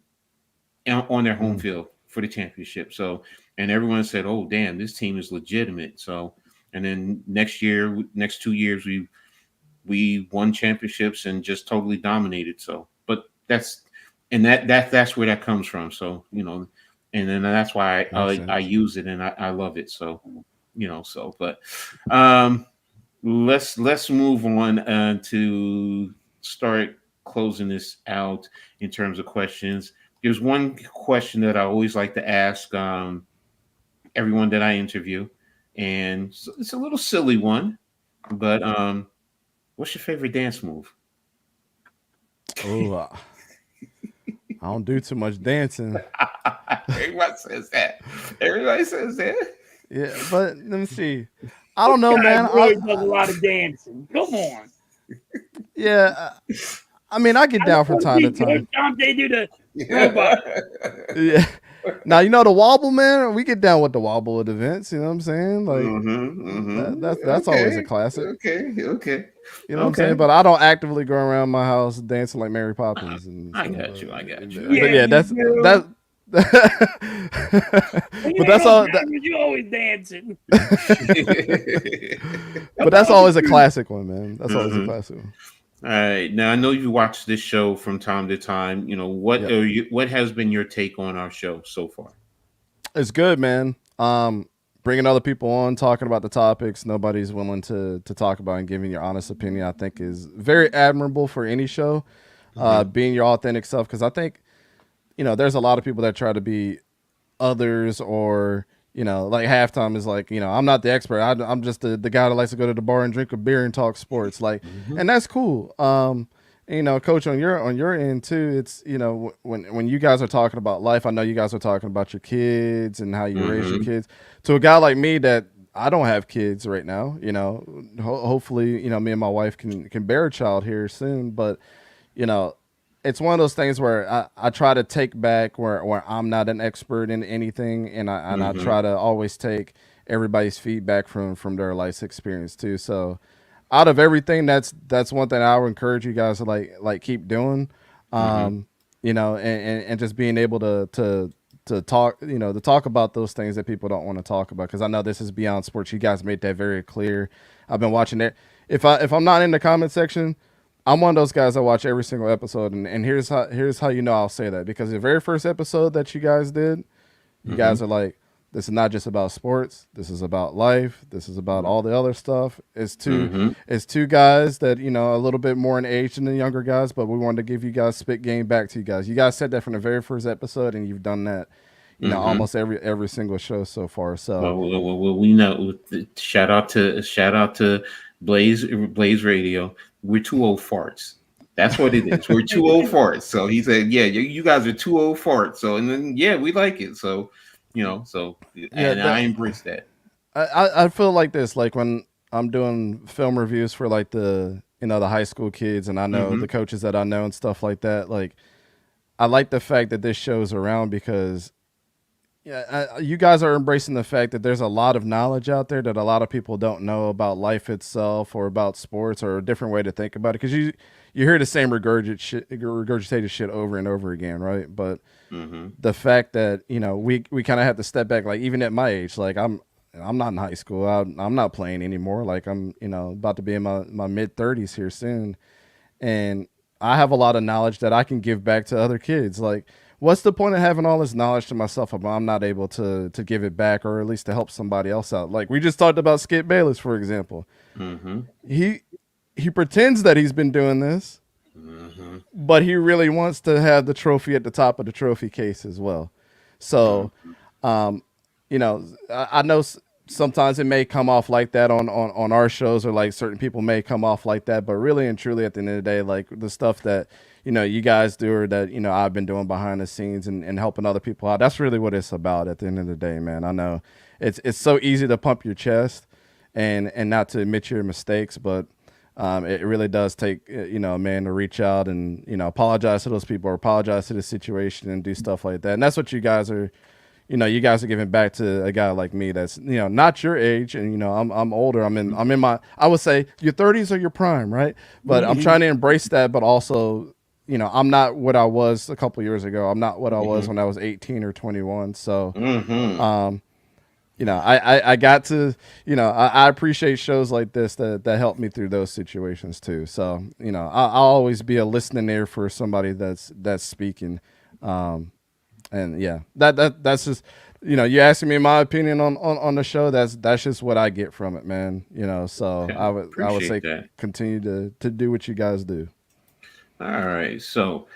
on their home field for the championship. So, and everyone said, "Oh, damn, this team is legitimate." So, and then next 2 years, we won championships and just totally dominated. So, but that's where that comes from. So, and then that's why I use it and I love it. So, but let's move on to start closing this out in terms of questions. There's one question that I always like to ask everyone that I interview, and it's a little silly one, but what's your favorite dance move? Oh, I don't do too much dancing. Everybody says that. Yeah, but let me see. I don't know, man. Really does a lot of dancing. Come on. Yeah, I mean, I get down from time to time. Dante do the robot. Yeah, Now you know the wobble, man. We get down with the wobble at events. You know what I'm saying? Like that's always a Okay, classic. okay, You know what I'm saying? okay. But I don't actively go around my house dancing like Mary Poppins and I stuff. got you. I got you. I But Yeah, yeah, got you you. that's do. that. When you But ain't that's on all. That, camera, you always dancing. but About that's always a you. classic one, man. That's always a Hmm. classic one. All right. Now I know you watch this show from time to time. You know what Yep. are you? What has been your take on our show so far? It's good, man. Bringing other people on, talking about the topics nobody's willing to talk about, and giving your honest opinion, I think is very admirable for any show. Hmm. Being your authentic self, because I think there's a lot of people that try to be others, or like halftime is like, I'm not the expert. I'm just the guy that likes to go to the bar and drink a beer and talk sports, like, Hmm. and that's cool. Coach, on your end too, it's when you guys are talking about life, I know you guys are talking about your kids and how you raise your Hmm. kids. To a guy like me that I don't have kids right now, hopefully, me and my wife can bear a child here soon, but you know, it's one of those things where I try to take back where I'm not an expert in anything, and I Hmm. try to always take everybody's feedback from their life experience too. So out of everything, that's one thing I would encourage you guys to like keep doing. Hmm. Um, and just being able to talk, to talk about those things that people don't want to talk about. Because I know this is beyond sports. You guys made that very clear. I've been watching it. If I'm not in the comment section, I'm one of those guys that watch every single episode, and here's how I'll say that, because the very first episode that you guys did, you Hmm. guys are like, this is not just about sports. This is about life. This is about all the other stuff. Hmm. It's two guys that a little bit more in age than the younger guys, but we wanted to give you guys spit game back to you guys. You guys said that from the very first episode, and you've done that, Hmm. almost every single show so far. So We know. Shout out to Blaze Radio. We're two old farts. That's what it is. We're two old farts. So he said, "Yeah, you guys are two old farts." So and then yeah, we like it. So yeah, and I embrace that. I feel like this, like when I'm doing film reviews for like the high school kids, and I know Hmm. the coaches that I know and stuff like that. Like, I like the fact that this show's around, because you guys are embracing the fact that there's a lot of knowledge out there that a lot of people don't know about life itself, or about sports, or a different way to think about it. Because you hear the same regurgitated shit over and over again, right? But Hmm. the fact that we kind of have to step back, like even at my age, like I'm not in high school. I'm not playing anymore. Like I'm about to be in my mid 30s here soon, and I have a lot of knowledge that I can give back to other kids. Like, what's the point of having all this knowledge to myself if I'm not able to give it back, or at least to help somebody else out? Like we just talked about Skip Bayless, for example. Hmm. He he pretends that he's been doing this, Hmm. but he really wants to have the trophy at the top of the trophy case as well. So, um, I know sometimes it may come off like that on our shows, or like certain people may come off like that, but really and truly at the end of the day, like the stuff that you guys do, or that I've been doing behind the scenes, and helping other people out, that's really what it's about at the end of the day, man. I know it's so easy to pump your chest and not to admit your mistakes, but it really does take a man to reach out and apologize to those people, or apologize to the situation, and do stuff like that. And that's what you guys are giving back to a guy like me that's not your age, and I'm older. I'm in my, I would say, your 30s or your prime, right? But I'm trying to embrace that, but also I'm not what I was a couple years ago. I'm not what I was when I was 18 or 21. So Hmm. um, I got to, I appreciate shows like this that help me through those situations too. So, I'll always be a listening ear for somebody that's speaking. Um, and yeah, that's just, you asking me my opinion on the show. That's just what I get from it, man. So Okay. I would Appreciate say that. continue to do what you guys do. All right. So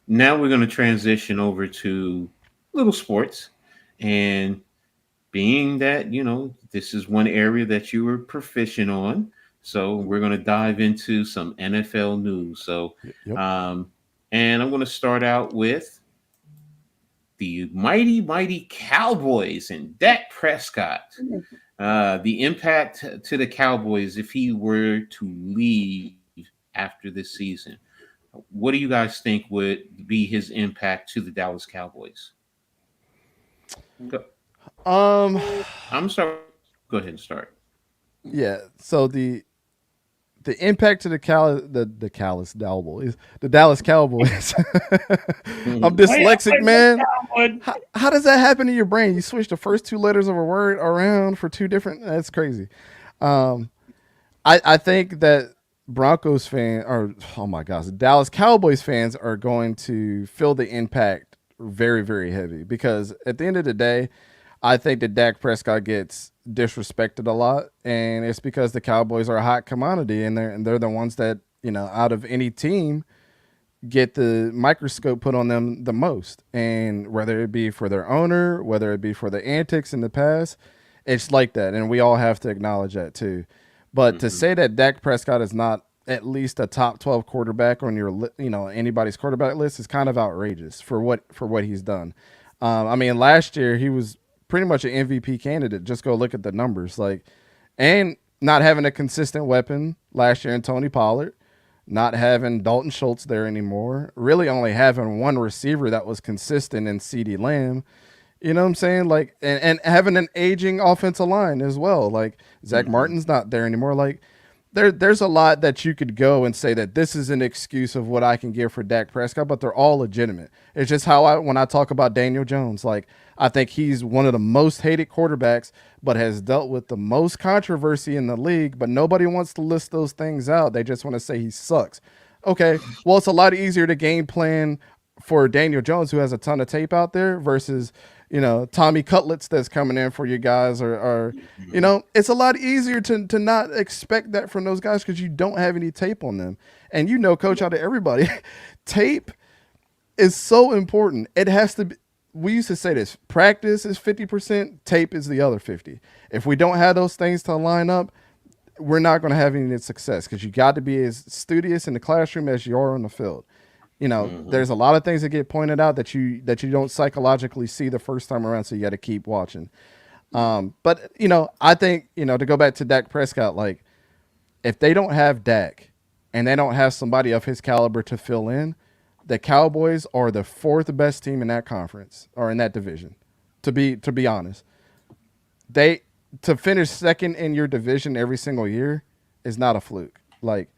now we're going to transition over to little sports. And being that, this is one area that you were proficient on. So we're going to dive into some NFL news. So, Yep. um, and I'm going to start out with the mighty, mighty Cowboys and Dak Prescott. The impact to the Cowboys if he were to leave after this season. What do you guys think would be his impact to the Dallas Cowboys? Go, Um, I'm sorry. Go ahead and start. yeah. So the impact to the Dallas Cowboys. I'm Mhm. dyslexic, Wait, man. Downwood. How does that happen in your brain? You switch the first two letters of a word around for two different. That's crazy. Um, I think that Broncos fan or oh my gosh, Dallas Cowboys fans are going to feel the impact very very heavy because at the end of the day, I think that Dak Prescott gets disrespected a lot, and it's because the Cowboys are a hot commodity, and they're the ones that out of any team get the microscope put on them the most, and whether it be for their owner, whether it be for the antics in the past, it's like that, and we all have to acknowledge that too. But to Mhm. say that Dak Prescott is not at least a top 12 quarterback on your anybody's quarterback list is kind of outrageous for what he's done. I mean, last year he was pretty much an MVP candidate. Just go look at the numbers, like, and not having a consistent weapon last year in Tony Pollard, not having Dalton Schultz there anymore, really only having one receiver that was consistent in CD Lamb. You know what I'm saying? Like, and having an aging offensive line as well. Like, Zach Mhm. Martin's not there anymore. Like, there's a lot that you could go and say that this is an excuse of what I can give for Dak Prescott, but they're all legitimate. It's just how when I talk about Daniel Jones, like, I think he's one of the most hated quarterbacks, but has dealt with the most controversy in the league, but nobody wants to list those things out. They just want to say he sucks. Okay, well, it's a lot easier to game plan for Daniel Jones, who has a ton of tape out there, versus Tommy Cutlets that's coming in for you guys, or Mhm. it's a lot easier to not expect that from those guys because you don't have any tape on them, and coach, out of everybody, tape is so important. It has to be. We used to say this: practice is 50%, tape is the other 50. If we don't have those things to line up, we're not going to have any success because you got to be as studious in the classroom as you are on the field. Mhm. There's a lot of things that get pointed out that you don't psychologically see the first time around, so you got to keep watching. But I think to go back to Dak Prescott, like, if they don't have Dak and they don't have somebody of his caliber to fill in, the Cowboys are the fourth best team in that conference or in that division. To be honest, they to finish second in your division every single year is not a fluke. Like,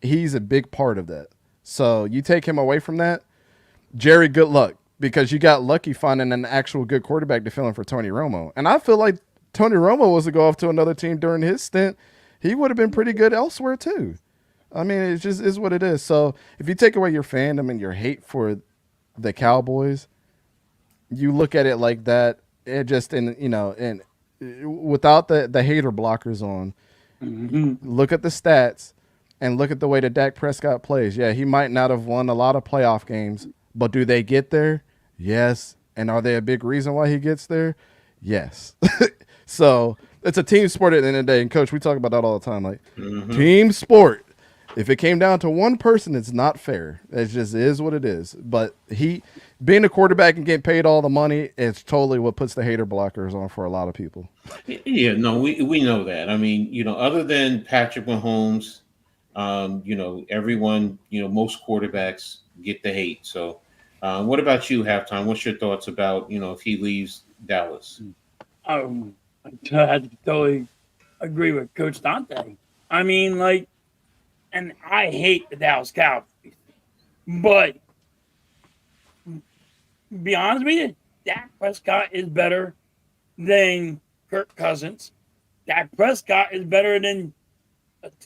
he's a big part of that. So you take him away from that, Jerry, good luck because you got lucky finding an actual good quarterback to fill in for Tony Romo. And I feel like Tony Romo was to go off to another team during his stint, he would have been pretty good elsewhere too. I mean, it just is what it is. So if you take away your fandom and your hate for the Cowboys, you look at it like that. It just and without the hater blockers on, Mhm. look at the stats and look at the way that Dak Prescott plays. Yeah, he might not have won a lot of playoff games, but do they get there? Yes. And are they a big reason why he gets there? Yes. So it's a team sport at the end of the day. And coach, we talk about that all the time. Like, Mhm. team sport. If it came down to one person, it's not fair. It just is what it is. But he being a quarterback and getting paid all the money, it's totally what puts the hater blockers on for a lot of people. Yeah, no, we know that. I mean, other than Patrick Mahomes, everyone, most quarterbacks get the hate. So, what about you, halftime? What's your thoughts about if he leaves Dallas? I had to totally agree with Coach Dante. I mean, like, and I hate the Dallas Cowboys, but be honest with you, Dak Prescott is better than Kirk Cousins. Dak Prescott is better than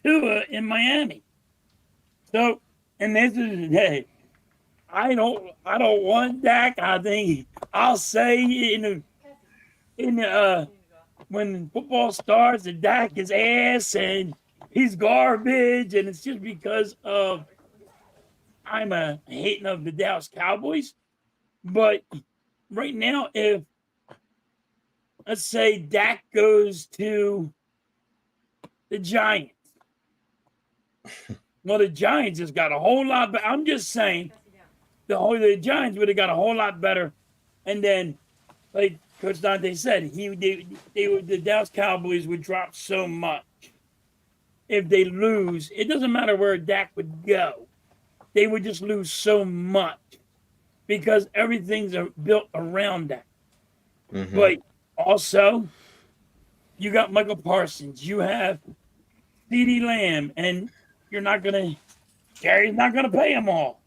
Tua in Miami. So, and this is hey, I don't want Dak. I think I'll say in the when football starts and Dak is ass and he's garbage, and it's just because of I'm a hating of the Dallas Cowboys. But right now, if let's say Dak goes to the Giants, well, the Giants has got a whole lot. But I'm just saying the Giants would have got a whole lot better, and then like Coach Dante said, they would the Dallas Cowboys would drop so much if they lose. It doesn't matter where Dak would go; they would just lose so much because everything's built around that. Mhm. But also, you got Michael Parsons, you have CeeDee Lamb, and Gary's not gonna pay them all.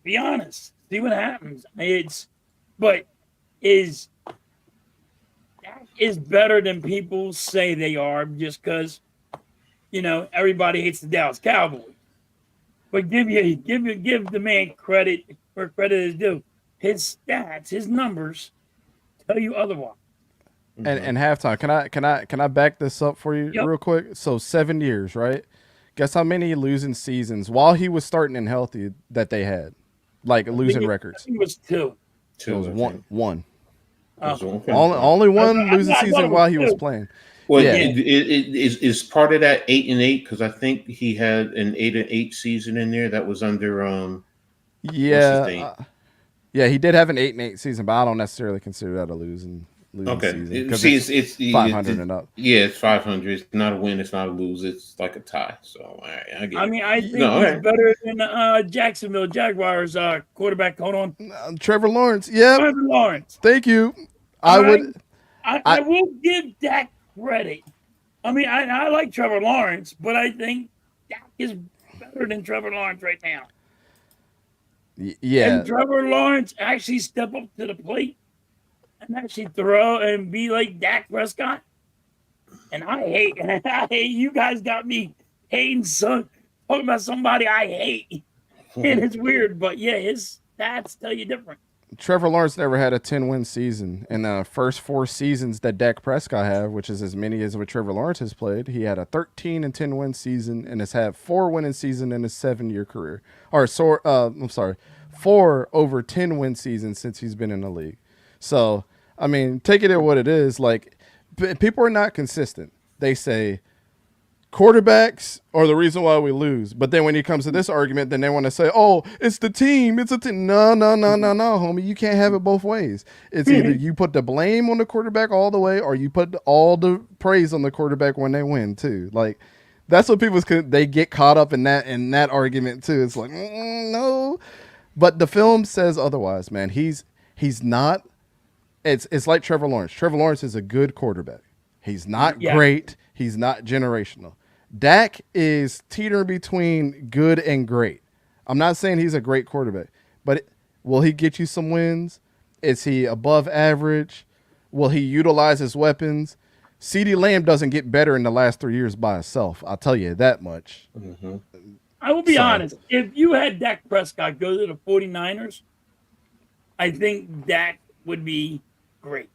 Be honest. See what happens. But is Dak is better than people say they are just because everybody hates the Dallas Cowboys. But give the man credit where credit is due. His stats, his numbers tell you otherwise. And halftime. Can I back this up for you Yep. real quick? So 7 years, right? Guess how many losing seasons while he was starting and healthy that they had, like losing I records. think it was two. It was I one. think. One. That's Okay. okay. Only one losing I thought season it while was he was two. playing. Well, Yeah. is part of that 8-8 because I think he had an 8-8 season in there that was under what's his name? Yeah. Yeah, he did have an 8-8 season, but I don't necessarily consider that a losing Okay, season because see, it's 500 and up. yeah, it's 500. It's not a win. It's not a lose. It's like a tie. So all right, I get I it. mean, I No, think all he's right. better than Jacksonville Jaguars quarterback. Hold on, Trevor Lawrence. Yep. Trevor Lawrence. Thank you. All I right, would. I will give Dak credit. I mean, I like Trevor Lawrence, but I think Dak is better than Trevor Lawrence right now. Yeah. And Trevor Lawrence actually step up to the plate and actually throw and be like Dak Prescott. And I hate you guys got me hating talking about somebody I hate. And it's weird, but yeah, his stats tell you different. Trevor Lawrence never had a 10-win season. In the first 4 seasons that Dak Prescott had, which is as many as what Trevor Lawrence has played, he had a 13-10-win season and has had 4 winning season in his 7-year career. I'm sorry, 4 over 10-win seasons since he's been in the league. So, I mean, take it at what it is. Like, people are not consistent. They say quarterbacks are the reason why we lose. But then when it comes to this argument, then they want to say, oh, it's the team. It's a team. No, homie. You can't have it both ways. It's either you put the blame on the quarterback all the way or you put all the praise on the quarterback when they win, too. Like, that's what they get caught up in that argument, too. It's like, no. But the film says otherwise, man. He's not. It's like Trevor Lawrence. Trevor Lawrence is a good quarterback. He's not great. He's not generational. Dak is teetering between good and great. I'm not saying he's a great quarterback, but will he get you some wins? Is he above average? Will he utilize his weapons? CeeDee Lamb doesn't get better in the last 3 years by himself. I'll tell you that much. Mm-hmm. I will be honest. If you had Dak Prescott go to the 49ers, I think Dak would be great.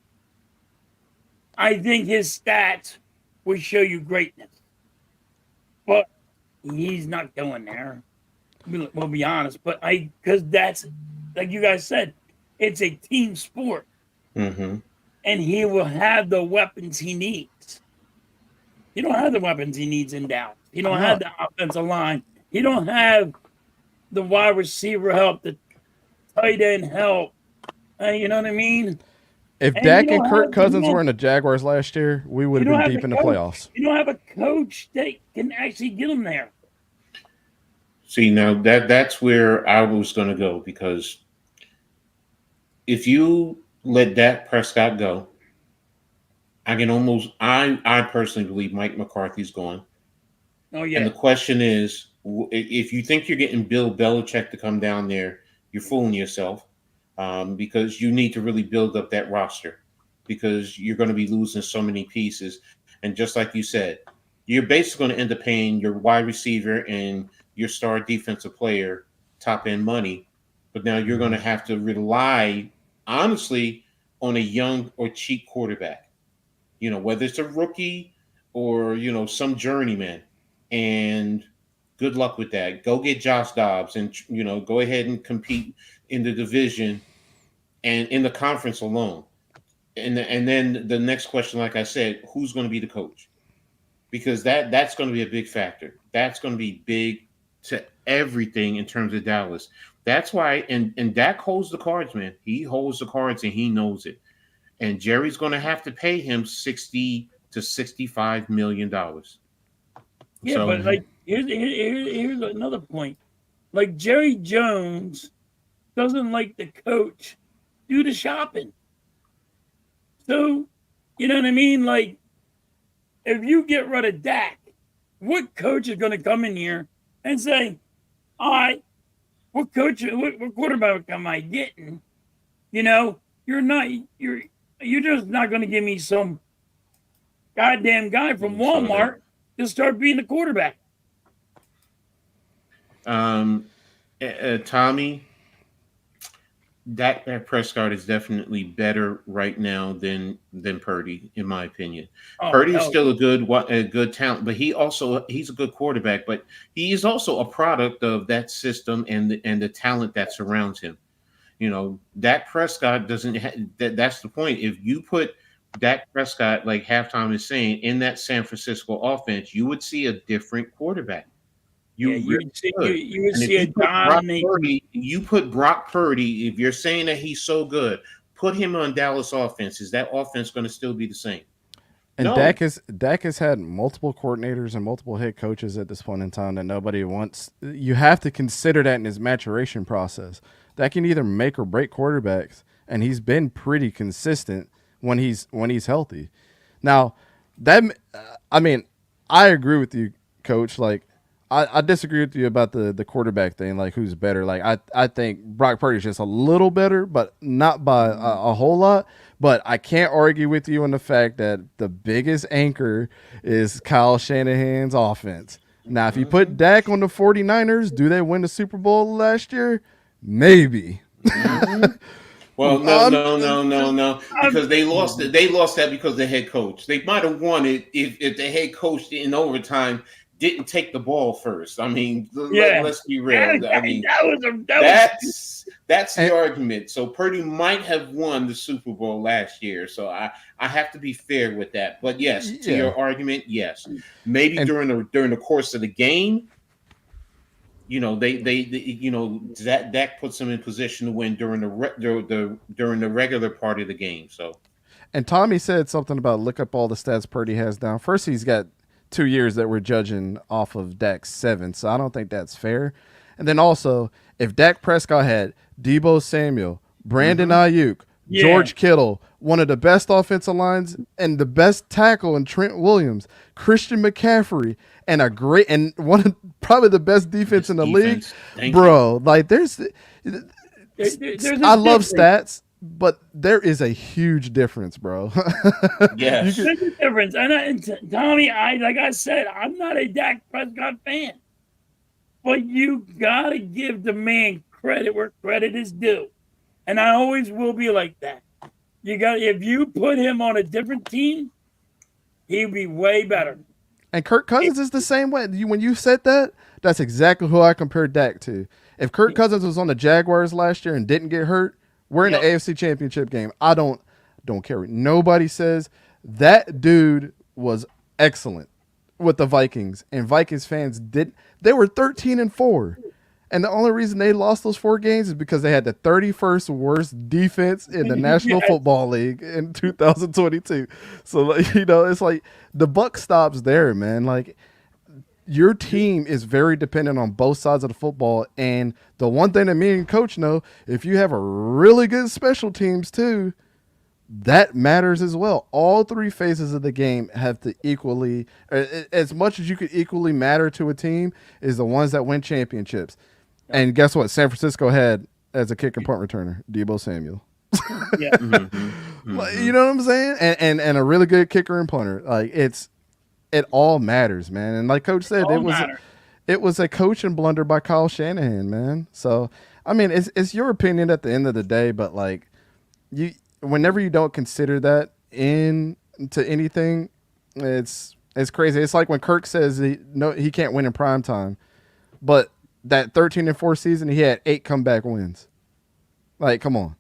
I think his stats would show you greatness. But he's not going there. We'll be honest. But because that's, like you guys said, it's a team sport. Mm-hmm. And he will have the weapons he needs. He don't have the weapons he needs in Dallas. He don't have the offensive line. He don't have the wide receiver help, the tight end help. You know what I mean? If Dak and Kirk Cousins were in the Jaguars last year, we would have been deep in the playoffs. You don't have a coach that can actually get them there. See, now that's where I was going to go, because if you let Dak Prescott go, I personally believe Mike McCarthy's gone. Oh, yeah. And the question is, if you think you're getting Bill Belichick to come down there, you're fooling yourself. Because you need to really build up that roster, because you're going to be losing so many pieces. And just like you said, you're basically going to end up paying your wide receiver and your star defensive player top end money. But now you're going to have to rely, honestly, on a young or cheap quarterback, whether it's a rookie or, some journeyman. And good luck with that. Go get Josh Dobbs and, go ahead and compete in the division and in the conference alone. And then the next question, like I said, who's going to be the coach? Because that's going to be a big factor. That's going to be big to everything in terms of Dallas. That's why, and Dak holds the cards, man. He holds the cards and he knows it. And Jerry's going to have to pay him $60 to $65 million. Yeah, So, but like here's another point. Like Jerry Jones doesn't like the coach do the shopping. So, you know what I mean? Like, if you get rid of Dak, what coach is going to come in here and say, all right, what quarterback am I getting? You know, you're just not going to give me some goddamn guy from Walmart to start being the quarterback. Tommy, Dak Prescott is definitely better right now than Purdy, in my opinion. Oh, Purdy is hell still a good talent, but he's a good quarterback, but he is also a product of that system and the talent that surrounds him. You know, Dak Prescott doesn't. That's the point. If you put Dak Prescott, like Halftime is saying, in that San Francisco offense, you would see a different quarterback. yeah, You really would. you would And if see a domination. You put Brock Purdy, if you're saying that he's so good, put him on Dallas offense. Is that offense going to still be the same? And No. Dak has had multiple coordinators and multiple head coaches at this point in time that nobody wants. You have to consider that in his maturation process. That can either make or break quarterbacks, and he's been pretty consistent when he's healthy. Now, I mean, I agree with you, Coach. Like, I disagree with you about the quarterback thing. Like, who's better? Like, I think Brock Purdy's just a little better, but not by a whole lot. But I can't argue with you on the fact that the biggest anchor is Kyle Shanahan's offense. Now, if you put Dak on the 49ers, do they win the Super Bowl last year? Maybe. Well, no, because they lost it. They lost that because the head coach. They might have won it if the head coach in overtime didn't take the ball first. I mean, let's be real. I mean, that's the argument. So Purdy might have won the Super Bowl last year. So I have to be fair with that. But yes, to your argument, yes, maybe during the course of the game. You know, they you know, that puts them in position to win during the regular part of the game. So, and Tommy said something about look up all the stats Purdy has down. First, he's got 2 years that we're judging off of Dak's 7, so I don't think that's fair. And then also, if Dak Prescott had Deebo Samuel, Brandon Ayuk, George Kittle, one of the best offensive lines and the best tackle in Trent Williams, Christian McCaffrey, and one of probably the best defense in the league, bro. Like there's I love stats, but there is a huge difference, bro. Yes, there's a difference. And Tommy, like I said, I'm not a Dak Prescott fan, but you gotta give the man credit where credit is due. And I always will be like that. If you put him on a different team, he'd be way better. And Kirk Cousins is the same way. When you said that, that's exactly who I compared Dak to. If Kirk Cousins was on the Jaguars last year and didn't get hurt, we're in the AFC Championship game. I don't care. Nobody says that dude was excellent with the Vikings, and Vikings fans they were 13-4. And the only reason they lost those 4 games is because they had the 31st worst defense in the National Football League in 2022. So, you know, it's like the buck stops there, man. Like, your team is very dependent on both sides of the football. And the one thing that me and Coach know, if you have a really good special teams too, that matters as well. All 3 phases of the game have to equally, as much as you could equally matter to a team, is the ones that win championships. And guess what? San Francisco had as a kick and punt returner, Deebo Samuel. Yeah. You know what I'm saying? And a really good kicker and punter. Like it all matters, man. And like Coach said, it was a coaching blunder by Kyle Shanahan, man. So I mean, it's your opinion at the end of the day, but like whenever you don't consider that into anything, it's crazy. It's like when Kirk says he can't win in prime time, but that 13-4 season, he had 8 comeback wins. Like, come on.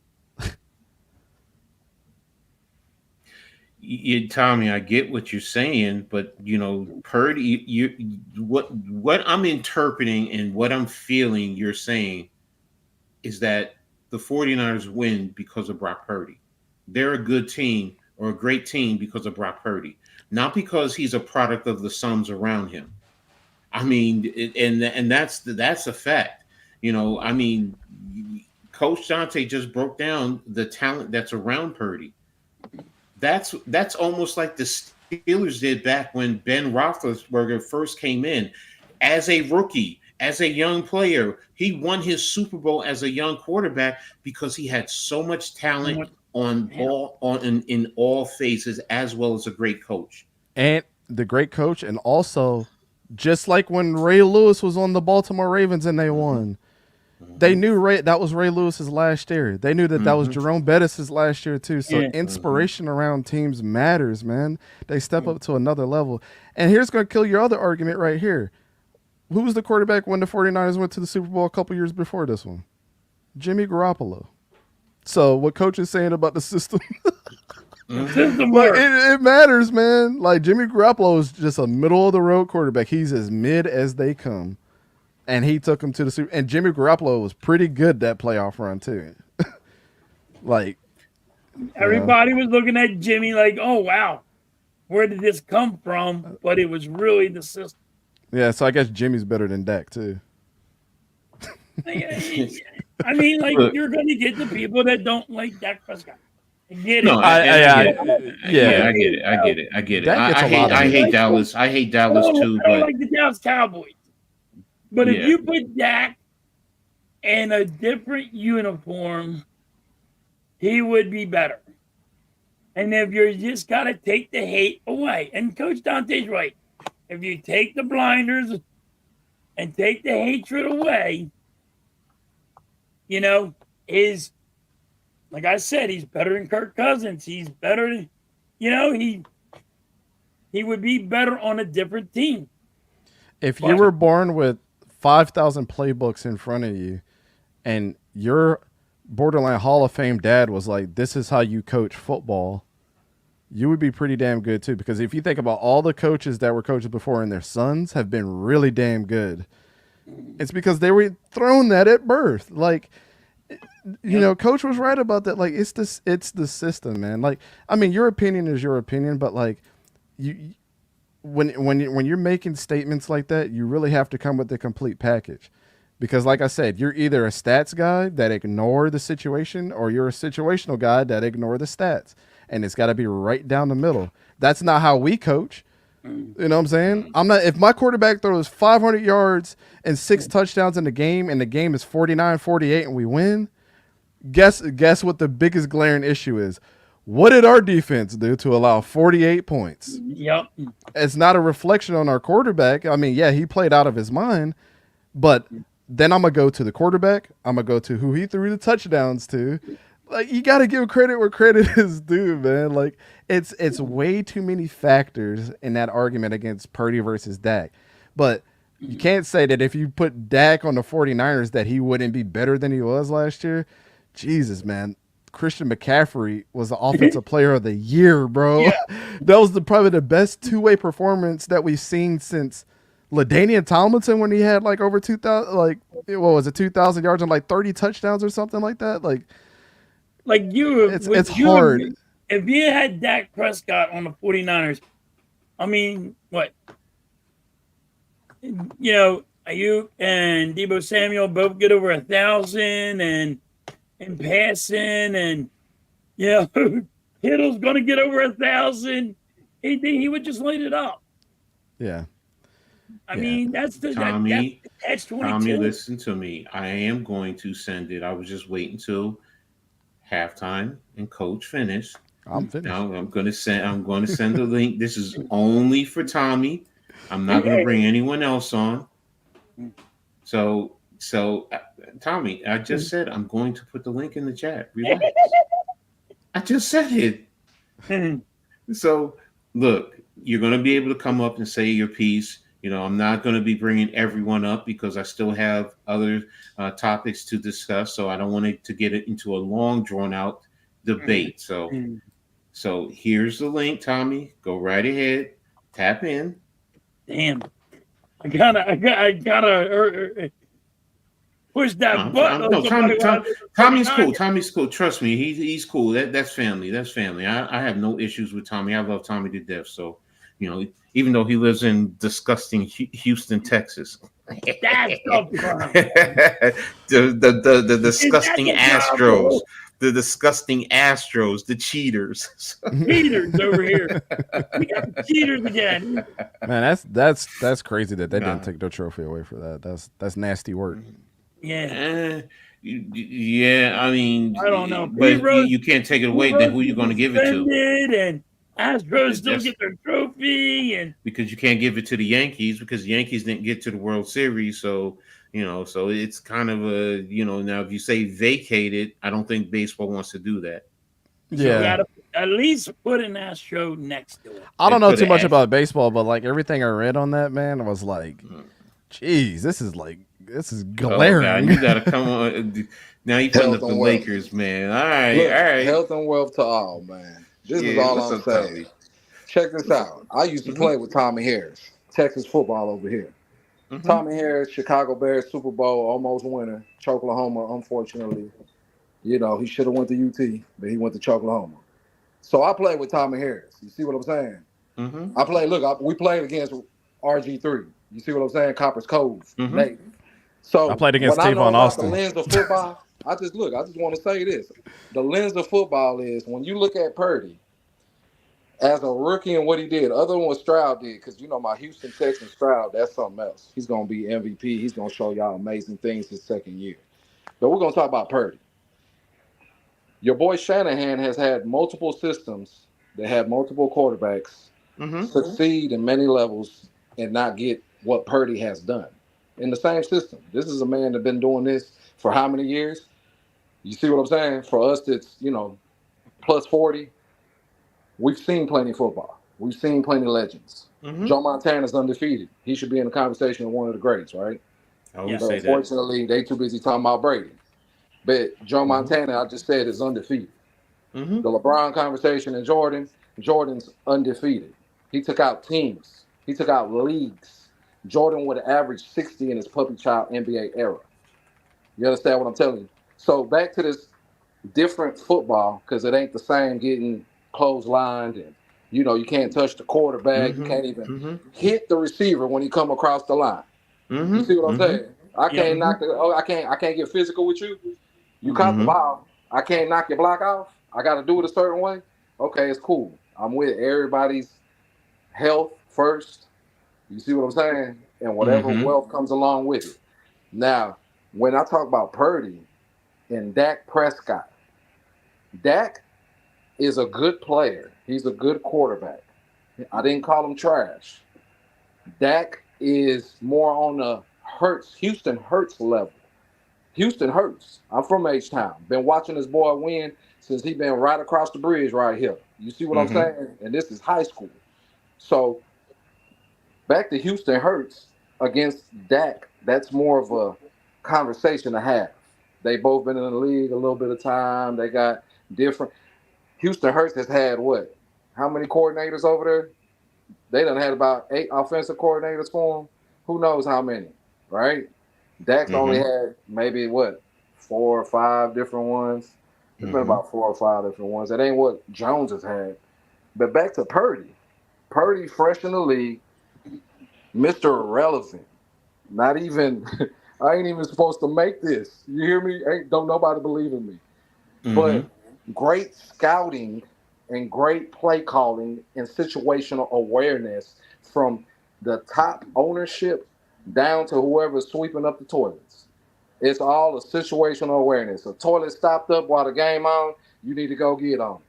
Tommy, I get what you're saying, but you know, Purdy, what I'm interpreting and what I'm feeling you're saying is that the 49ers win because of Brock Purdy. They're a good team or a great team because of Brock Purdy, not because he's a product of the sums around him. I mean, and that's a fact. You know, I mean, Coach Dante just broke down the talent that's around Purdy. that's almost like the Steelers did back when Ben Roethlisberger first came in as a rookie, as a young player. He won his Super Bowl as a young quarterback because he had so much talent in all phases, as well as a great coach. And the great coach, and also just like when Ray Lewis was on the Baltimore Ravens and they won, they knew that was Ray Lewis's last year. They knew that was Jerome Bettis' last year too. So inspiration around teams matters, man. They step up to another level. And here's going to kill your other argument right here. Who was the quarterback when the 49ers went to the Super Bowl a couple years before this one? Jimmy Garoppolo. So what coach is saying about the system? Like, it matters, man. Like, Jimmy Garoppolo is just a middle of the road quarterback. He's as mid as they come, and he took him to the Super. And Jimmy Garoppolo was pretty good that playoff run too. Like, everybody was looking at Jimmy like, "Oh wow, where did this come from?" But it was really the system. Yeah, so I guess Jimmy's better than Dak too. I mean, like, you're going to get the people that don't like Dak Prescott. I get it. No, I get it. I hate Dallas. I hate Dallas too. I don't like the Dallas Cowboys. But if you put Dak in a different uniform, he would be better. And if you're just got to take the hate away, and Coach Dante's right, if you take the blinders and take the hatred away, like I said, he's better than Kirk Cousins. He's better than, he would be better on a different team. If you were born with 5,000 playbooks in front of you and your borderline Hall of Fame dad was like, this is how you coach football, you would be pretty damn good too. Because if you think about all the coaches that were coaches before and their sons have been really damn good, it's because they were thrown that at birth. Like, Coach was right about that. Like, it's the system, man. Like, I mean, your opinion is your opinion, but like, when you're making statements like that, you really have to come with the complete package. Because, like I said, you're either a stats guy that ignore the situation, or you're a situational guy that ignore the stats, and it's got to be right down the middle. That's not how we coach. You know what I'm saying? If my quarterback throws 500 yards and 6 touchdowns in the game, and the game is 49-48 and we win, guess what the biggest glaring issue is? What did our defense do to allow 48 points? Yep. It's not a reflection on our quarterback. I mean, yeah, he played out of his mind, but then I'm going to go to the quarterback. I'm going to go to who he threw the touchdowns to. Like, you got to give credit where credit is due, man. Like, it's way too many factors in that argument against Purdy versus Dak. But you can't say that if you put Dak on the 49ers that he wouldn't be better than he was last year. Jesus, man. Christian McCaffrey was the offensive player of the year, bro. Yeah. That was probably the best two-way performance that we've seen since LaDainian Tomlinson, when he had like over 2,000, like, what was it, 2,000 yards and like 30 touchdowns or something like that. It's hard. If you had Dak Prescott on the 49ers, I mean, what? Ayuk and Deebo Samuel both get over 1,000 and passing, and Kittle's going to get over 1,000. He would just light it up. Yeah. I mean, that's the Tommy. That's 22. Tommy, listen to me. I am going to send it. I was just waiting till halftime and Coach finish. I'm finished. Now I'm going to send the link. This is only for Tommy. I'm not going to bring anyone else on. So Tommy, I just said I'm going to put the link in the chat. Relax. I just said it. So look, you're going to be able to come up and say your piece. I'm not going to be bringing everyone up because I still have other topics to discuss. So I don't want it to get it into a long, drawn out debate. So here's the link, Tommy. Go right ahead. Tap in. Damn. I gotta push that button. No, Tommy's cool. Tommy's cool. Trust me, he's cool. That's family. That's family. I have no issues with Tommy. I love Tommy to death. So, even though he lives in disgusting Houston, Texas. That's the disgusting Astros. the disgusting Astros, the cheaters. Cheaters over here. We got the cheaters again. Man, that's crazy that they Nah. didn't take the trophy away for that. That's nasty work. Yeah. Eh, yeah, I mean, I don't know. but Pete Rose, you can't take it Pete away. Then Rose who you was going to give it to? suspended, and Astros still That's- get their trophy. And because you can't give it to the Yankees because the Yankees didn't get to the World Series. So, so it's kind of a, now if you say vacated, I don't think baseball wants to do that. you Yeah. got to at least put an Astro next to it. I don't They know put too an much Astro- about baseball, but like everything I read on that, man, I was like, geez, this is glaring. Oh, God, you got to come on. Now you putting Health up the and wealth. Lakers, man. All right, Look, all right. health and wealth to all, man. This is Yeah, all what's I'm up, saying. Tommy? Check this out. I used to play with Tommy Harris, Texas football over here. Mhm. Tommy Harris, Chicago Bears, Super Bowl, almost winner. Oklahoma, unfortunately. He should have went to UT, but he went to Oklahoma. So I played with Tommy Harris. You see what I'm saying? Mhm. We played against RG3. You see what I'm saying? Copper's Cove, Mhm. Navy. So I played against when I know Tavon about Austin. the lens of football, I just want to say this. The lens of football is when you look at Purdy as a rookie and what he did, other than what Stroud did, because my Houston Texans Stroud, that's something else. He's gonna be MVP. He's gonna show y'all amazing things his second year. But we're gonna talk about Purdy. Your boy Shanahan has had multiple systems that have multiple quarterbacks Mhm. succeed in many levels and not get what Purdy has done in the same system. This is a man that's been doing this for how many years? You see what I'm saying? For us, it's plus 40. We've seen plenty of football. We've seen plenty of legends. Mhm. Joe Montana's undefeated. He should be in the conversation with one of the greats, right? I always Yeah. say But that. unfortunately, they too busy talking about Brady. But Joe Montana, I just said, is undefeated. Mhm. The LeBron conversation and Jordan's undefeated. He took out teams. He took out leagues. Jordan would have averaged 60 in his puppy child NBA era. You understand what I'm telling you? So back to this different football, because it ain't the same getting clotheslined and you can't touch the quarterback. You can't even Mhm. hit the receiver when he come across the line. You see what I'm saying? I can't knock the I can't get physical with you. You caught the ball. I can't knock your block off. I got to do it a certain way. Okay, it's cool. I'm with everybody's health first. You see what I'm saying? And whatever wealth comes along with it. Now, when I talk about Purdy and Dak Prescott, Dak is a good player. He's a good quarterback. I didn't call him trash. Dak is more on the Houston Hurts level. Houston Hurts. I'm from H-Town. Been watching this boy win since he been right across the bridge right here. You see what I'm saying? And this is high school. So back to Houston Hurts against Dak. That's more of a conversation to have. They both been in the league a little bit of time. They got different. Houston Hurts has had what? How many coordinators over there? They done had about 8 offensive coordinators for him. Who knows how many, right? Dak's only had maybe what, 4 or 5 different ones. There's been about 4 or 5 different ones. That ain't what Jones has had. But back to Purdy. Purdy, fresh in the league, Mr. Irrelevant. Not even, I ain't even supposed to make this. You hear me? Don't nobody believe in me. But great scouting and great play calling and situational awareness from the top ownership down to whoever's sweeping up the toilets. It's all a situational awareness. A toilet stopped up while the game on, you need to go get on it.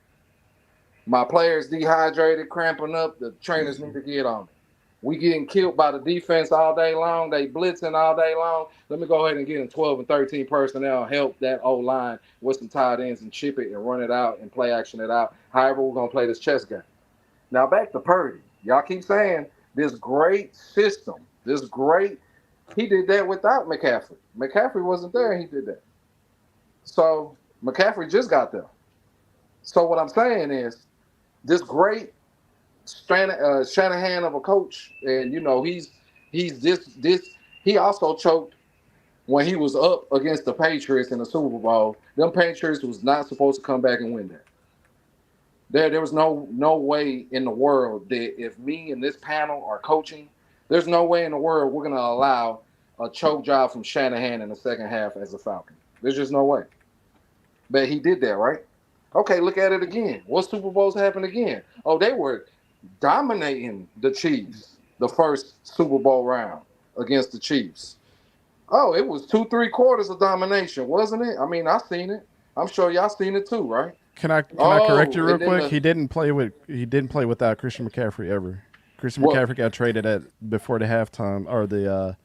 My players dehydrated, cramping up, the trainers need to get on it. We getting killed by the defense all day long. They blitzing all day long. Let me go ahead and get in 12 and 13 personnel, help that O-line with some tight ends and chip it and run it out and play action it out. However, we're going to play this chess game. Now back to Purdy. Y'all keep saying this great system, this great, he did that without McCaffrey. McCaffrey wasn't there and he did that. So McCaffrey just got there. So what I'm saying is this great Shanahan of a coach, and he's this. He also choked when he was up against the Patriots in the Super Bowl. Them Patriots was not supposed to come back and win that. There was no way in the world that if me and this panel are coaching, there's no way in the world we're gonna allow a choke job from Shanahan in the second half as a Falcon. There's just no way. But he did that, right? Okay, look at it again. What Super Bowls happened again? Oh, they were dominating the Chiefs the first Super Bowl round against the Chiefs. Oh, it was 2 3/4 of domination, wasn't it? I mean, I seen it. I'm sure y'all seen it too, right? Can I correct Oh, you real and then quick? He didn't play without Christian McCaffrey ever. Christian what? McCaffrey got traded at before the halftime or the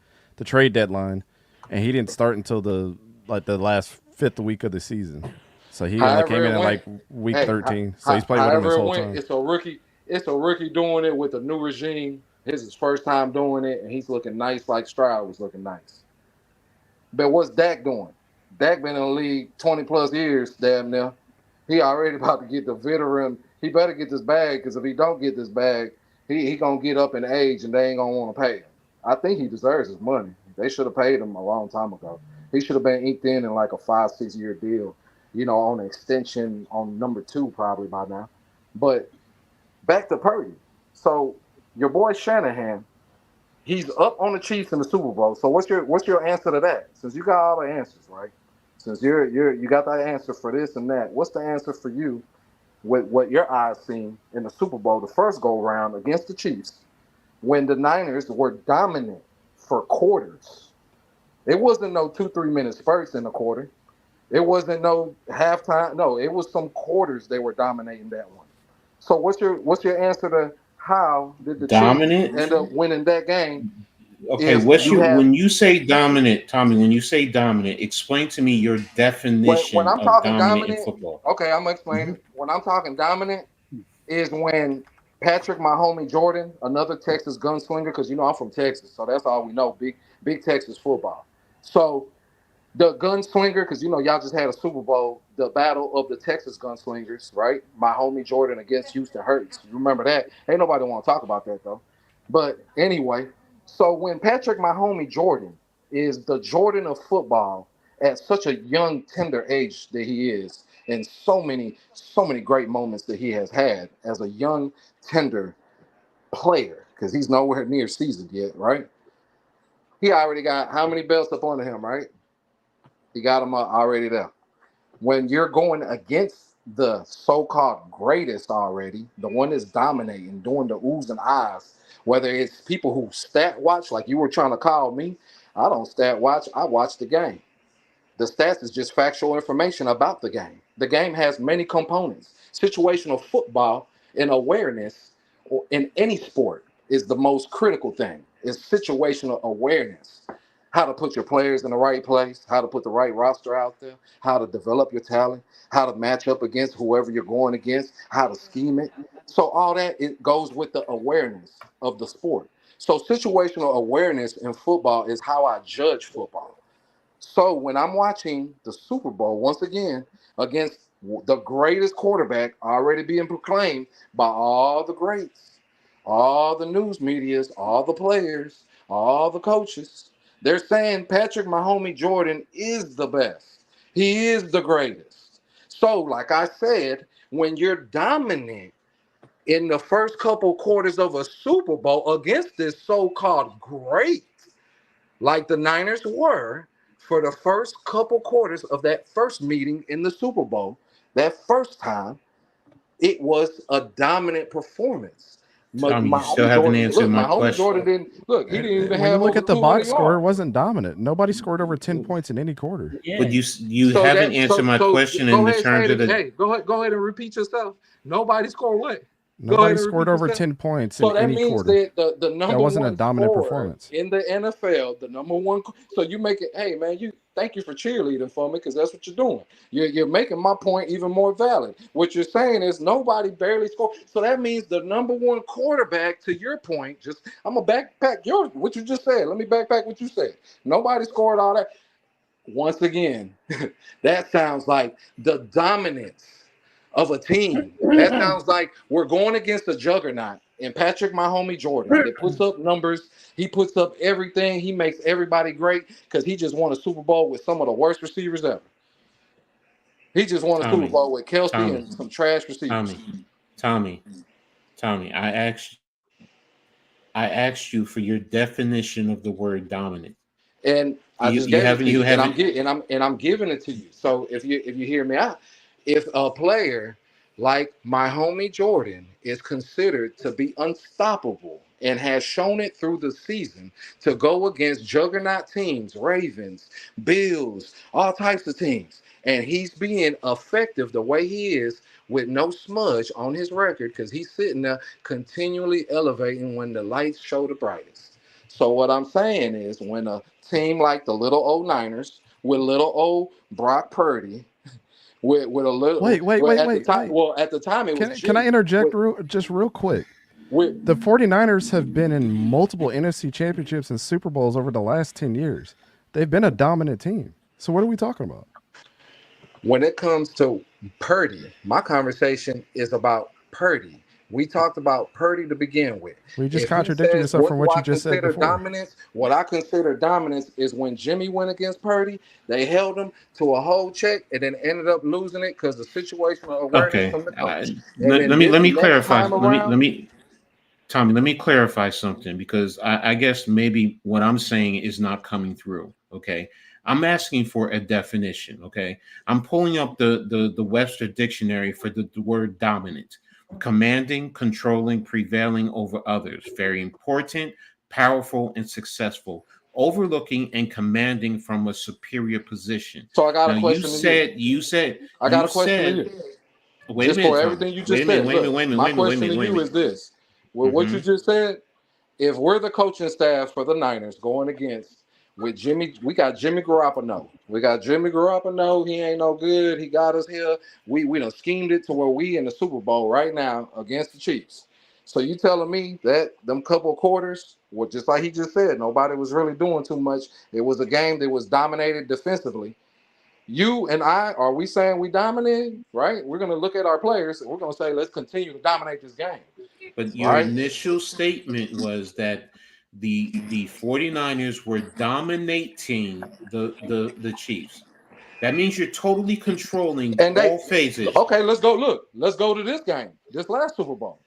trade deadline, and he didn't start until the last fifth week of the season. So he only came However in it at went, like week hey, 13. So he's played with him however this it whole went, time. it's a rookie. It's a rookie doing it with a new regime. This is his first time doing it, and he's looking nice like Stroud was looking nice. But what's Dak doing? Dak been in the league 20 plus years, damn near. He already about to get the veteran. He better get this bag because if he don't get this bag, he gonna get up in age and they ain't gonna want to pay him. I think he deserves his money. They should have paid him a long time ago. He should have been inked in like a 5 6 year deal, on an extension on number 2 probably by now. But back to Purdy. So your boy Shanahan, he's up on the Chiefs in the Super Bowl. So what's your answer to that? Since you got all the answers, right? Since you got that answer for this and that, what's the answer for you with what your eyes seen in the Super Bowl, the first go round against the Chiefs, when the Niners were dominant for quarters? It wasn't no 2 3 minute spurts in the quarter. It wasn't no halftime. No, it was some quarters they were dominating that one. So what's your answer to how did the Chiefs Dominant. end up winning that game? Okay, Is you have when you say dominant, Tommy? When you say dominant, explain to me your when definition I'm of talking dominant in dominant, football. okay, I'm gonna explain Mhm. it. When I'm talking dominant is when Patrick, my homie Jordan, another Texas gunslinger, because I'm from Texas, so that's all we know. Big Texas football. So the gunslinger, because y'all just had a Super Bowl, the battle of the Texas gunslingers, right? My homie Jordan against Houston Hurts. You remember that? Ain't nobody want to talk about that though. But anyway, so when Patrick, my homie Jordan, is the Jordan of football at such a young, tender age that he is, and so many great moments that he has had as a young, tender player, because he's nowhere near seasoned yet, right? He already got how many belts up under him, right? He got them already there. When you're going against the so-called greatest already, the one that's dominating, doing the oohs and ahs, whether it's people who stat watch, like you were trying to call me, I don't stat watch, I watch the game. The stats is just factual information about the game. The game has many components. Situational football and awareness in any sport is the most critical thing. Is situational awareness. How to put your players in the right place, how to put the right roster out there, how to develop your talent, how to match up against whoever you're going against, how to scheme it. So all that it goes with the awareness of the sport. So situational awareness in football is how I judge football. So when I'm watching the Super Bowl once again against the greatest quarterback already being proclaimed by all the greats, all the news medias, all the players, all the coaches, they're saying Patrick, my homie Jordan, is the best. He is the greatest. So, like I said, when you're dominant in the first couple quarters of a Super Bowl against this so-called great, like the Niners were for the first couple quarters of that first meeting in the Super Bowl. That first time, it was a dominant performance. My, Tommy, you my still homie haven't Jordan, answered look, my my homie question. Jordan didn't look. He didn't even When you have look over at the 200 box score, it yards. wasn't dominant. Nobody scored over 10 points in any quarter. Yeah. But you So haven't that answered my so question in go the ahead, say terms it of again. the. Hey, go ahead and repeat yourself. Nobody scored what? Go ahead Nobody and scored repeat over yourself. 10 points in So that any means quarter. that the That number wasn't a one dominant scorer performance. in the NFL, the number one. So you make it. Hey man, you thank you for cheerleading for me because that's what you're doing. You're making my point even more valid. What you're saying is nobody barely scored. So that means the number one quarterback. To your point, just I'm gonna backpack your what you just said. Let me backpack what you said. Nobody scored all that. Once again, that sounds like the dominance of a team. That sounds like we're going against a juggernaut. And Patrick, my homie Jordan, that puts up numbers, he puts up everything, he makes everybody great because he just won a Super Bowl with some of the worst receivers ever. He just won a Super Tommy, Bowl with Kelsey Tommy, and some trash receivers. Tommy, Tommy, Tommy. I asked you for your definition of the word dominant. And I just You gave it haven't. to You you, and haven't. I'm giving it to you. So if you hear me out, if a player like my homie Jordan is considered to be unstoppable and has shown it through the season to go against juggernaut teams, Ravens, Bills, all types of teams, and he's being effective the way he is with no smudge on his record because he's sitting there continually elevating when the lights show the brightest. So what I'm saying is when a team like the little old Niners with little old Brock Purdy with a little well at the time wait. at the time it was Can I interject with, just real quick? with The 49ers have been in multiple NFC championships and Super Bowls over the last 10 years. They've been a dominant team. So what are we talking about? when it comes to Purdy, my conversation is about Purdy. We talked about Purdy to begin with. Well, you just If he contradicted says, yourself what from do what I you just said consider before. dominance? What I consider dominance is when Jimmy went against Purdy, they held him to a whole check and then ended up losing it because of situational awareness Okay. from the coach. And Let then me this next clarify. time around, Tommy, let me clarify something because I guess maybe what I'm saying is not coming through. Okay. I'm asking for a definition. Okay. I'm pulling up the Webster dictionary for the word dominant: commanding, controlling, prevailing over others, very important, powerful, and successful, overlooking and commanding from a superior position. so I got a Now question to you. I got you a question to said, you. wait a Just minute, for Tommy. everything you Wait just a minute, said. wait a minute, Look, wait a minute, my wait a minute, wait a question minute, to wait a you minute. is this. With what you just said, if we're the coaching staff for the Niners going against with Jimmy, we got Jimmy Garoppolo. We got Jimmy Garoppolo. He ain't no good. He got us here. We done schemed it to where we in the Super Bowl right now against the Chiefs. So you telling me that them couple of quarters, well, just like he just said, nobody was really doing too much. It was a game that was dominated defensively. You and I, are we saying we dominate? Right? We're gonna look at our players and we're gonna say, let's continue to dominate this game. But your Right? initial statement was that the 49ers were dominating the Chiefs. That means you're totally controlling And they all phases. okay, let's go. Look, let's go to this game, this last Super Bowl.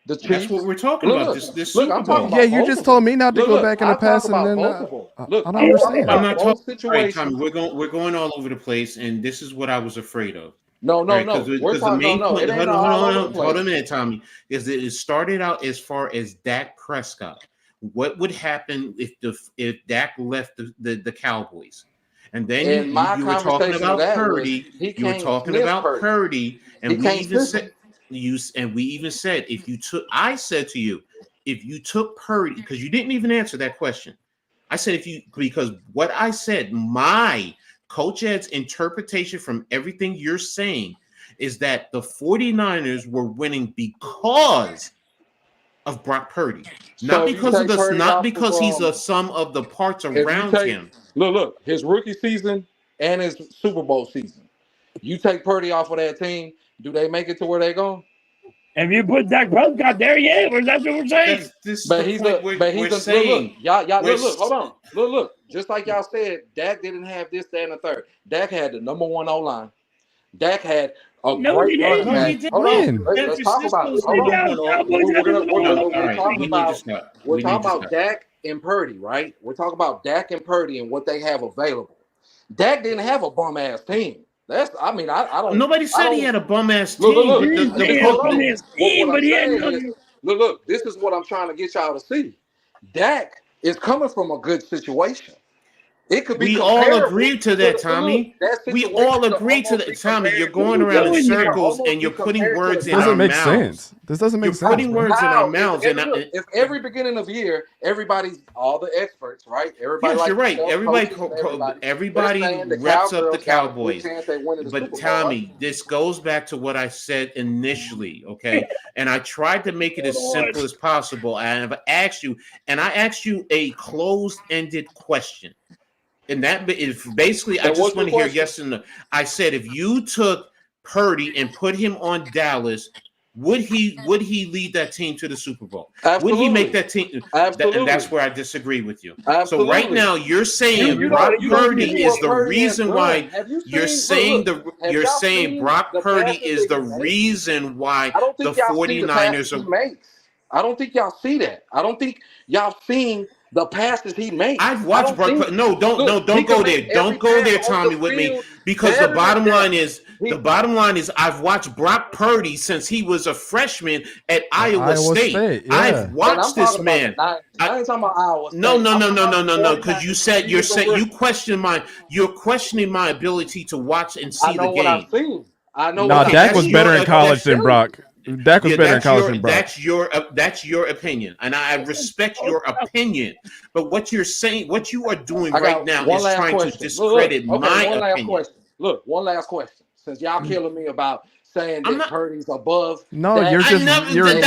The That's Chiefs. what we're talking Look, about. look, This look. Super I'm talking Bowl. Yeah, about you both just of them. told me not to Look, go look. back in the I talk past and about then both of them. I Look, don't I'm talking understand. I'm about not both talking. All right, situations. Tommy, we're going all over the place, and this is what I was afraid of. No, All no, right, no. We're because the talking. No, main no. point. It ain't Hold on, all over the hold on a place. minute, Tommy. Is that it started out as far as Dak Prescott? What would happen if Dak left the Cowboys? And then And my you were talking conversation of about that was Purdy. he You were can't talking sniff about Purdy. Purdy, He and can't sniff him. we even said if you took. I said to you, if you took Purdy, because you didn't even answer that question. I said because what I said, my Coach Ed's interpretation from everything you're saying is that the 49ers were winning because of Brock Purdy. So if you take Purdy Not off because he's of a sum of the parts if you around take him. look his rookie season and his Super Bowl season, you take Purdy off of that team, do they make it to where they go? If you put Dak Prescott there, yeah, that's what we're saying. This is But the he's point a but we're he's a look saying. y'all We're look hold on look just like y'all said, Dak didn't have this, that, and the third. Dak had the number one O line. Dak had a No, he great running didn't. No, he back. didn't. Hold on, When? San let's talk about Francisco it. is the Hold The on. number Dallas one. Cowboys had the number one All We're right, talking we need to about stop. we're We need talking to about stop. Dak and Purdy, right? We're talking about Dak and Purdy and what they have available. Dak didn't have a bum ass team. That's I mean Nobody I said he don't had a bum ass look team, He but didn't say just he had a hold bum on. ass What team, I'm but he had saying no. is look, this is what I'm trying to get y'all to see. Dak is coming from a good situation. It could be we all comparable agreed to to that, look, Tommy. that We situation all could agreed to almost be that, Tommy. You're compared to What are going we around in doing here? circles almost and be you're putting compared to words the This in doesn't our make Cowboys. sense. mouths. This doesn't You're make sense, putting bro. words in our How mouths, and if every beginning of year, everybody's all the experts, right? Everybody yes, you're like right. yourself, coaches and they're Everybody saying the reps up the Cowgirls got a good Cowboys. chance at winning the But Super Bowl, right? Tommy, this goes back to what I said initially, okay? And I tried to make it as Lord. simple as possible. And I asked you a closed-ended question. And that is basically, I And just what's want your to hear question? yes and no. I said, if you took Purdy and put him on Dallas, would he lead that team to the Super Bowl? Would he make Absolutely. that team? And that's Absolutely. where I disagree with you. So right Absolutely. now, you're saying You Brock gotta You don't Purdy see understand. is what the Purdy has reason done. why Have you you're seen look, have you're y'all saying seen Brock the Purdy passes is that the he makes? reason why I don't the think y'all see the passes 49ers he are. makes. I don't think y'all see that. I don't think y'all seen The passes he makes. I've watched Brock Purdy. No, don't go there. Don't go there, Tommy, with me. Because the bottom line is, I've watched Brock Purdy since he was a freshman at Iowa State. Yeah. I've watched this man. I ain't talking about Iowa State. No. Because you're questioning my ability to watch and see the game. What I've seen. I know. No, Dak was better in college than Brock. Dak was better in college than Brock. That's your opinion, and I respect your opinion. But what you're saying, what you are doing right now, is trying to discredit my opinion. Look, one last question. Since y'all killing me about saying that Purdy's above. No, you're walking in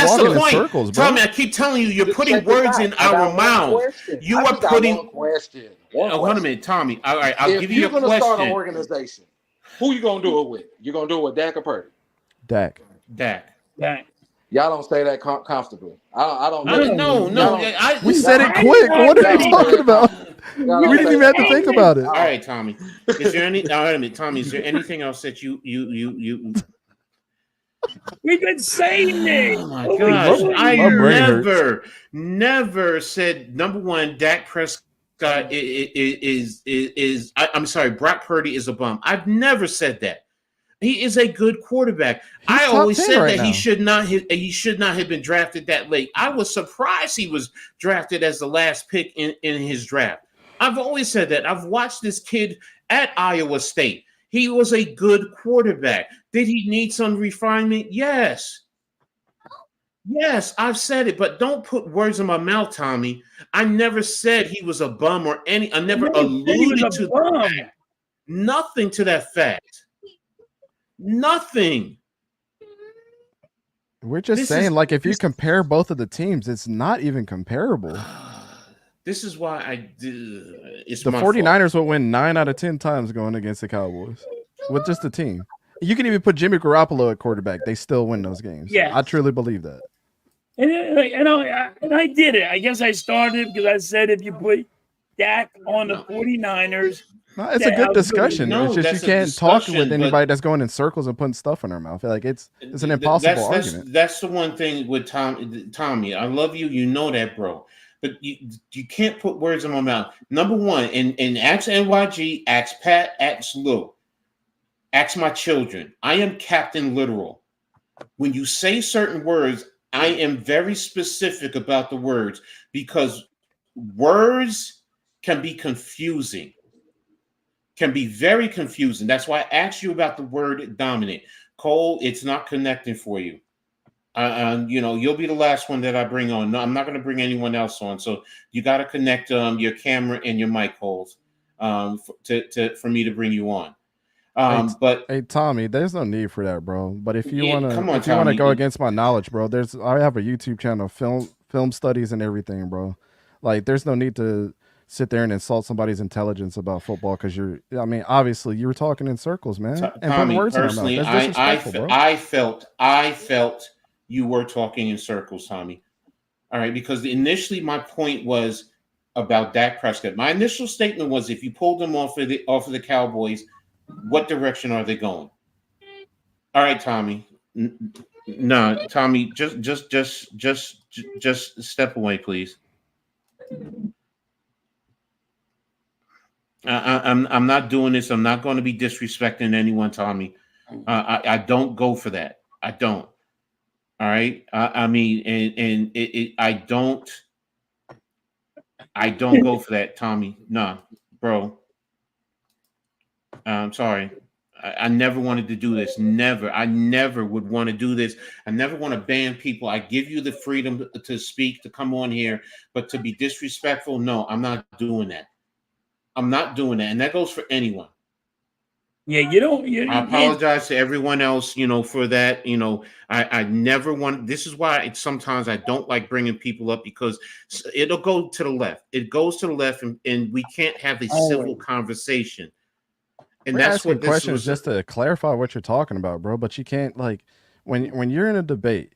circles, bro. Tommy, I keep telling you, you're putting words in our mouth. You are putting. One question. Wait a minute, Tommy. All right, I'll give you a question. If you're going to start an organization, who you going to do it with? You going to do it with Dak or Purdy? Dak. Y'all don't say that comfortably. I don't know. No. We said it quick. What are you talking about? We didn't even have to think about it. All right, Tommy. Is there anything else that you? We've been saying it. Oh my gosh! I never said number one. Dak Prescott is. I'm sorry. Brock Purdy is a bum. I've never said that. He is a good quarterback. I always said that he should not have been drafted that late. I was surprised he was drafted as the last pick in his draft. I've always said that. I've watched this kid at Iowa State. He was a good quarterback. Did he need some refinement? Yes. Yes, I've said it, but don't put words in my mouth, Tommy. I never said he was a bum or I never alluded to that. Nothing to that fact. Nothing. We're just saying, like, if you compare both of the teams, it's not even comparable. This is why it's the 49ers will win 9 out of 10 times going against the Cowboys with just the team. You can even put Jimmy Garoppolo at quarterback. They still win those games. Yeah, I truly believe that. And I did it. I guess I started because I said if you put Dak on the 49ers. No, it's a good discussion. It's just you can't talk with anybody that's going in circles and putting stuff in their mouth. Like it's an impossible argument. That's the one thing with Tommy. I love you. You know that, bro. But you can't put words in my mouth. Number one, and ask NYG, ask Pat, ask Lou, ask my children. I am Captain Literal. When you say certain words, I am very specific about the words because words can be confusing. Can be very confusing. That's why I asked you about the word dominant. Cole, it's not connecting for you. You'll be the last one that I bring on. No, I'm not going to bring anyone else on. So you got to connect your camera and your mic holes for me to bring you on. Hey Tommy, there's no need for that, bro. But if you want to go against my knowledge, bro, I have a YouTube channel, film studies and everything, bro. Like there's no need to sit there and insult somebody's intelligence about football because obviously you were talking in circles, man. And Tommy, words personally, in our mouth. That's disrespectful, bro. I felt you were talking in circles, Tommy. All right, because initially my point was about Dak Prescott. My initial statement was if you pulled them off of the Cowboys, what direction are they going? All right, Tommy. No, Tommy, just step away, please. I'm not doing this. I'm not going to be disrespecting anyone, Tommy. I don't go for that. I don't. All right. I don't go for that, Tommy. No, bro. I'm sorry. I never wanted to do this. Never. I never would want to do this. I never want to ban people. I give you the freedom to speak, to come on here, but to be disrespectful, no, I'm not doing that. I'm not doing that. And that goes for anyone. Yeah, you don't. I apologize to everyone else, for that. I never want. This is why sometimes I don't like bringing people up because it'll go to the left. It goes to the left, and we can't have a civil conversation. And that's what this question is just to clarify what you're talking about, bro. But you can't when you're in a debate,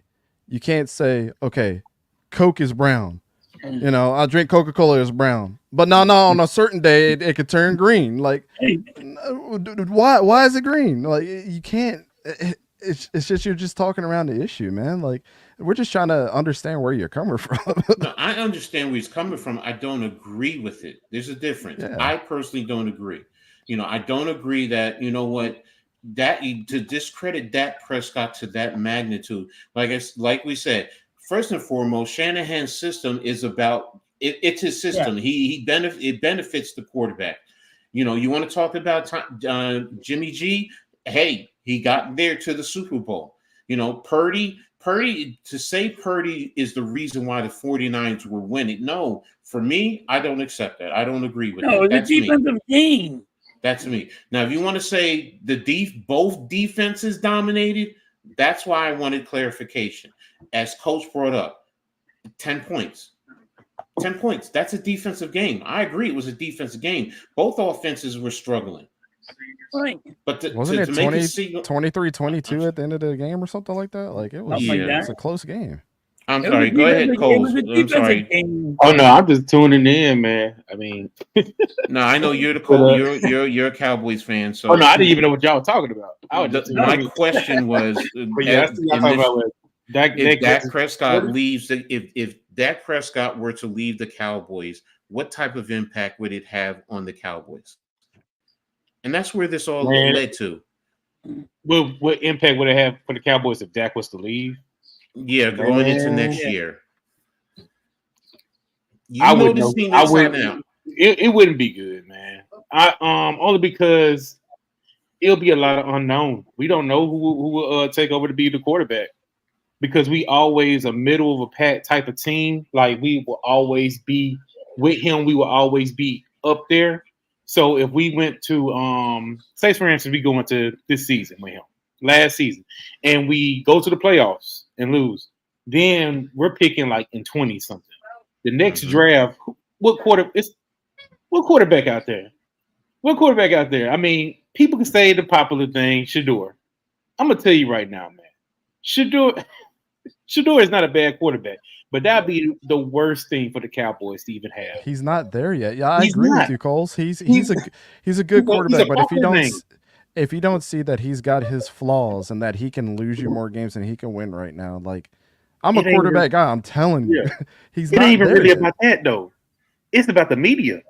you can't say, okay, Coke is brown. I'll drink Coca-Cola is brown. But no, on a certain day it could turn green. Like, why is it green? Like, you can't. It's just you're just talking around the issue, man. Like, We're just trying to understand where you're coming from. No, I understand where he's coming from. I don't agree with it. There's a difference. Yeah. I personally don't agree. I don't agree that, that to discredit Dak Prescott to that magnitude. Like we said, first and foremost, Shanahan's system is about it's his system. Yeah. It benefits the quarterback. You want to talk about Jimmy G? Hey, he got there to the Super Bowl. Purdy, to say Purdy is the reason why the 49ers were winning. No, for me, I don't accept that. I don't agree with that. No, it's a defensive game. That's me. Now, if you want to say both defenses dominated, that's why I wanted clarification. As Coach brought up, 10 points. 10 points. That's a defensive game. I agree it was a defensive game. Both offenses were struggling. Right. But wasn't it 23-22 at the end of the game or something like that? Like it was, it's a close game. I'm sorry. Go ahead, Cole. I'm sorry. Oh no, I'm just tuning in, man. I mean, no, I know you're the Cole. You're a Cowboys fan. So I didn't even know what y'all were talking about. My question was, if Dak Prescott leaves, if Dak Prescott were to leave the Cowboys, what type of impact would it have on the Cowboys? And that's where this all led to. Well, what impact would it have for the Cowboys if Dak was to leave? Yeah, going into next year. I wouldn't. It wouldn't be good, man. Only because it'll be a lot of unknown. We don't know who will take over to be the quarterback because we always a middle of a pack type of team. Like we will always be with him. We will always be up there. So if we went to say for instance we go into this season with him, last season, and we go to the playoffs and lose, then we're picking like in 20 something. The next draft, what quarterback out there? What quarterback out there? I mean, people can say the popular thing, Shador. I'm gonna tell you right now, man. Shador is not a bad quarterback, but that'd be the worst thing for the Cowboys to even have. He's not there yet. Yeah, I agree with you, Coles. He's a good quarterback, but if you don't see that he's got his flaws and that he can lose you more games than he can win right now, like I'm a quarterback guy. I'm telling you, he's not even really yet. About that though. It's about the media.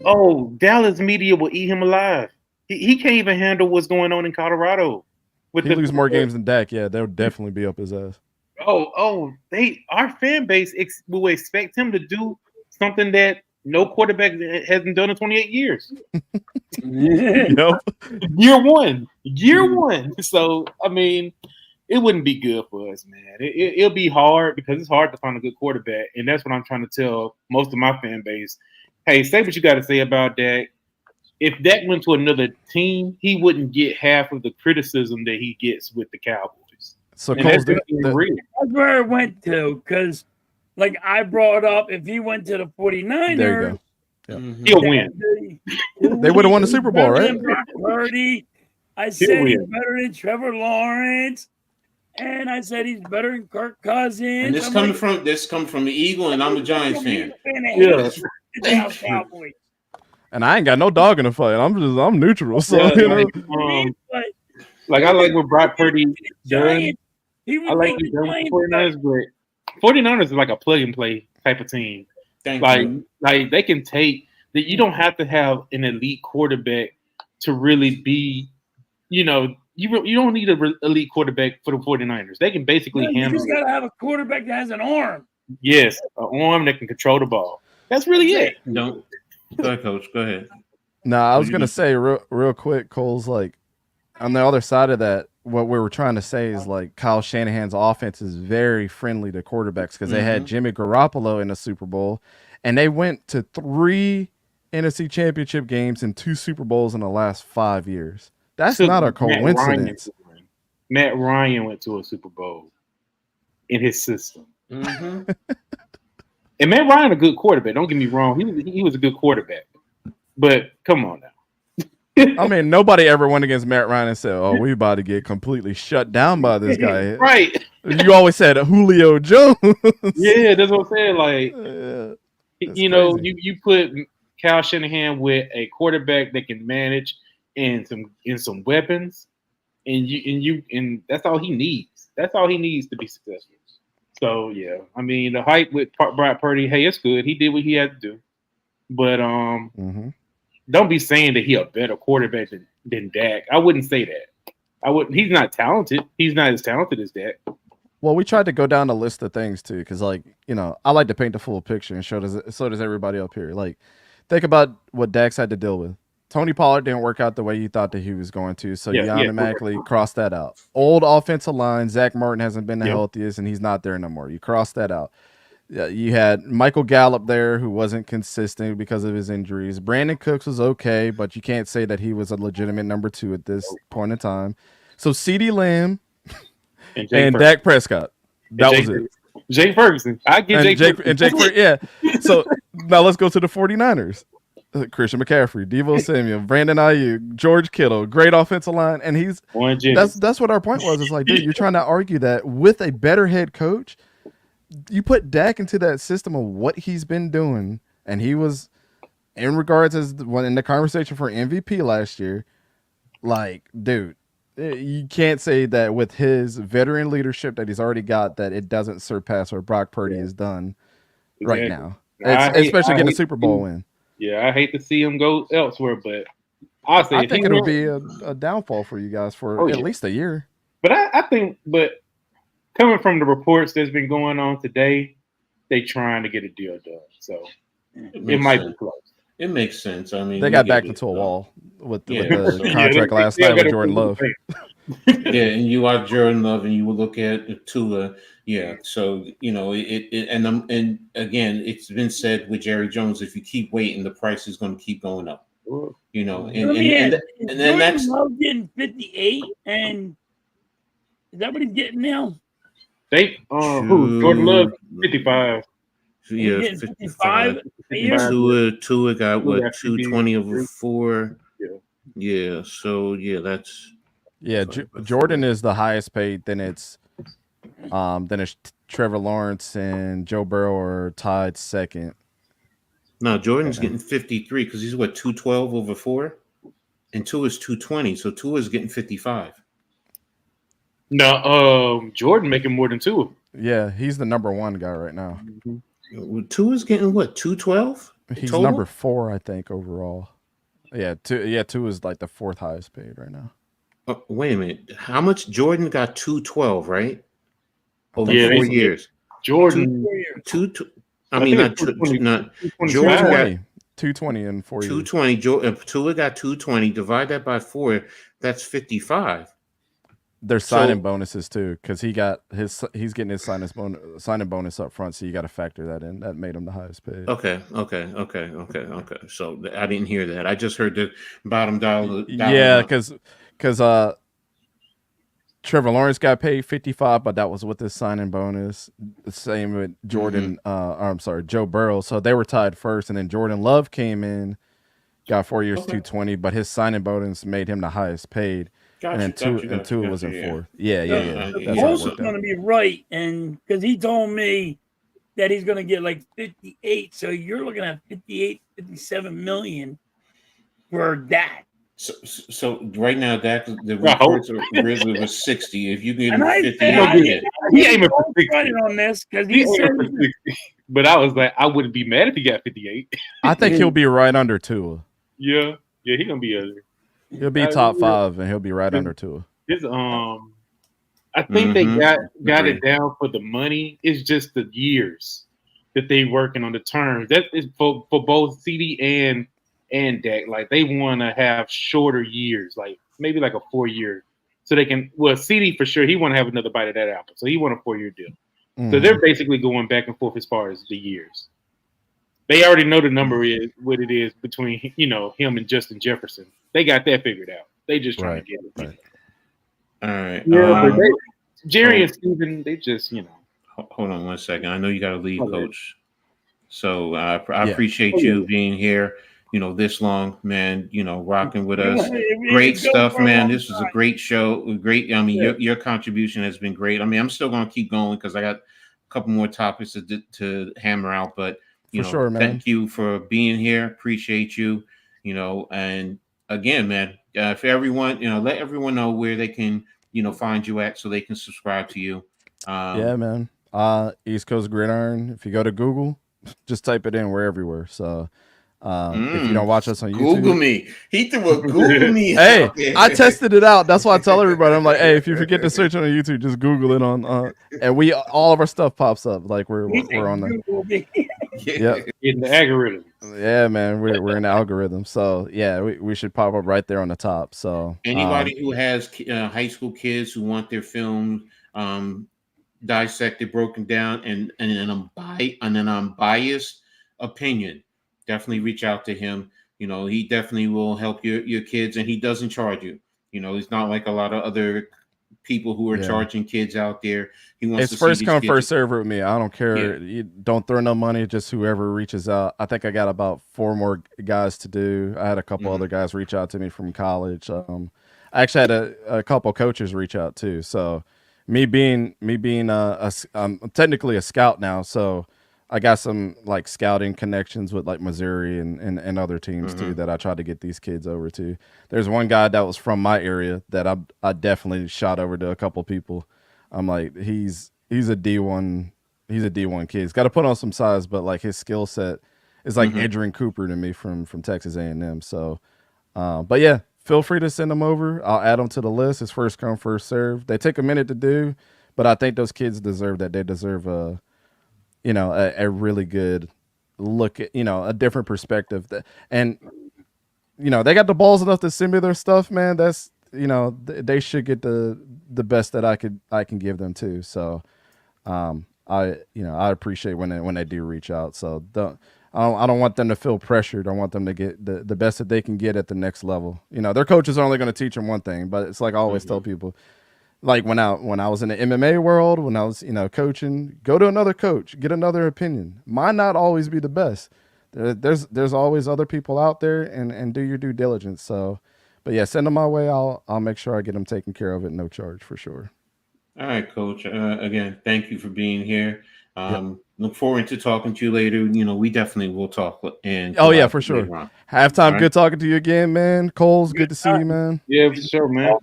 Oh, Dallas media will eat him alive. He can't even handle what's going on in Colorado. He lose more games than Dak. Yeah, they'll definitely be up his ass. Our fan base will expect him to do something that no quarterback hasn't done in 28 years. Yep. Year one. So, I mean, it wouldn't be good for us, man. It'll be hard because it's hard to find a good quarterback. And that's what I'm trying to tell most of my fan base. Hey, say what you got to say about Dak. If Dak went to another team, he wouldn't get half of the criticism that he gets with the Cowboys. So Cole's that's where it went to, because like I brought up, if he went to the 49ers, there you go. Yeah. He'll win. They would have won the Super Bowl, right? Purdy. I said he's better than Trevor Lawrence. And I said he's better than Kirk Cousins. And this coming from the Eagle, and I'm a Giants fan. Cowboys. And I ain't got no dog in the fight. I'm neutral. So like I like what Brock Purdy done. I like what done with 49ers, but 49ers is like a plug and play type of team. Like they can take that. You don't have to have an elite quarterback to really be, you don't need an elite quarterback for the 49ers. They can basically handle it. You just got to have a quarterback that has an arm. Yes, an arm that can control the ball. That's really it. No. Go ahead, Coach. Go ahead. No, I was going to say real quick, Cole's like, on the other side of that, what we were trying to say is like Kyle Shanahan's offense is very friendly to quarterbacks because they had Jimmy Garoppolo in the Super Bowl, and they went to 3 NFC Championship games and 2 Super Bowls in the last 5 years. That's not a coincidence. Matt Ryan went to a Super Bowl in his system. Mm-hmm. And Matt Ryan a good quarterback. Don't get me wrong. He was a good quarterback. But come on now. I mean, nobody ever went against Matt Ryan and said, "Oh, we about to get completely shut down by this guy." Right. You always said Julio Jones. Yeah, that's what I'm saying. Like, you put Kyle Shanahan with a quarterback that can manage and some weapons, and that's all he needs. That's all he needs to be successful. So yeah, I mean the hype with Brock Purdy, hey, it's good. He did what he had to do, but don't be saying that he a better quarterback than Dak. I wouldn't say that. I wouldn't. He's not talented. He's not as talented as Dak. Well, we tried to go down a list of things too, because like I like to paint the full picture, and so does everybody up here. Like, think about what Dax had to deal with. Tony Pollard didn't work out the way you thought that he was going to, so you automatically cross that out. Old offensive line, Zach Martin hasn't been the healthiest, and he's not there no more. You cross that out. You had Michael Gallup there, who wasn't consistent because of his injuries. Brandon Cooks was okay, but you can't say that he was a legitimate number 2 at this point in time. So CeeDee Lamb and Dak Prescott. That was it. Jake Ferguson. I get Jake Ferguson. Yeah. So now let's go to the 49ers. Christian McCaffrey, Deebo Samuel, Brandon Ayuk, George Kittle, great offensive line, and that's what our point was. It's like, dude, you're trying to argue that with a better head coach, you put Dak into that system of what he's been doing, and he was in regards as in the conversation for MVP last year. Like, dude, you can't say that with his veteran leadership that he's already got that it doesn't surpass what Brock Purdy has done right now, especially getting a Super Bowl win. Yeah, I hate to see him go elsewhere, but I think it'll be a downfall for you guys for at least a year. But I think coming from the reports that's been going on today, they trying to get a deal done. So it might be close. It makes sense. I mean, they got backed into a wall with the contract last night with Jordan Love. Yeah, and you are Jordan Love, and you will look at Tua. Yeah, so and again, it's been said with Jerry Jones, if you keep waiting, the price is going to keep going up. And then next, Love getting 58, and is that what he's getting now? Jordan Love 55. Yeah, 55. Tua got what 220 over 4. Yeah. So that's Jordan is the highest paid. Then it's Trevor Lawrence and Joe Burrow are tied second. No, Jordan's getting 53 because he's 212 over 4, and Tua's 220. So Tua's getting 55. No, Jordan making more than Tua. Yeah, he's the number 1 guy right now. Tua's getting 212? He's total? number 4, I think, overall. Yeah, Tua is like the 4th highest paid right now. Oh, wait a minute. How much Jordan got 212, right? Over 4 years. Jordan not Jordan got 220 in 4 years. 220. Tua got 220. Divide that by 4. That's 55. There's signing bonuses too, because he's getting his signing bonus up front, so you got to factor that in. That made him the highest paid. Okay. So I didn't hear that. I just heard the bottom dollar. Yeah, because Trevor Lawrence got paid 55, but that was with his signing bonus. The same with Jordan. Joe Burrow. So they were tied first, and then Jordan Love came in, got 4 years, 220, but his signing bonus made him the highest paid. And Tua was in 4th. Yeah. That's going to be right, and because he told me that he's going to get like 58, so you're looking at 58, 57 million for Dak. So right now, Dak, the reports are really was 60. If you get 58, he aiming for 60 on this because he's for 60. But I was like, I wouldn't be mad if he got 58. I think he'll be right under Tua. Yeah, he's gonna be under. He'll be top 5, and he'll be right under Tua. I think they got it down for the money. It's just the years that they working on the terms. That is for both CD and Dak. Like they want to have shorter years, like maybe like a 4-year, so they can. Well, CD for sure, he want to have another bite of that apple, so he want a 4-year deal. So they're basically going back and forth as far as the years. They already know the number is what it is between him and Justin Jefferson. They got that figured out. They just trying to get it. Right. All right. Yeah, Jerry and Steven, they just Hold on 1 second. I know you got to leave, Coach. So I appreciate you being here. This long, man. Rocking with us. Great stuff, man. This was a great show. Great. I mean, your contribution has been great. I mean, I'm still going to keep going because I got a couple more topics to hammer out. But for sure, man. Thank you for being here. Appreciate you. And again, man, for everyone, let everyone know where they can, find you at so they can subscribe to you. Yeah, man. East Coast Gridiron. If you go to Google, just type it in. We're everywhere. So if you don't watch us on YouTube, Google me. He threw a Google me. Hey, out there. I tested it out. That's why I tell everybody. I'm like, hey, if you forget to search on YouTube, just Google it on. And all of our stuff pops up. Like we're on the. Yep. In the algorithm. Yeah, man, we're in the algorithm. So yeah, we should pop up right there on the top. So anybody who has high school kids who want their film dissected, broken down, and an unbiased opinion, definitely reach out to him. He definitely will help your kids, and he doesn't charge you. It's not like a lot of other people who are charging kids out there. He wants it's to first see come, these first serve with me. I don't care. Yeah. You don't throw no money. Just whoever reaches out. I think I got about 4 more guys to do. I had a couple other guys reach out to me from college. I actually had a couple coaches reach out too. So me being I'm technically a scout now. So I got some like scouting connections with like Missouri and other teams too that I tried to get these kids over to. There's one guy that was from my area that I definitely shot over to a couple people. I'm like, he's a D1 kid. He's got to put on some size, but like his skill set is like Adrian Cooper to me from Texas A&M. So, but yeah, feel free to send them over. I'll add them to the list. It's first come, first serve. They take a minute to do, but I think those kids deserve that. They deserve a really good look at, a different perspective. And, they got the balls enough to send me their stuff, man. That's, they should get the best that I can give them too. So, I appreciate when they do reach out. So I don't want them to feel pressured. I want them to get the best that they can get at the next level. Their coaches are only going to teach them one thing, but it's like I always tell people, like when I was in the MMA world, when I was, coaching, go to another coach, get another opinion. Might not always be the best. There's always other people out there, and do your due diligence. So, but yeah, send them my way. I'll make sure I get them taken care of at no charge for sure. All right, Coach. Again, thank you for being here. Look forward to talking to you later. We definitely will talk. And yeah, for sure. Halftime, good talking to you again, man. Coles, good to see you, man. Yeah, for sure, man.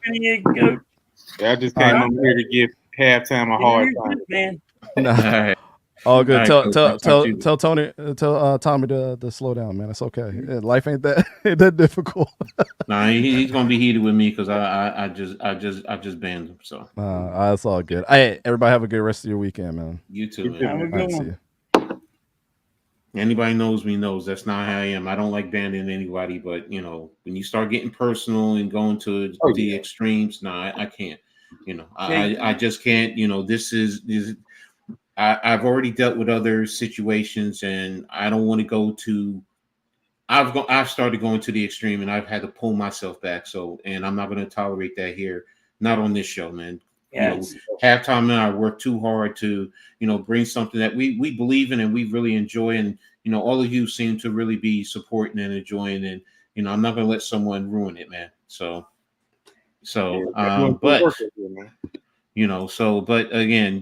I just came over here to give halftime a hard time, man. Nah. All right. All good. All right, tell Tony, tell Tommy to slow down, man. It's okay. Life ain't that difficult. Nah, he's gonna be heated with me because I just banned him. So that's all good. Hey, everybody have a good rest of your weekend, man. You too, man. Have a good one. See you. Anybody knows me knows that's not how I am. I don't like banning anybody, but when you start getting personal and going to the extremes, I can't. I just can't. This is I've already dealt with other situations, and I don't want to go to. I've started going to the extreme, and I've had to pull myself back. So, and I'm not going to tolerate that here. Not on this show, man. Yes. Halftime and I work too hard to, bring something that we believe in and we really enjoy. And, all of you seem to really be supporting and enjoying. And, I'm not going to let someone ruin it, man. But again,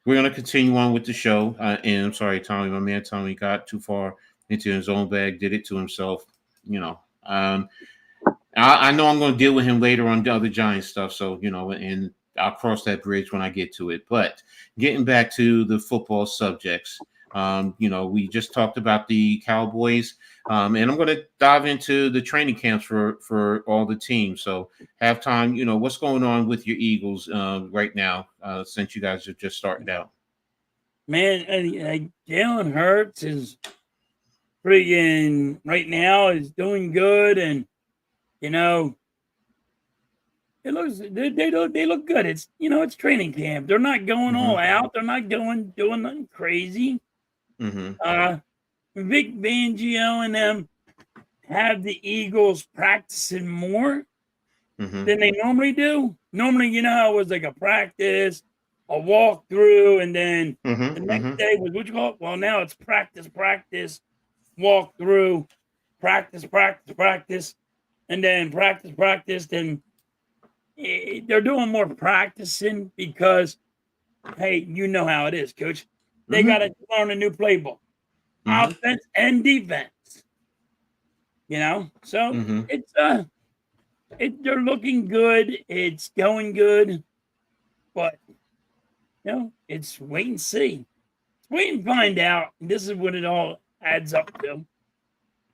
we're going to continue on with the show. And I'm sorry, Tommy, my man Tommy got too far into his own bag, did it to himself. I know I'm going to deal with him later on the other Giants stuff. So, and I'll cross that bridge when I get to it. But getting back to the football subjects, we just talked about the Cowboys, and I'm going to dive into the training camps for all the teams. So halftime, what's going on with your Eagles right now since you guys have just started out? Man, Jalen Hurts is freaking right now is doing good, and they look good. It's it's training camp. They're not going all out. They're not doing nothing crazy. Vic Fangio and them have the Eagles practicing more than they normally do. Normally, how it was like a practice, a walkthrough, and then the next day was what you call it? Well, now it's practice, walk through, practice, and then practice. Then they're doing more practicing because, hey, you know how it is, Coach. They got to learn a new playbook, offense and defense. So it's they're looking good. It's going good, but it's wait and see. Wait and find out. This is what it all adds up to.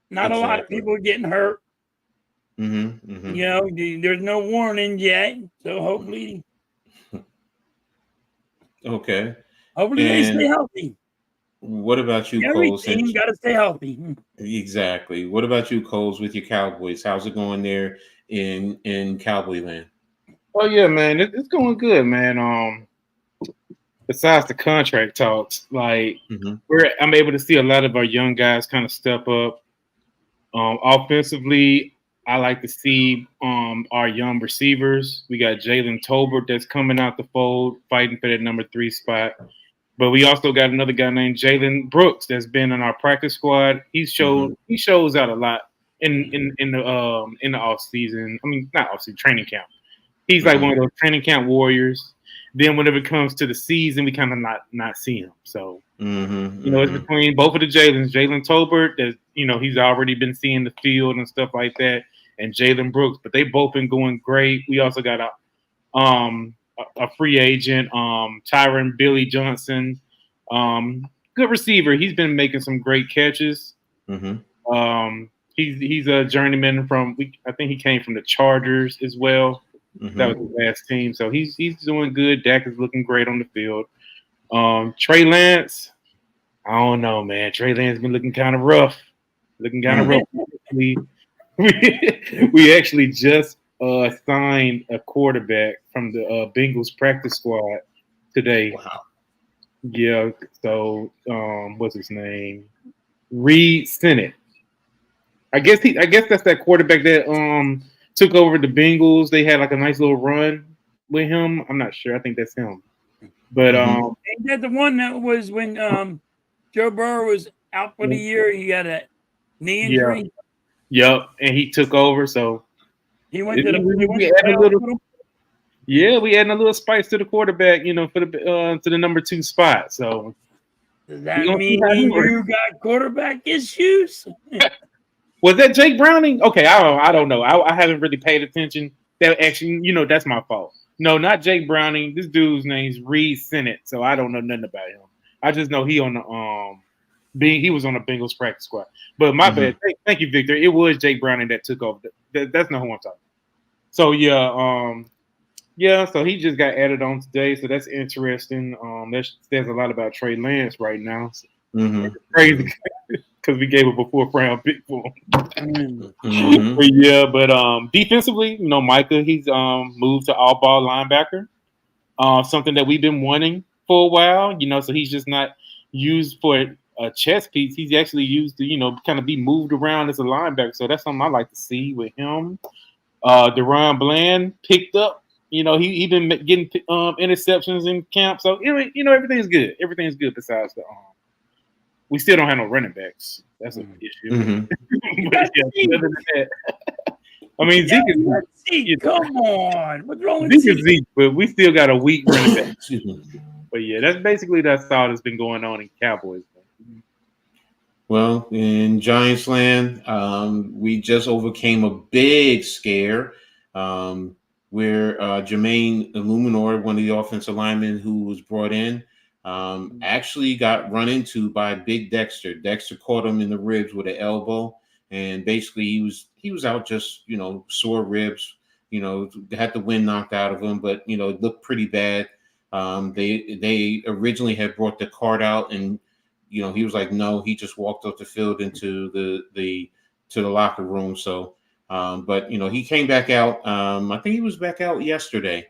Not a lot of people are getting hurt. There's no warning yet, so hopefully, Okay. hopefully they stay healthy. What about you, Every Coles? team got to stay healthy. Exactly. What about you, Coles, with your Cowboys? How's it going there in Cowboy land? Oh yeah, man, it's going good, man. Besides the contract talks, like I'm able to see a lot of our young guys kind of step up. Offensively, I like to see our young receivers. We got Jalen Tolbert that's coming out the fold, fighting for that number 3 spot. But we also got another guy named Jalen Brooks that's been in our practice squad. He shows out a lot in the off season. I mean, not off season, training camp. He's like one of those training camp warriors. Then whenever it comes to the season, we kind of not see him. So it's between both of the Jalens. Jalen Tolbert, that he's already been seeing the field and stuff like that, and Jalen Brooks. But they both been going great. We also got a free agent, Tyron Billy Johnson, good receiver. He's been making some great catches. He's a journeyman I think he came from the Chargers as well. That was his last team, so he's doing good. Dak is looking great on the field. Trey Lance, I don't know, man. Trey Lance been looking kind of rough. We actually just signed a quarterback from the Bengals practice squad today. Wow. Yeah. So, what's his name? Reed Sennett. I guess that's that quarterback that took over the Bengals. They had like a nice little run with him. I'm not sure. I think that's him. But ain't that the one that was when Joe Burrow was out for the year? He got a knee injury. Yep, and he took over. So he went to the. We adding a little spice to the quarterback, for the to the number 2 spot. So does that mean you got quarterback issues? Was that Jake Browning? Okay, I don't know. I haven't really paid attention. That actually, that's my fault. No, not Jake Browning. This dude's name's Reed Sennett, so I don't know nothing about him. I just know he on the he was on the Bengals practice squad. But my bad. Thank you, Victor. It was Jake Browning that took over. That's not who I'm talking about. So so he just got added on today, so that's interesting. That says a lot about Trey Lance right now. So it's crazy because we gave him a 4th round pick for him. But defensively, Micah, he's moved to all ball linebacker. Something that we've been wanting for a while, so he's just not used for a chess piece. He's actually used to, kind of be moved around as a linebacker. So that's something I like to see with him. Deron Bland picked up. He been getting interceptions in camp. So everything's good. Everything's good besides the we still don't have no running backs. That's an issue. Other than that, I mean, Zeke. Come on, what's wrong with Zeke? Zeke, but we still got a weak running back. But that's all that's been going on in Cowboys. Well, in Giants land, we just overcame a big scare where Jermaine Illuminor, one of the offensive linemen who was brought in, actually got run into by Big Dexter. Dexter caught him in the ribs with an elbow, and basically he was out just sore ribs. Had the wind knocked out of him, but it looked pretty bad. They originally had brought the cart out, and he was like, no, he just walked off the field into the locker room. So, but he came back out. I think he was back out yesterday.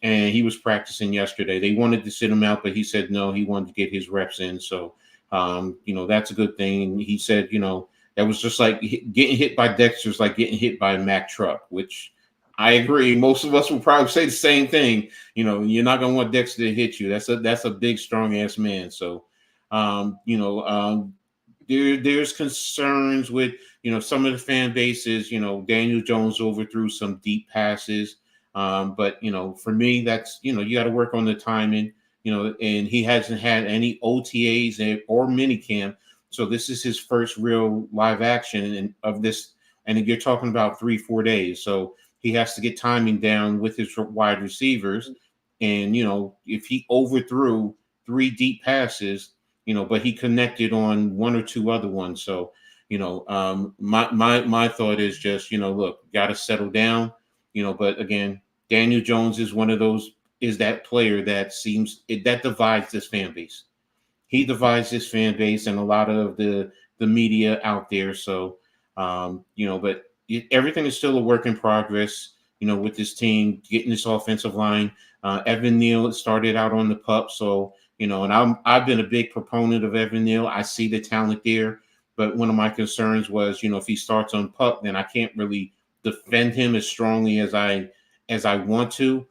And he was practicing yesterday. They wanted to sit him out, but he said no, he wanted to get his reps in. So, that's a good thing. And he said, that was just like getting hit by Dexter's like getting hit by a Mack truck, which I agree. Most of us will probably say the same thing. You're not going to want Dexter to hit you. That's a big, strong ass man. So, there's concerns with, some of the fan bases, Daniel Jones overthrew some deep passes. But for me, that's you got to work on the timing, and he hasn't had any OTAs or minicamp, so this is his first real live action of this, and you're talking about 3-4 days, so he has to get timing down with his wide receivers, And, if he overthrew 3 deep passes, but he connected on 1 or 2 other ones. So, my thought is just, look, got to settle down, but again, Daniel Jones is one of those, is that player that that divides this fan base. He divides his fan base and a lot of the media out there. So, but everything is still a work in progress, with this team getting this offensive line. Evan Neal started out on the pup. So, and I've been a big proponent of Evan Neal. I see the talent there. But one of my concerns was, if he starts on pup, then I can't really defend him as strongly as I want to.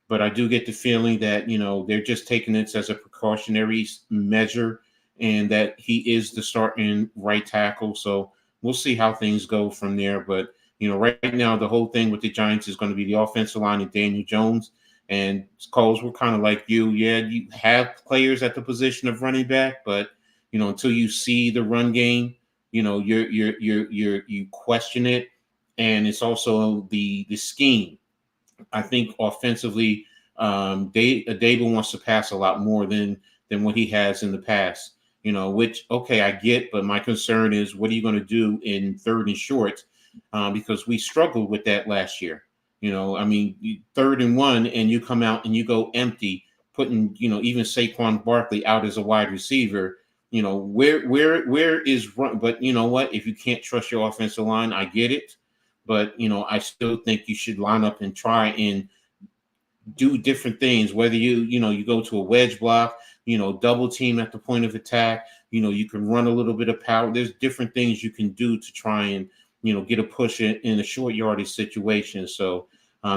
But I do get the feeling that, they're just taking this as a precautionary measure and that he is the starting right tackle. So we'll see how things go from there. But, right now, the whole thing with the Giants is going to be the offensive line and Daniel Jones. And Coles, we're kind of like you. Yeah, you have players at the position of running back, but, until you see the run game, you question it. And it's also the scheme. I think offensively, Dable wants to pass a lot more than what he has in the past. Which, okay, I get, but my concern is, what are you going to do in 3rd and short? Because we struggled with that last year. 3rd and 1, and you come out and you go empty, putting even Saquon Barkley out as a wide receiver. Where is run? But you know what? If you can't trust your offensive line, I get it. But, I still think you should line up and try and do different things, whether you go to a wedge block, double team at the point of attack, you can run a little bit of power. There's different things you can do to try and, get a push in a short yardage situation. So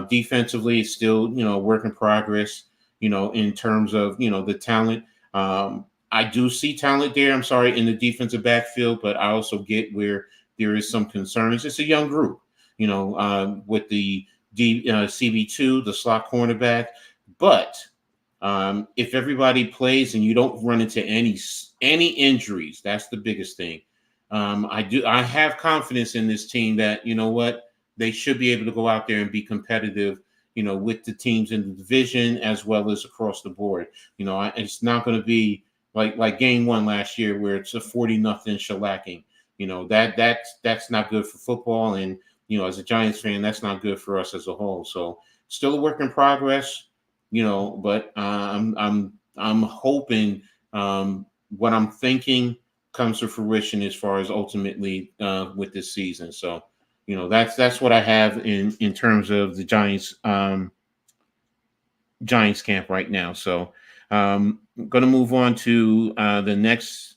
defensively, it's still, work in progress, in terms of, the talent. I do see talent there, in the defensive backfield, but I also get where there is some concerns. It's a young group. With the CB2, the slot cornerback. But if everybody plays and you don't run into any injuries, that's the biggest thing. I have confidence in this team that, they should be able to go out there and be competitive, with the teams in the division as well as across the board. It's not going to be like game 1 last year where it's a 40-0 shellacking. That's not good for football. And as a Giants fan, that's not good for us as a whole. So still a work in progress, but I'm hoping what I'm thinking comes to fruition as far as ultimately with this season. So, that's what I have in terms of the Giants camp right now. So I'm going to move on to the next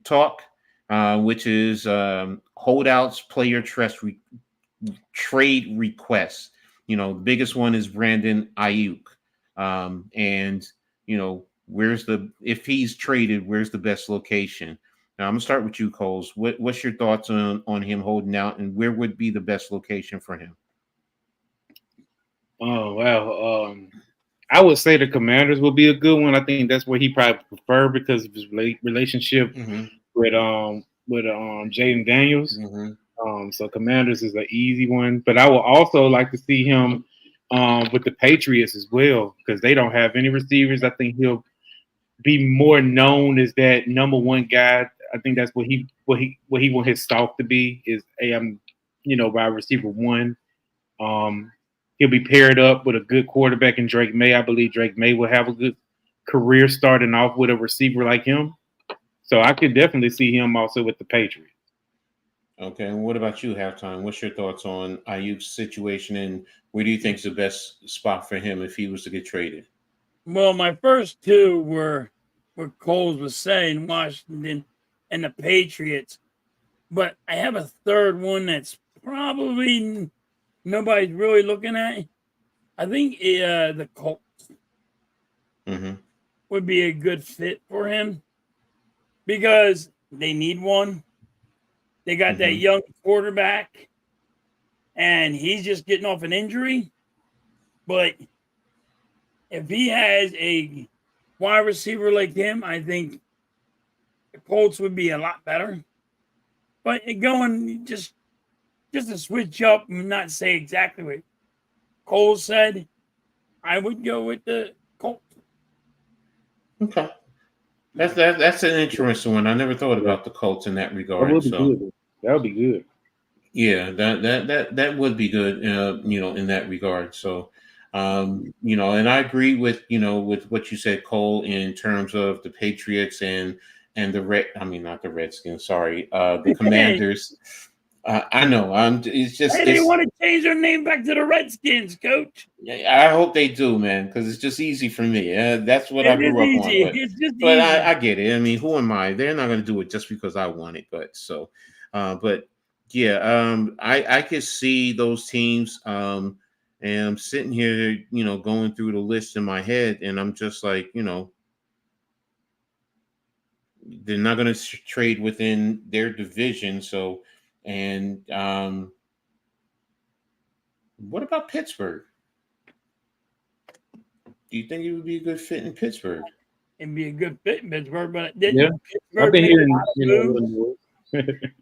talk. Which is holdouts, player trade requests. The biggest one is Brandon Ayuk. And, if he's traded, where's the best location? Now, I'm going to start with you, Coles. What's your thoughts on him holding out, and where would be the best location for him? Oh, wow. I would say the Commanders will be a good one. I think that's where he probably prefer because of his relationship with Jaden Daniels. So Commanders is an easy one. But I would also like to see him with the Patriots as well because they don't have any receivers. I think he'll be more known as that number 1 guy. I think that's what he want his stock to be is wide receiver 1. He'll be paired up with a good quarterback in Drake May. I believe Drake May will have a good career starting off with a receiver like him. So I could definitely see him also with the Patriots. Okay, and what about you, Halftime? What's your thoughts on Ayuk's situation, and where do you think is the best spot for him if he was to get traded? Well, my first 2 were what Coles was saying, Washington and the Patriots. But I have a 3rd one that's probably nobody's really looking at. I think the Colts would be a good fit for him because they need one. They got that young quarterback, and he's just getting off an injury. But if he has a wide receiver like him, I think the Colts would be a lot better. But going just to switch up and not say exactly what Cole said, I would go with the Colts. Okay. That's an interesting one. I never thought about the Colts in that regard. That would be good. That would be good. Yeah, that would be good, in that regard. So, and I agree with with what you said, Cole, in terms of the Patriots and not the Redskins. Sorry, the Commanders. I know. It's just they want to change their name back to the Redskins, Coach. I hope they do, man, because it's just easy for me. That's what I grew up on. It's just but easy. I get it. I mean, who am I? They're not going to do it just because I want it. But yeah, I could see those teams. And I'm sitting here, going through the list in my head, and I'm just like, they're not going to trade within their division. So, and what about Pittsburgh? Do you think it would be a good fit in Pittsburgh? It'd be a good fit in Pittsburgh, but I've been hearing,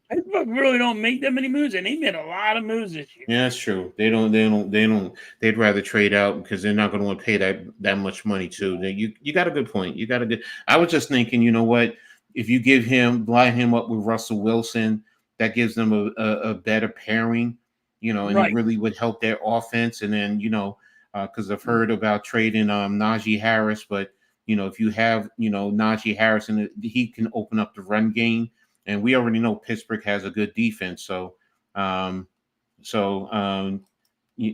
Pittsburgh really don't make that many moves, and they made a lot of moves this year. Yeah, that's true. They don't. They'd rather trade out because they're not going to want to pay that much money too. You got a good point. I was just thinking, you know what? If you line him up with Russell Wilson, that gives them a better pairing, and it really would help their offense. And then, because I've heard about trading Najee Harris, but if you have Najee Harris, and he can open up the run game. And we already know Pittsburgh has a good defense, so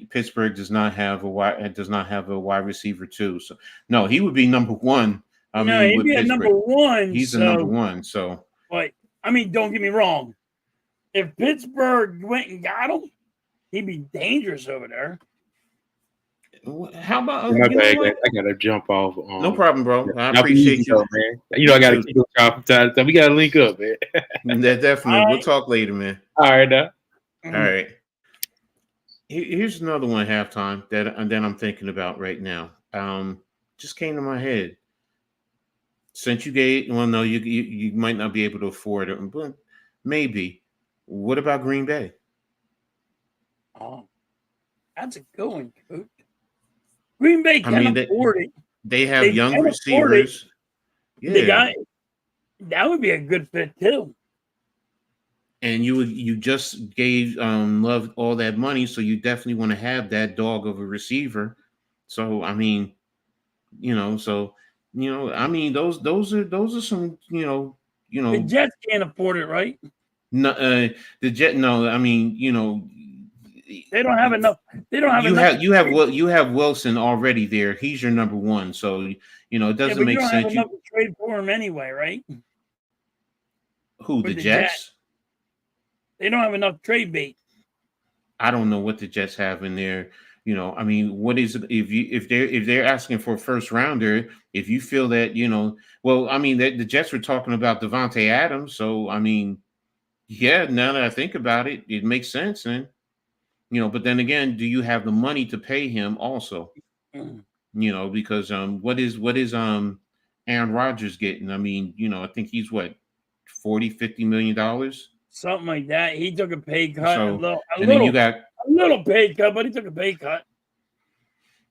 Pittsburgh does not have a wide receiver too. So no, he would be number one. He'd be a number one. He's the number one. So, but I mean, don't get me wrong. If Pittsburgh went and got him, he'd be dangerous over there. How about? I gotta jump off. No problem, bro. I appreciate you, man. I gotta keep it off time. We gotta link up, man. Definitely. Right. We'll talk later, man. All right, now. All right. Here's another one. Halftime that I'm thinking about right now. Just came to my head. Since you gave, well, no, you might not be able to afford it, but maybe. What about Green Bay? Oh, that's a good one, Coach. Green Bay can afford it. They have young receivers. Yeah, that would be a good fit too. And you just gave Love all that money, so you definitely want to have that dog of a receiver. So I mean, those are some The Jets can't afford it, right? No, the Jet. No, I mean, they don't have enough. They don't have enough. You have Wilson already there. He's your number one, so it doesn't make sense. Have enough to trade for him anyway, right? Who, the Jets? They don't have enough trade bait. I don't know what the Jets have in there. I mean, what is it if they're asking for a first rounder? If you feel that well, I mean, the Jets were talking about Devontae Adams, so I mean, yeah. Now that I think about it, it makes sense, then. But then again, do you have the money to pay him also? Because what is Aaron Rodgers getting? I mean, I think he's what, $40-50 million, something like that. He took a pay cut. So, then you got a little pay cut, but he took a pay cut.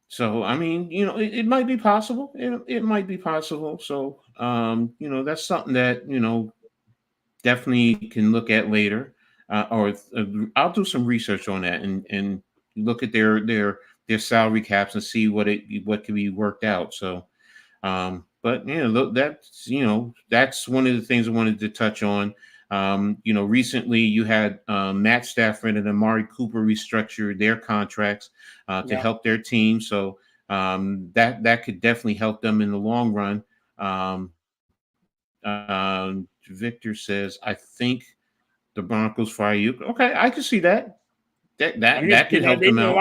So I mean, it might be possible. It might be possible. So that's something that definitely can look at later. Or I'll do some research on that and look at their salary caps and see what can be worked out. So, but look, that's one of the things I wanted to touch on. Recently you had Matt Stafford and Amari Cooper restructure their contracts to help their team. So that could definitely help them in the long run. Victor says, I think the Broncos fire you. Okay, I can see that. That could help them out.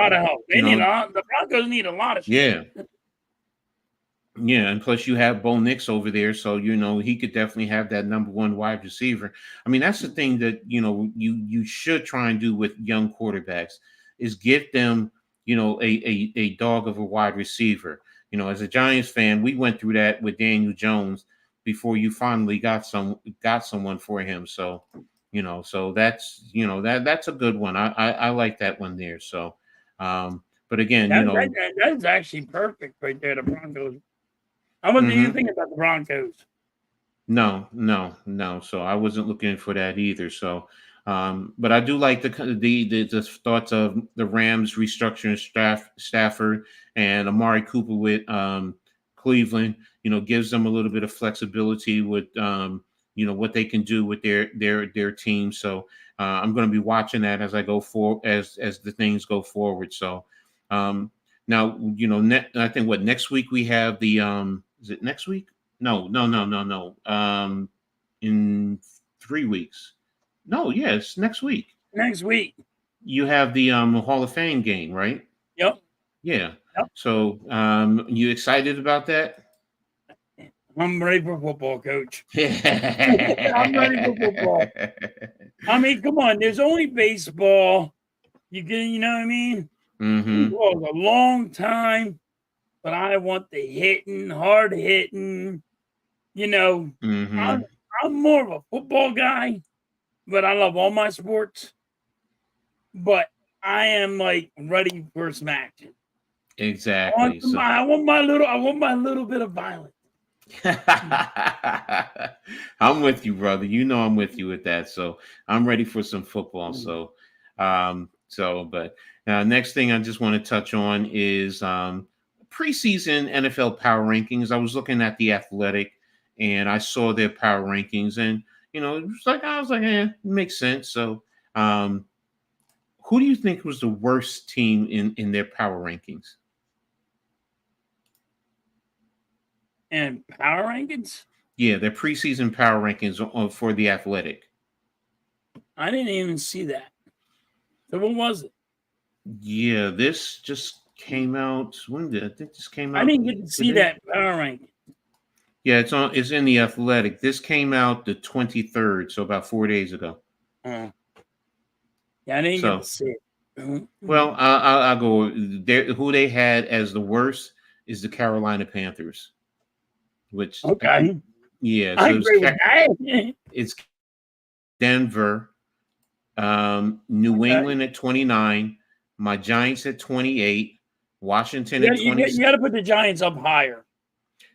They need a lot of help. The Broncos need a lot of shit. Yeah, and plus you have Bo Nix over there, so he could definitely have that number one wide receiver. I mean, that's the thing that you should try and do with young quarterbacks is give them a dog of a wide receiver. As a Giants fan, we went through that with Daniel Jones before you finally got someone for him. So. So that's that's a good one. I like that one there. So, but But again, that's actually perfect right there. The Broncos. How much do you think about the Broncos? No. So I wasn't looking for that either. So, but I do like the thoughts of the Rams restructuring Stafford and Amari Cooper with Cleveland. Gives them a little bit of flexibility with what they can do with their team. So I'm going to be watching that as I go as the things go forward. So now I think next week we have the is it next week? No. In 3 weeks. No, yes, next week. Next week. You have the Hall of Fame game, right? Yep. Yeah. Yep. So you excited about that? I'm ready for football, Coach. I'm ready for football. I mean, come on. There's only baseball. You know what I mean? Football is a long time, but I want the hitting, hard hitting. I'm more of a football guy, but I love all my sports. But I am ready for some action. Exactly. I want my little bit of violence. I'm with you, brother. I'm with you with that. So I'm ready for some football. So, but next thing I just want to touch on is preseason NFL power rankings. I was looking at the Athletic, and I saw their power rankings, and I was like, it makes sense. So, who do you think was the worst team in their power rankings? And power rankings? Yeah, their preseason power rankings for the Athletic. I didn't even see that. So what was it? Yeah, this just came out. When did I think this came out? I didn't get to see that power ranking. Yeah, it's in the Athletic. This came out the 23rd, so about 4 days ago. Yeah, I didn't get to see it. Well, I'll go. Who they had as the worst is the Carolina Panthers. Which okay, yeah, I agree with that. It's Denver, New England at 29, my Giants at 28, Washington at 26. You got to put the Giants up higher.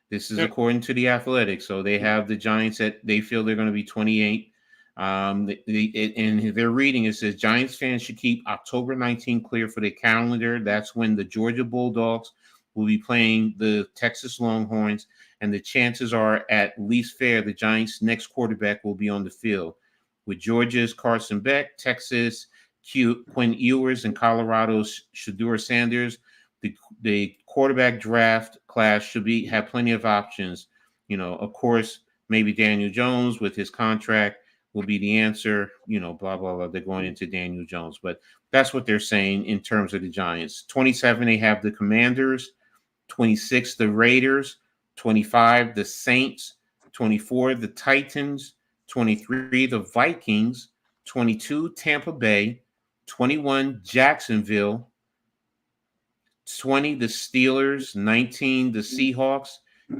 This is according to the Athletic. So they have the Giants they feel they're going to be 28. In their reading, it says Giants fans should keep October 19 clear for their calendar. That's when the Georgia Bulldogs will be playing the Texas Longhorns, and the chances are at least fair the Giants' next quarterback will be on the field. With Georgia's Carson Beck, Texas' Quinn Ewers, and Colorado's Shedeur Sanders, the quarterback draft class should have plenty of options. Of course, maybe Daniel Jones with his contract will be the answer. Blah, blah, blah. They're going into Daniel Jones. But that's what they're saying in terms of the Giants. 27, they have the Commanders. 26, the Raiders. 25, the Saints. 24, the Titans. 23, the Vikings. 22, Tampa Bay. 21, Jacksonville. 20, the Steelers. 19, the Seahawks.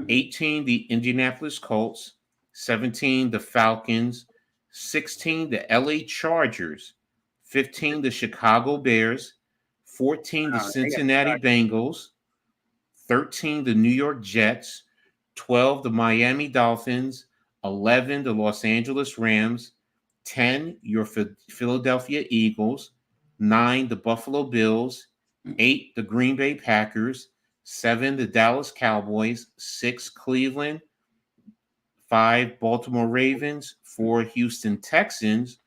18, the Indianapolis Colts. 17, the Falcons. 16, the LA Chargers. 15, the Chicago Bears. 14, the Cincinnati Bengals. 13, the New York Jets. 12, the Miami Dolphins. 11, the Los Angeles Rams. 10, your Philadelphia Eagles. 9, the Buffalo Bills. 8, the Green Bay Packers. 7, the Dallas Cowboys. 6, Cleveland. 5, Baltimore Ravens. 4, Houston Texans.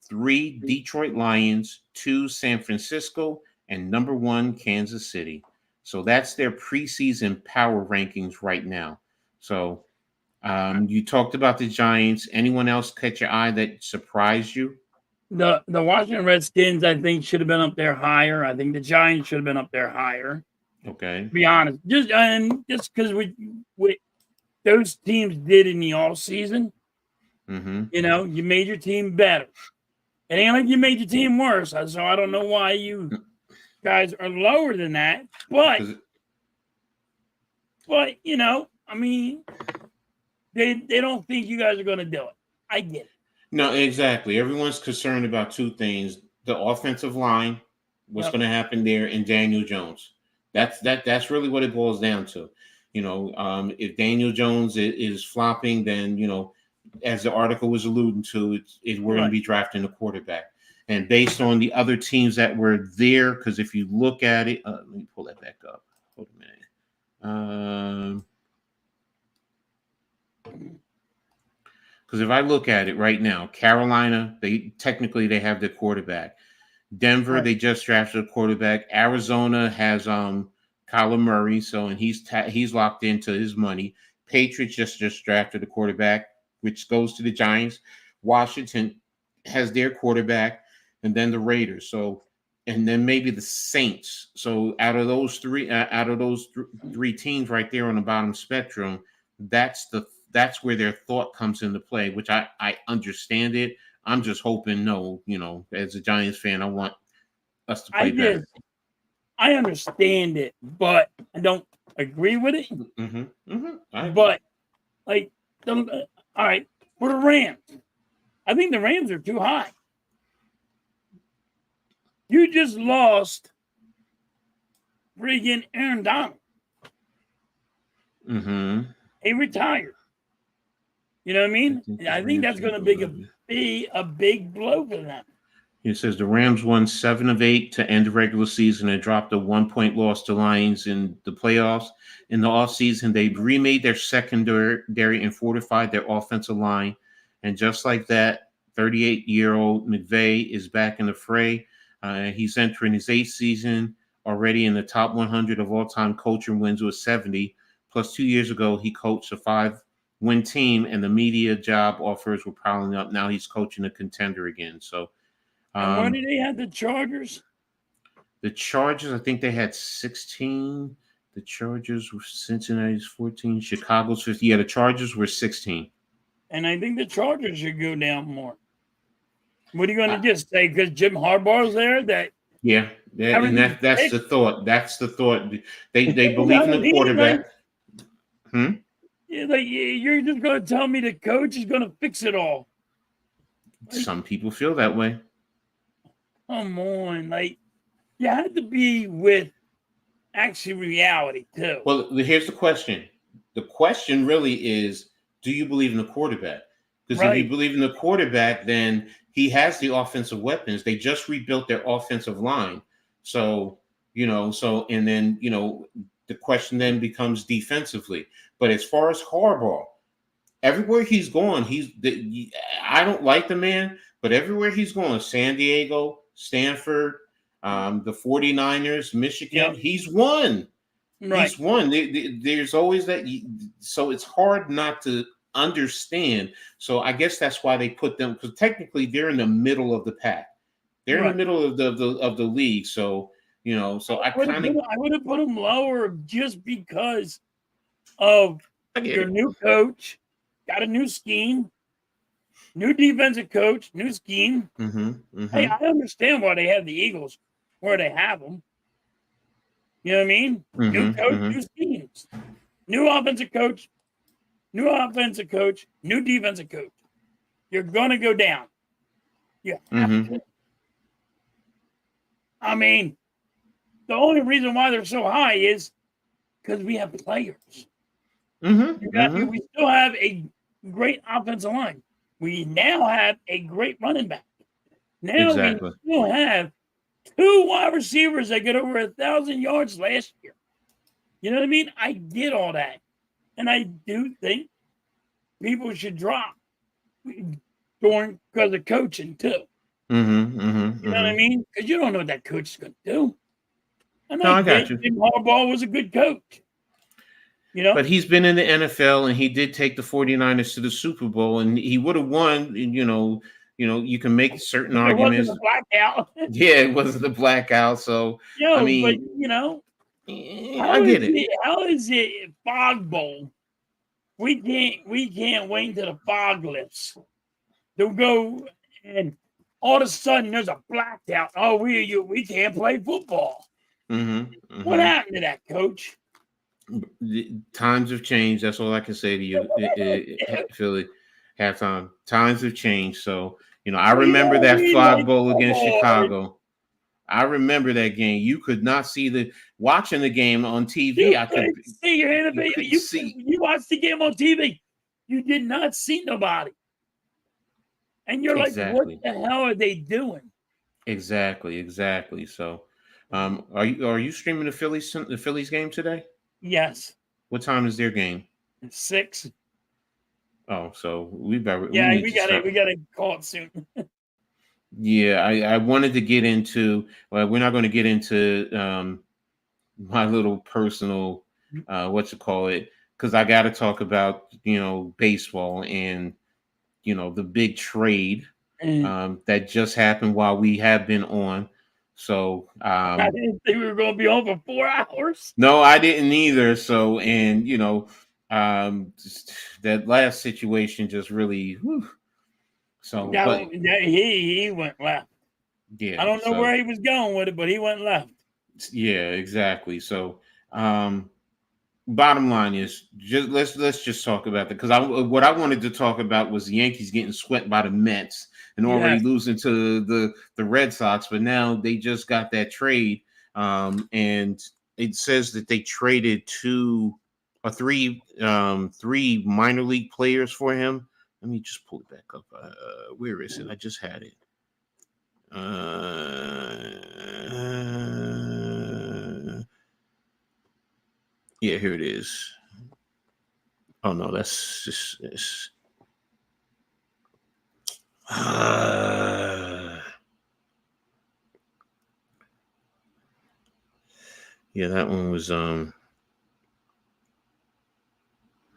3, Detroit Lions. 2, San Francisco. And number 1, Kansas City. So that's their preseason power rankings right now. So you talked about the Giants. Anyone else catch your eye that surprised you? The Washington Redskins, I think, should have been up there higher. I think the Giants should have been up there higher. Okay. To be honest. Just because we those teams did in the all season. You made your team better. It ain't like you made your team worse. So I don't know why you guys are lower than that. But I mean, they don't think you guys are going to do it. I get it. No, exactly. Everyone's concerned about two things: the offensive line, what's going to happen there, and Daniel Jones. That's really what it boils down to. If Daniel Jones is flopping, then as the article was alluding to, we're going to be drafting a quarterback. And based on the other teams that were there, because if you look at it, let me pull that back up. Hold a minute. Because if I look at it right now, Carolina, they have their quarterback. Denver, they just drafted a quarterback. Arizona has Kyler Murray, and he's locked into his money. Patriots just drafted a quarterback, which goes to the Giants. Washington has their quarterback, and then the Raiders. So, and then maybe the Saints. So, out of those three teams right there on the bottom spectrum, that's where their thought comes into play, which I understand it. I'm just hoping, as a Giants fan, I want us to play better. I understand it, but I don't agree with it. But all right, for the Rams, I think the Rams are too high. You just lost friggin' Aaron Donald. He retired. You know what I mean? I think that's going to be a big blow for them. It says the Rams won 7 of 8 to end the regular season and dropped a 1-point loss to Lions in the playoffs. In the offseason, they remade their secondary and fortified their offensive line. And just like that, 38-year-old McVay is back in the fray. He's entering his 8th season, already in the top 100 of all-time coaching wins with 70. Plus, 2 years ago, he coached a 5-win team, and the media job offers were piling up. Now he's coaching a contender again. So, and where did they have the Chargers? The Chargers, I think they had 16. The Chargers were Cincinnati's 14. Chicago's 50. Yeah, the Chargers were 16. And I think the Chargers should go down more. What are you going to just say? Because Jim Harbaugh's there? And that's the thought. That's the thought. They believe in the quarterback. You're just going to tell me the coach is going to fix it all. Some people feel that way. Come on. You had to be with actually reality, too. Well, here's the question. The question really is, do you believe in the quarterback? Because if you believe in the quarterback, then he has the offensive weapons. They just rebuilt their offensive line. So, and then, the question then becomes defensively. But as far as Harbaugh, everywhere he's gone, I don't like the man, but everywhere he's going, San Diego, Stanford, the 49ers, Michigan, he's won. Right. He's won. There's always that. So it's hard not to understand. So I guess that's why they put them, because technically they're in the middle of the pack. They're in the middle of the league. So, I would have put them lower just because of your new coach, got a new scheme, new defensive coach, new scheme. Hey, I understand why they have the Eagles where they have them. You know what I mean? New coach, new schemes, new offensive coach, new defensive coach. You're gonna go down. You have to. I mean, the only reason why they're so high is because we have players. We still have a great offensive line. We now have a great running back. Now we still have 2 wide receivers that get over 1,000 yards last year. You know what I mean? I get all that. And I do think people should drop because of coaching too. You know what I mean? Because you don't know what that coach is going to do. And I got you. Jim Harbaugh was a good coach. But he's been in the NFL, and he did take the 49ers to the Super Bowl, and he would have won. You can make certain arguments. It wasn't a blackout. It wasn't a blackout. So I mean, I get it. How is it Fog Bowl? We can't wait until the fog lifts to go, and all of a sudden there's a blackout. Oh, we can't play football. What happened to that, coach? Times have changed. That's all I can say to you, Philly. Halftime. Times have changed. So, I remember that Fog Bowl against Chicago. I remember that game. You could not see watching the game on TV. I could see your hand. You watched the game on TV. You did not see nobody. And you're like, what the hell are they doing? Exactly. So, are you streaming the Phillies game today? Yes. What time is their game? 6. Oh, so we better. Yeah, we gotta call it soon. Yeah, I wanted to get into. Well, we're not going to get into my little personal because I got to talk about baseball and the big trade that just happened while we have been on. So I didn't think we were going to be on for 4 hours. No, I didn't either. So and that last situation just really. Whew. So he went left. Yeah, I don't know where he was going with it, but he went left. Yeah, exactly. So, bottom line is let's just talk about that because what I wanted to talk about was the Yankees getting swept by the Mets and already losing to the Red Sox, but now they just got that trade, and it says that they traded 3 minor league players for him. Let me just pull it back up. Where is it? I just had it. Yeah, here it is. Oh no, that's just this. Yeah, that one was no,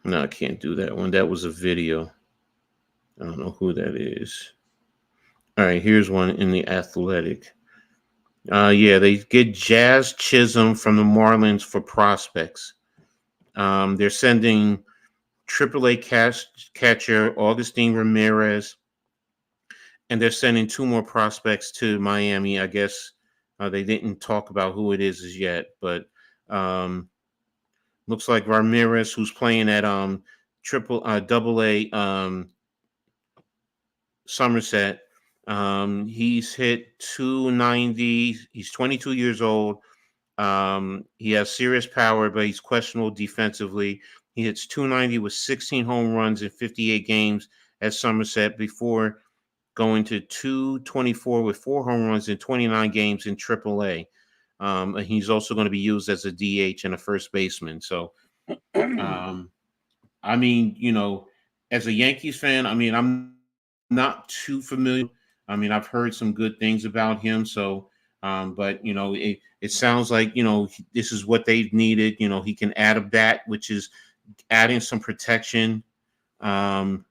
I can't do that one. That was a video. I don't know who that is. All right, here's one in the Athletic. Yeah, they get Jazz Chisholm from the Marlins for prospects. They're sending AAA catcher Augustine Ramirez, and they're sending 2 more prospects to Miami. I guess they didn't talk about who it is as yet, but looks like Ramirez, who's playing at AA Somerset. He's hit 290. He's 22 years old. He has serious power, but he's questionable defensively. He hits 290 with 16 home runs in 58 games at Somerset before going to 224 with 4 home runs in 29 games in AAA. And he's also going to be used as a DH and a first baseman. So, I mean, as a Yankees fan, I mean, I'm not too familiar. I mean, I've heard some good things about him. So, but it sounds like this is what they've needed. He can add a bat, which is adding some protection. The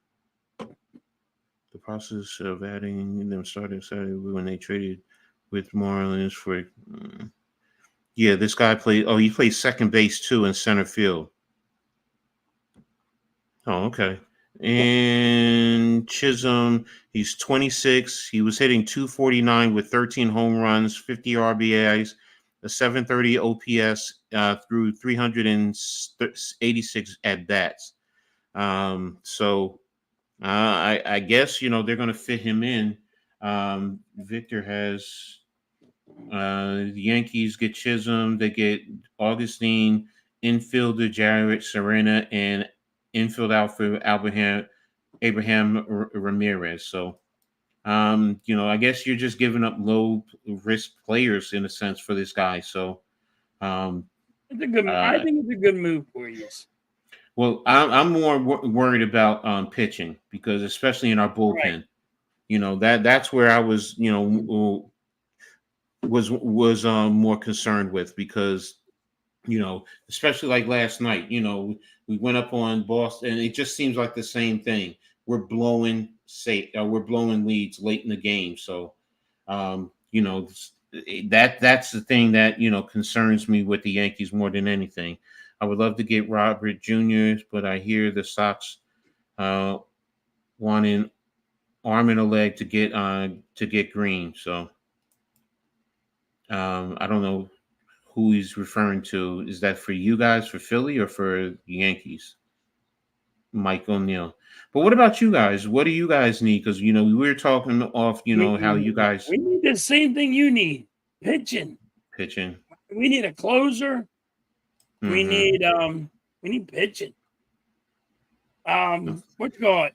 process of adding them started when they traded with Marlins for. Yeah, this guy played. Oh, he plays second base too in center field. Oh, okay. And Chisholm, he's 26. He was hitting 249 with 13 home runs, 50 RBIs, a 730 OPS through 386 at bats. So I guess they're going to fit him in. Victor has the Yankees get Chisholm. They get Augustine, infielder Jared Serena, and infield outfielder Abraham Ramirez. So, I guess you're just giving up low risk players in a sense for this guy. So, it's a good. I think it's a good move for you. Well, I'm more worried about pitching because, especially in our bullpen, that's where I was, was more concerned with because, especially like last night, we went up on Boston, and it just seems like the same thing. We're blowing leads late in the game. So, that's the thing that concerns me with the Yankees more than anything. I would love to get Robert Jr., but I hear the Sox wanting arm and a leg to get Green. So, I don't know who he's referring to. Is that for you guys, for Philly, or for the Yankees? Mike O'Neill. But what about you guys? What do you guys need? Because we were talking off, how you guys. We need the same thing you need. pitching. Pitching. We need a closer. We need pitching. What you call it?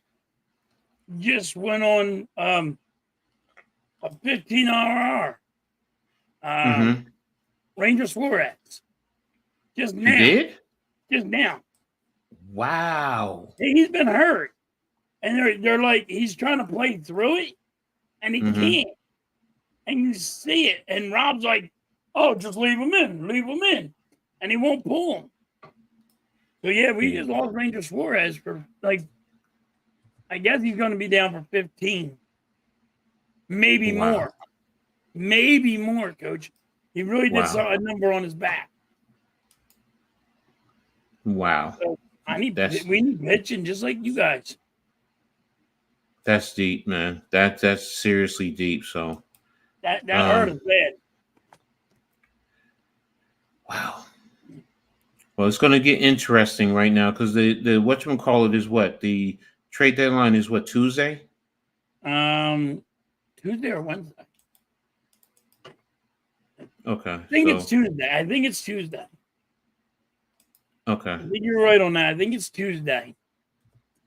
Just went on a 15-hour Ranger Suarez. Just now. You did? Just now. Wow. He's been hurt. And they're like, he's trying to play through it, and he can't. And you see it. And Rob's like, oh, just leave him in. And he won't pull him. So, yeah, we just lost Ranger Suarez for, like, I guess he's going to be down for 15. Maybe more. Maybe more, Coach. He really did saw a number on his back. Wow. So we need pitching just like you guys. That's deep, man. That's seriously deep. So that hurt us bad. Wow. Well, it's going to get interesting right now because the whatchamacallit is what? The trade deadline is what, Tuesday? Tuesday or Wednesday? Okay. I think it's Tuesday. Okay. I think you're right on that. I think it's Tuesday.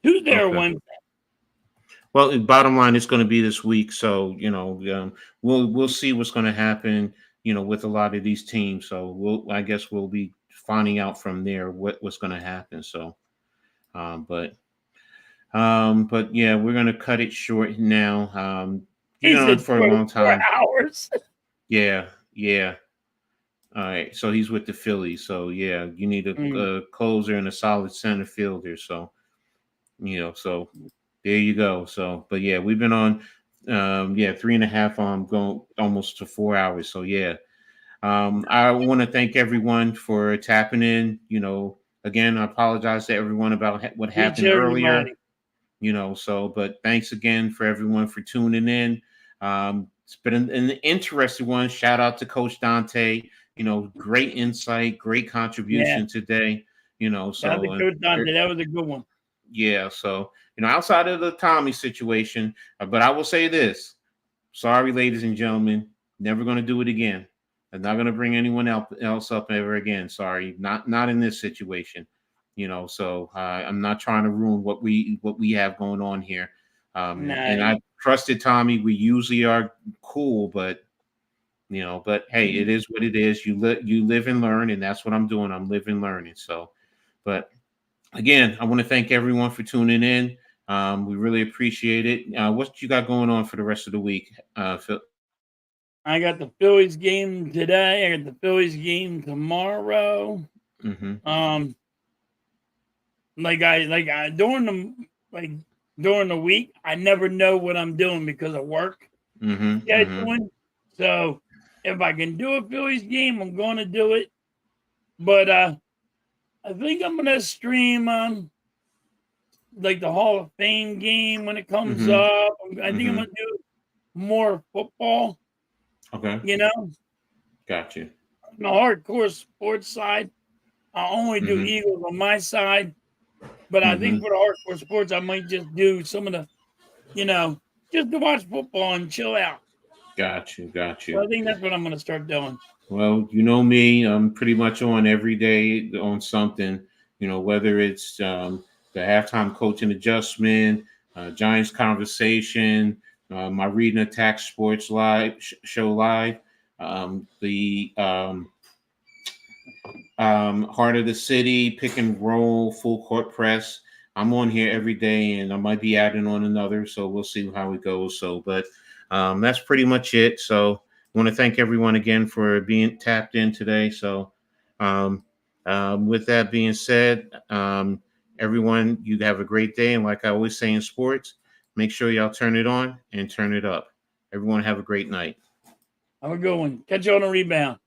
Tuesday or Wednesday. Well, the bottom line is going to be this week, so we'll see what's going to happen, with a lot of these teams. So I guess we'll be finding out from there what's going to happen. So, but yeah, we're going to cut it short now. For a long time. 4 hours. Yeah. All right, so he's with the Phillies. So yeah, you need a closer and a solid center fielder. So, so there you go. So, but yeah, we've been on, 3.5 going almost to 4 hours. So yeah, I want to thank everyone for tapping in. Again, I apologize to everyone about what happened earlier. But thanks again for everyone for tuning in. It's been an interesting one. Shout out to Coach Dante. Great insight, great contribution today. Shout out to Coach Dante. That was a good one. Yeah. So, outside of the Tommy situation, but I will say this. Sorry, ladies and gentlemen, never going to do it again. I'm not going to bring anyone else up ever again. Sorry, not in this situation. So I'm not trying to ruin what we have going on here. And I trusted Tommy. We usually are cool, but hey, it is what it is. You live and learn, and that's what I'm doing. I'm living and learning. So, but again, I want to thank everyone for tuning in. We really appreciate it. What you got going on for the rest of the week, Phil? I got the Phillies game today. I got the Phillies game tomorrow. During the week, I never know what I'm doing because of work. So if I can do a Phillies game, I'm going to do it. But I think I'm going to stream the Hall of Fame game when it comes up. I think I'm going to do more football. Okay. Got you. On the hardcore sports side, I only do Eagles on my side. But I think for the hardcore sports, I might just do some of the, just to watch football and chill out. Got you. So I think that's what I'm going to start doing. Well, me, I'm pretty much on every day on something, whether it's the halftime coaching adjustment, Giants conversation, my Reading Attack Sports live show live, the Heart of the City, Pick and Roll, Full Court Press. I'm on here every day, and I might be adding on another, so we'll see how it goes. So, but that's pretty much it. So I want to thank everyone again for being tapped in today. So with that being said, everyone, you have a great day. And like I always say in sports, make sure y'all turn it on and turn it up. Everyone have a great night. Have a good one. Catch you on a rebound.